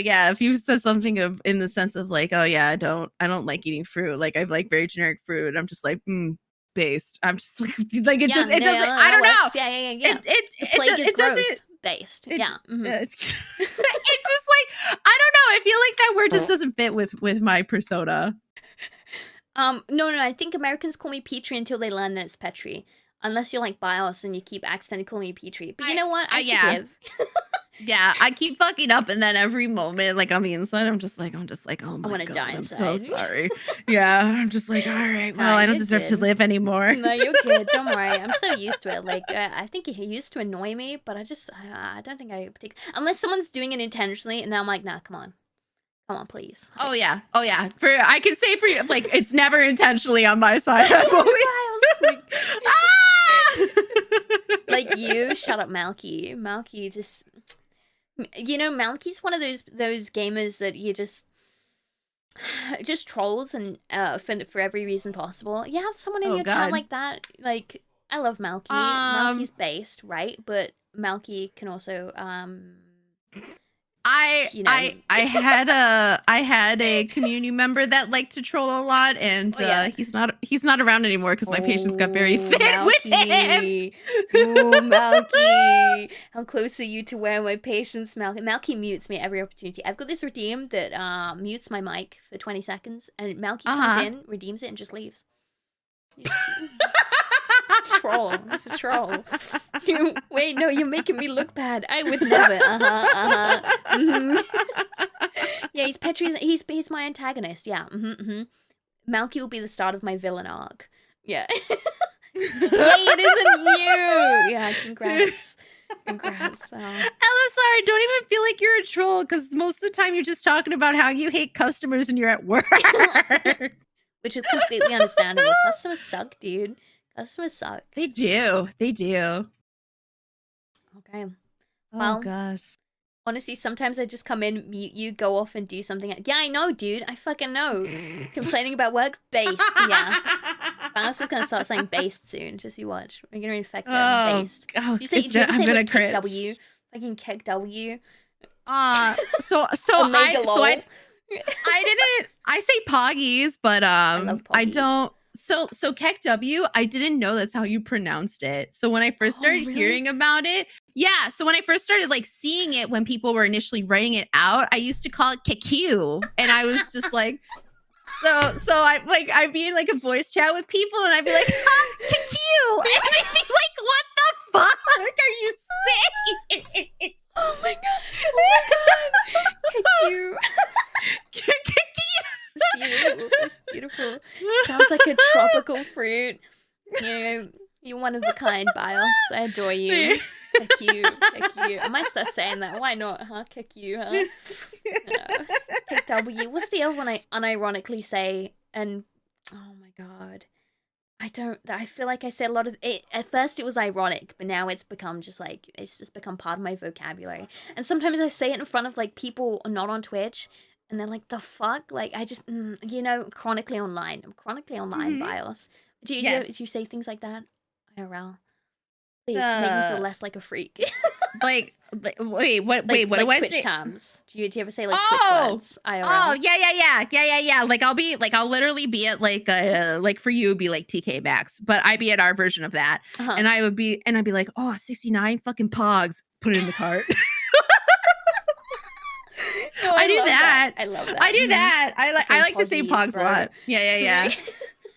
yeah, if you said something in the sense of like, oh yeah, I don't like eating fruit. Like I like very generic fruit. I'm just like, based. I'm just like it doesn't. I don't know. Yeah. The plague is gross. Based. Yeah. It's just like I don't know. I feel like that word just doesn't fit with my persona. No. I think Americans call me Petrie until they learn that it's Petrie. Unless you're like Bios and you keep accidentally calling me Petrie. But you know what? I forgive. Yeah, I keep fucking up, and then every moment, like on the inside, I'm just like, oh my I want to god, die I'm inside. so sorry. Yeah, I'm just like, all right, well, Nah, I don't you're deserve to good. live anymore. No, you're good. Don't worry. I'm so used to it. Like, I think it used to annoy me, but I don't think I unless someone's doing it intentionally, and now I'm like, nah, come on, please. Like, Oh yeah. I can say for you, like it's never intentionally on my side. I'm always like you. Shut up, Malky. Malky just, Malky's one of those gamers that you just trolls and for every reason possible. You have someone in your chat like that. Like, I love Malky. Malky's based, right? But Malky can also I had a community member that liked to troll a lot, and he's not around anymore because my patience got very thin with him. Oh, Malky. How close are you to where my patience, Malky? Malky mutes me at every opportunity. I've got this redeem that mutes my mic for 20 seconds, and Malky comes in, redeems it, and just leaves. Troll. It's a troll. Wait, no, you're making me look bad. I would never. Yeah, he's Petri's. He's my antagonist. Yeah. Malky will be the start of my villain arc. Yeah. Yay, it isn't you. Yeah, congrats. Elisar, don't even feel like you're a troll because most of the time you're just talking about how you hate customers and you're at work. Which is completely understandable. Customers suck, dude. Customers suck. They do. Okay. Oh, gosh. Honestly, sometimes I just come in, mute you, go off and do something. Yeah, I know, dude. I fucking know. Complaining about work? Based, yeah. Bios is gonna start saying based soon. Just you watch. We're gonna infect them. Based. Oh, Do you ever say like kick W? Fucking kick W. So I say poggies, but I love poggies. I don't. So Kek W, I didn't know that's how you pronounced it. So when I first started hearing about it, so when I first started like seeing it when people were initially writing it out, I used to call it Keku, and I was just like, so I'd be in like a voice chat with people, and I'd be like, Keku, and I'd be like, what the fuck are you saying? Oh my god! Keku. It's beautiful. Sounds like a tropical fruit. You're one of a kind, Bios. I adore you. Kick you. I might start saying that. Why not, huh? Kick you, huh? Kick W. What's the other one I unironically say? And oh my god, I feel like I say a lot of it. At first it was ironic, but now it's become it's just become part of my vocabulary. And sometimes I say it in front of like people not on Twitch. And they're like, the fuck? Like, I just, chronically online. I'm chronically online, Bios. Do you say things like that? IRL. Please, make me feel less like a freak. Wait, what do I Twitch say? Terms. Do you ever say like Twitch words? IRL. Oh, yeah. Like I'll literally be at like for you, it'd be like TK Max, but I'd be at our version of that. And I'd be like, oh, 69 fucking pogs. Put it in the cart. No, I do that. I love that. I do that. I like to say pogs bro. a lot. Yeah.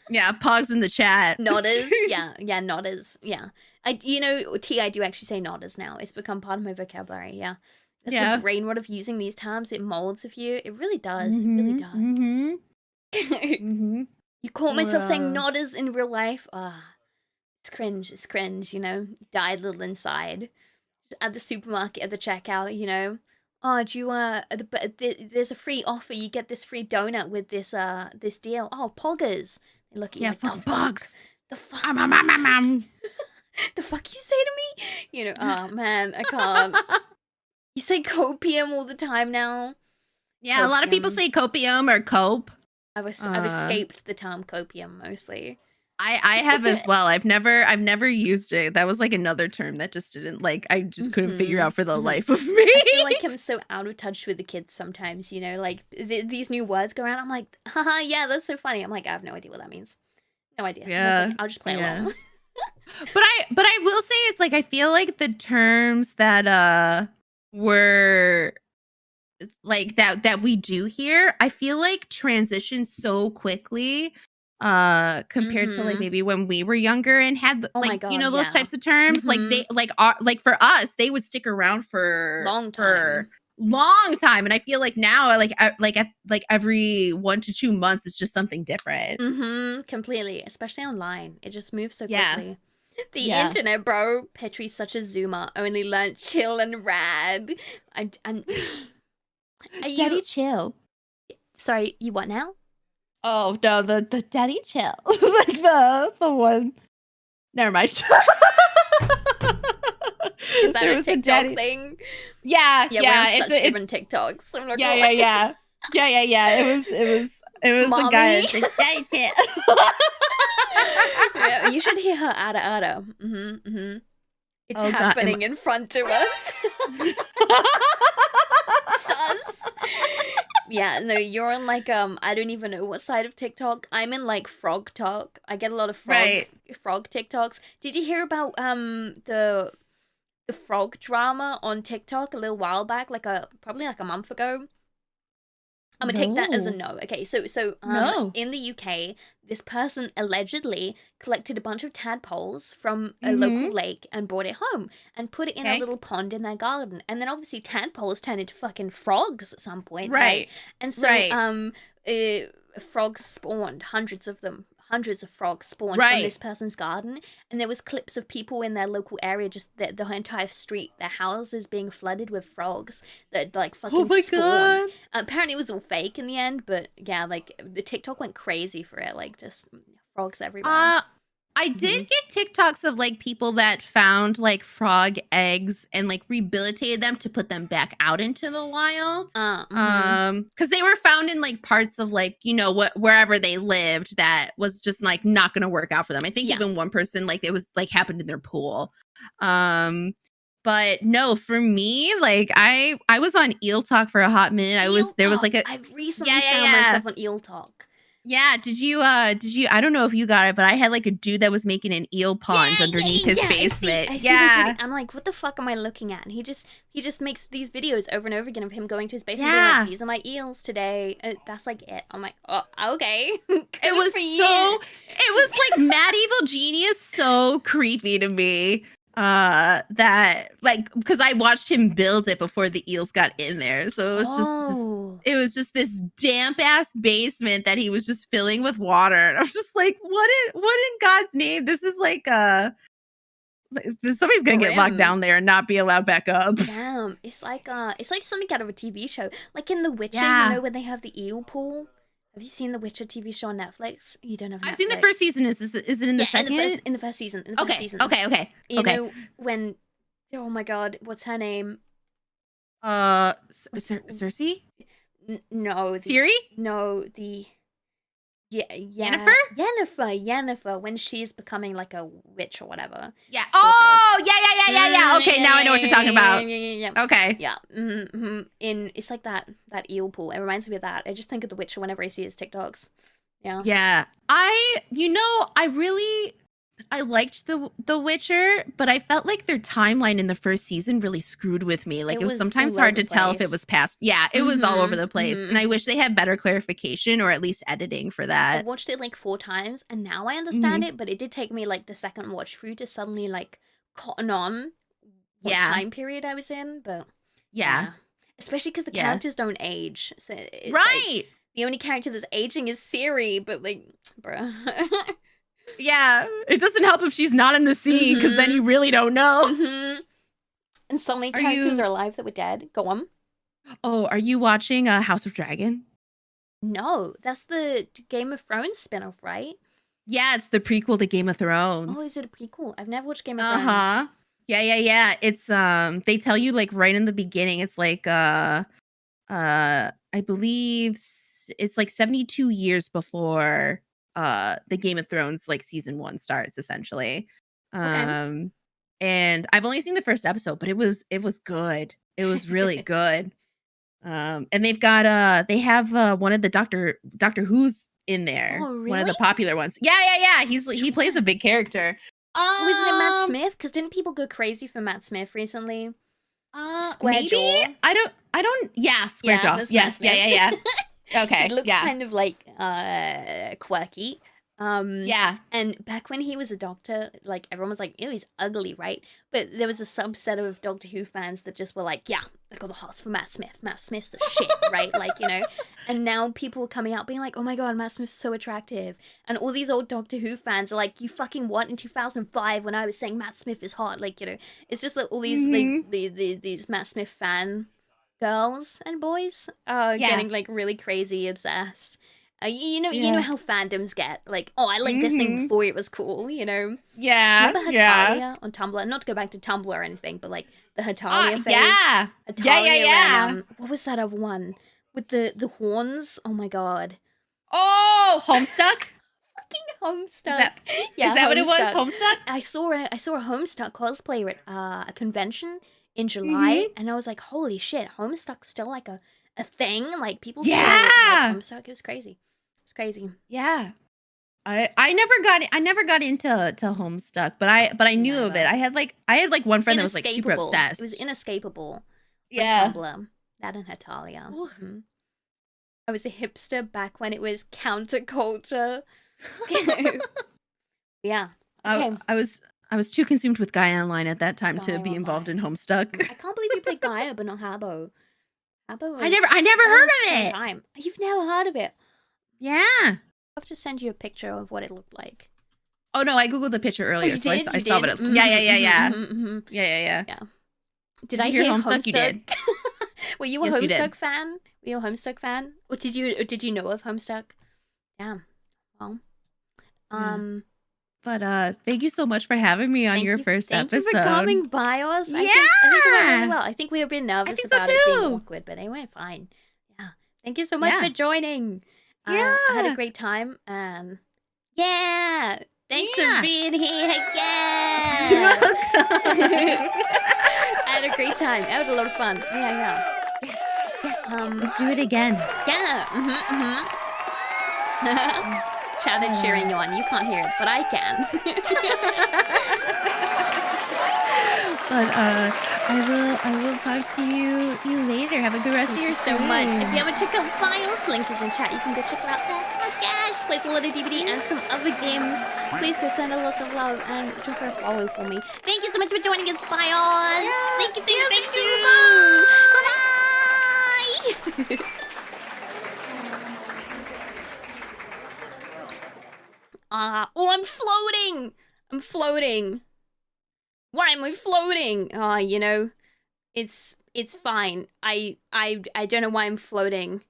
Yeah, pogs in the chat. Nodders. Yeah, nodders. Yeah. I do actually say nodders now. It's become part of my vocabulary. Yeah. It's the brain rot of using these terms. It molds of you. It really does. It really does. You caught myself saying nodders in real life. It's cringe. Died a little inside. At the supermarket, at the checkout, oh, do you there's a free offer. You get this free donut with this deal. Oh, poggers. They look at you like, fucking pogs. The fuck? The fuck you say to me? Oh man, I can't. You say copium all the time now. Yeah, copium. A lot of people say copium or cope. I've escaped the term copium mostly. I have as well. I've never used it. That was like another term that just didn't I just couldn't figure out for the life of me. I feel like I'm so out of touch with the kids sometimes, like these new words go around. I'm like, haha, yeah, that's so funny. I'm like, I have no idea what that means. No idea. Yeah. Nothing. I'll just play along. But I will say it's like I feel like the terms that were like that we do here, I feel like transition so quickly compared to like maybe when we were younger and had Oh my like, God, those types of terms. Like they like for us, they would stick around for long time. And I feel like now like every 1 to 2 months it's just something different. Completely, especially online. It just moves so quickly. The internet, bro. Petrie's such a zoomer. Only learned chill and rad. I'm Daddy chill. Sorry, you what now? Oh no, the daddy chill. Like the one. Never mind. Is that a TikTok thing? Yeah. We're on such different TikToks. I'm not yeah. It was Mommy. a guy that's like, daddy chill. Yeah, you should hear her ada. It's happening in front of us. Sus. Yeah, no, you're on like I don't even know what side of TikTok. I'm in like frog talk. I get a lot of frog TikToks. Did you hear about the frog drama on TikTok a little while back, probably like a month ago? I'm gonna take that as a no. Okay, so in the UK, this person allegedly collected a bunch of tadpoles from a local lake and brought it home and put it in a little pond in their garden. And then obviously tadpoles turn into fucking frogs at some point, right? And so frogs spawned, hundreds of frogs spawned from this person's garden, and there was clips of people in their local area, just the entire street, their houses being flooded with frogs that like fucking spawned. God. Apparently it was all fake in the end, but yeah, like the TikTok went crazy for it, like just frogs everywhere. I did get TikToks of like people that found like frog eggs and like rehabilitated them to put them back out into the wild. Because they were found in like parts of like, wherever they lived that was just like not going to work out for them. I think even one person, like it was like happened in their pool. But no, for me, like I was on Eel Talk for a hot minute. There was like I've recently found myself on Eel Talk. Yeah, did you I don't know if you got it, but I had like a dude that was making an eel pond underneath his basement. I see this video. I'm like, what the fuck am I looking at? And he just makes these videos over and over again of him going to his basement and being like, these are my eels today. That's like it. I'm like, oh, okay. It was like Mad Evil Genius, so creepy to me. That like because I watched him build it before the eels got in there, so it was just this damp ass basement that he was just filling with water, and I was just like, what in God's name? This is like somebody's gonna get locked down there and not be allowed back up. Damn, it's like something out of a TV show, like in The Witcher, when they have the eel pool. Have you seen the Witcher TV show on Netflix? You don't have Netflix. I've seen the first season. Is it in the second? In the first season. Okay. You know when? Oh my God, what's her name? Cersei? No. Siri? No, Yennefer, when she's becoming like a witch or whatever. Yeah. Oh, yeah. Okay, now I know what you're talking about. Yeah. Okay. Yeah. It's like that eel pool. It reminds me of that. I just think of The Witcher whenever I see his TikToks. Yeah. Yeah. I liked The Witcher, but I felt like their timeline in the first season really screwed with me. Like it was sometimes hard to tell if it was past. Yeah, it was all over the place. And I wish they had better clarification or at least editing for that. I watched it like 4 times and now I understand it, but it did take me like the second watch through to suddenly like cotton on what time period I was in. But yeah. Especially because the characters don't age. So it's like, the only character that's aging is Ciri, but like, bruh. Yeah, it doesn't help if she's not in the scene because then you really don't know. And so many characters are alive that were dead. Go on. Oh, are you watching House of Dragon? No, that's the Game of Thrones spinoff, right? Yeah, it's the prequel to Game of Thrones. Oh, is it a prequel? I've never watched Game of Thrones. Yeah. It's they tell you like right in the beginning. It's like I believe it's like 72 years before the Game of Thrones like season 1 starts essentially. And I've only seen the first episode, but it was good. It was really good. And they've got they have one of the Doctor Who's in there. Oh, really? One of the popular ones. Yeah. He plays a big character. Wasn't it Matt Smith? Because didn't people go crazy for Matt Smith recently? Square jaw. I don't. Yeah, square jaw. Yeah. Okay. It looks kind of like quirky. Yeah. And back when he was a doctor, like, everyone was like, ew, he's ugly, right? But there was a subset of Doctor Who fans that just were like, yeah, I got the hearts for Matt Smith. Matt Smith's the shit, right? Like, you know? And now people are coming out being like, oh my god, Matt Smith's so attractive. And all these old Doctor Who fans are like, you fucking what in 2005 when I was saying Matt Smith is hot? Like, you know, it's just like all these, like, these Matt Smith fan girls and boys are getting, like, really crazy obsessed. You know how fandoms get, like, oh, I liked this thing before it was cool, you know? Yeah. Do you remember Hatalia on Tumblr? Not to go back to Tumblr or anything, but like the Hatalia phase. Yeah. Hatalia Yeah. and, what was that other one? With the horns? Oh my god. Oh, Homestuck? Fucking Homestuck. Is that what it was? Homestuck? I saw a Homestuck cosplayer at a convention in July, and I was like, holy shit, Homestuck's still like a thing? Like, people still like Homestuck. It was crazy. It's crazy. Yeah. I never got into Homestuck, but I knew of it. I had like one friend that was like super obsessed. It was inescapable. Yeah. Tumblr. That and Hatalia. I was a hipster back when it was counterculture. Yeah. Okay. I was too consumed with Gaia Online at that time to be involved in Homestuck. I can't believe you played Gaia but not Habbo. Habbo. I never heard of it. Time. You've never heard of it. Yeah. I'll have to send you a picture of what it looked like. Oh no, I googled the picture earlier, I saw what it. Yeah. Did I hear Homestuck? You did. Were you a Homestuck fan? Were you a Homestuck fan? Or did you know of Homestuck? Yeah. Well. But thank you so much for having me on your first episode. Thank you for coming, Bios. Yeah. I think it went really well. I think we were a bit nervous about it being awkward, but it went fine. Yeah. Thank you so much for joining. I had a great time. Yeah. Thanks for being here. Yeah. You're welcome. I had a great time. I had a lot of fun. Yeah. Yes. Let's do it again. Yeah. Chat and cheering you on. You can't hear it, but I can. But I will talk to you later. Have a good rest of your so much. If you haven't checked out Bios, link is in chat. You can go check it out there. Oh gosh, play the Loaded DVD and some other games. Please go send a lot of love and drop a follow for me. Thank you so much for joining us, Bios. Yeah, thank you. Bye. Oh, I'm floating. Why am I floating? You know, it's fine. I don't know why I'm floating.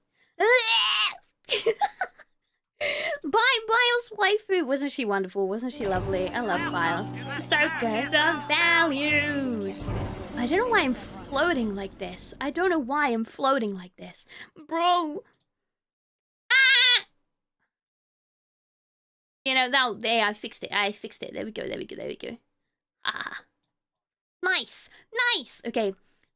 Bye, Bios waifu. Wasn't she wonderful? Wasn't she lovely? I love Bios. Stokers of values. I don't know why I'm floating like this. Bro. You know, I fixed it. There we go. Ah. Nice. Okay.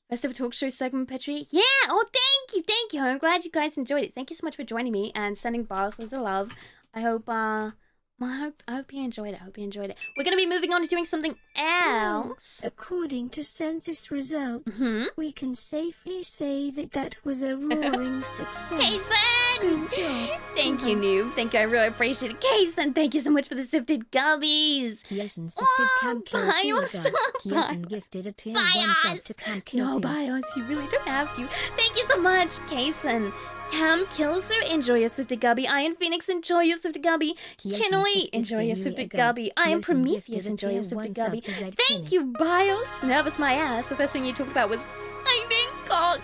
First ever talk show segment, Petri. Yeah. Oh, thank you. I'm glad you guys enjoyed it. Thank you so much for joining me and sending Bios loads of love. I hope you enjoyed it. We're going to be moving on to doing something else. According to census results, we can safely say that was a roaring success. Kaysen! Good job. Thank you, Noob. Thank you. I really appreciate it. Kaysen, thank you so much for the sifted gummies. Kaysen sifted Cam Bios. Kaysen gifted a tier 1 sub to Cam No, Bios, you really don't have to. Thank you so much, Kaysen. Cam Kilser, enjoy your sifted gubby. Iron Phoenix, enjoy your sifted gubby. Kinoi, enjoy your sifted gubby. I am Prometheus, enjoy your sifted gubby. Thank you, Bios. Nervous my ass. The first thing you talked about was finding cock.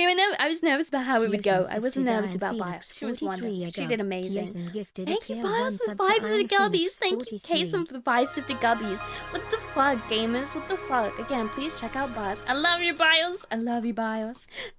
I was nervous about how it would go. I wasn't nervous about Bios. She was wonderful. She did amazing. Thank you, Bios, for the 5 sifted gubbies. Thank you, Kaysen, for the 5 sifted gubbies. What the fuck, gamers? What the fuck? Again, please check out Bios. I love you, Bios.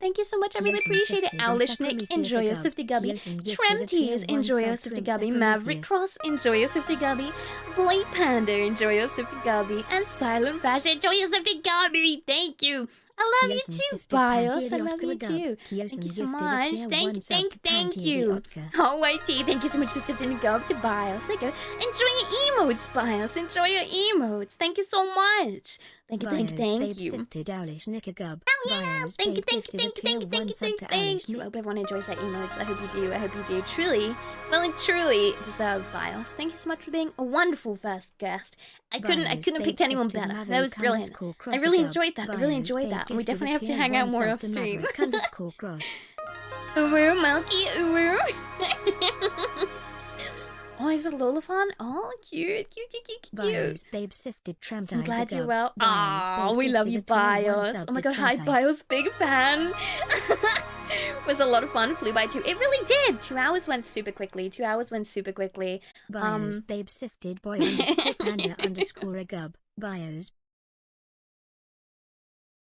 Thank you so much. I really appreciate it. Owlishnik, enjoy your sifted gubby. Tremtees, enjoy your sifted gubby. Maverick Cross, enjoy your sifted gubby. Boy Panda, enjoy your sifted gubby. And Silent Fashion, enjoy your sifted gubby. Thank you. I love you too, Bios. I love you too. Thank you so much. Thank you. Oh, YT, thank you so much for sifting a gub to Bios. There you go. Enjoy your emotes, Bios. Enjoy your emotes. Thank you so much. Thank you. Babe sifted Owlish Nickergub. Oh yeah! Thank you. I hope everyone enjoys that emotes. I hope you do. Truly, truly deserve BIOS. Thank you so much for being a wonderful first guest. I couldn't have picked anyone better. That was brilliant. I really enjoyed that. And we definitely have to hang out more off stream. Uru, Milky, Uru. Oh, is it Lolafon? Oh, cute. Babe sifted trammed. I'm glad you're well. Oh, we love you, BIOS. Oh my god, hi, BIOS, big fan. Was a lot of fun. Flew by too. It really did. 2 hours went super quickly. BIOS, babe sifted boy _panda _ a gub. BIOS,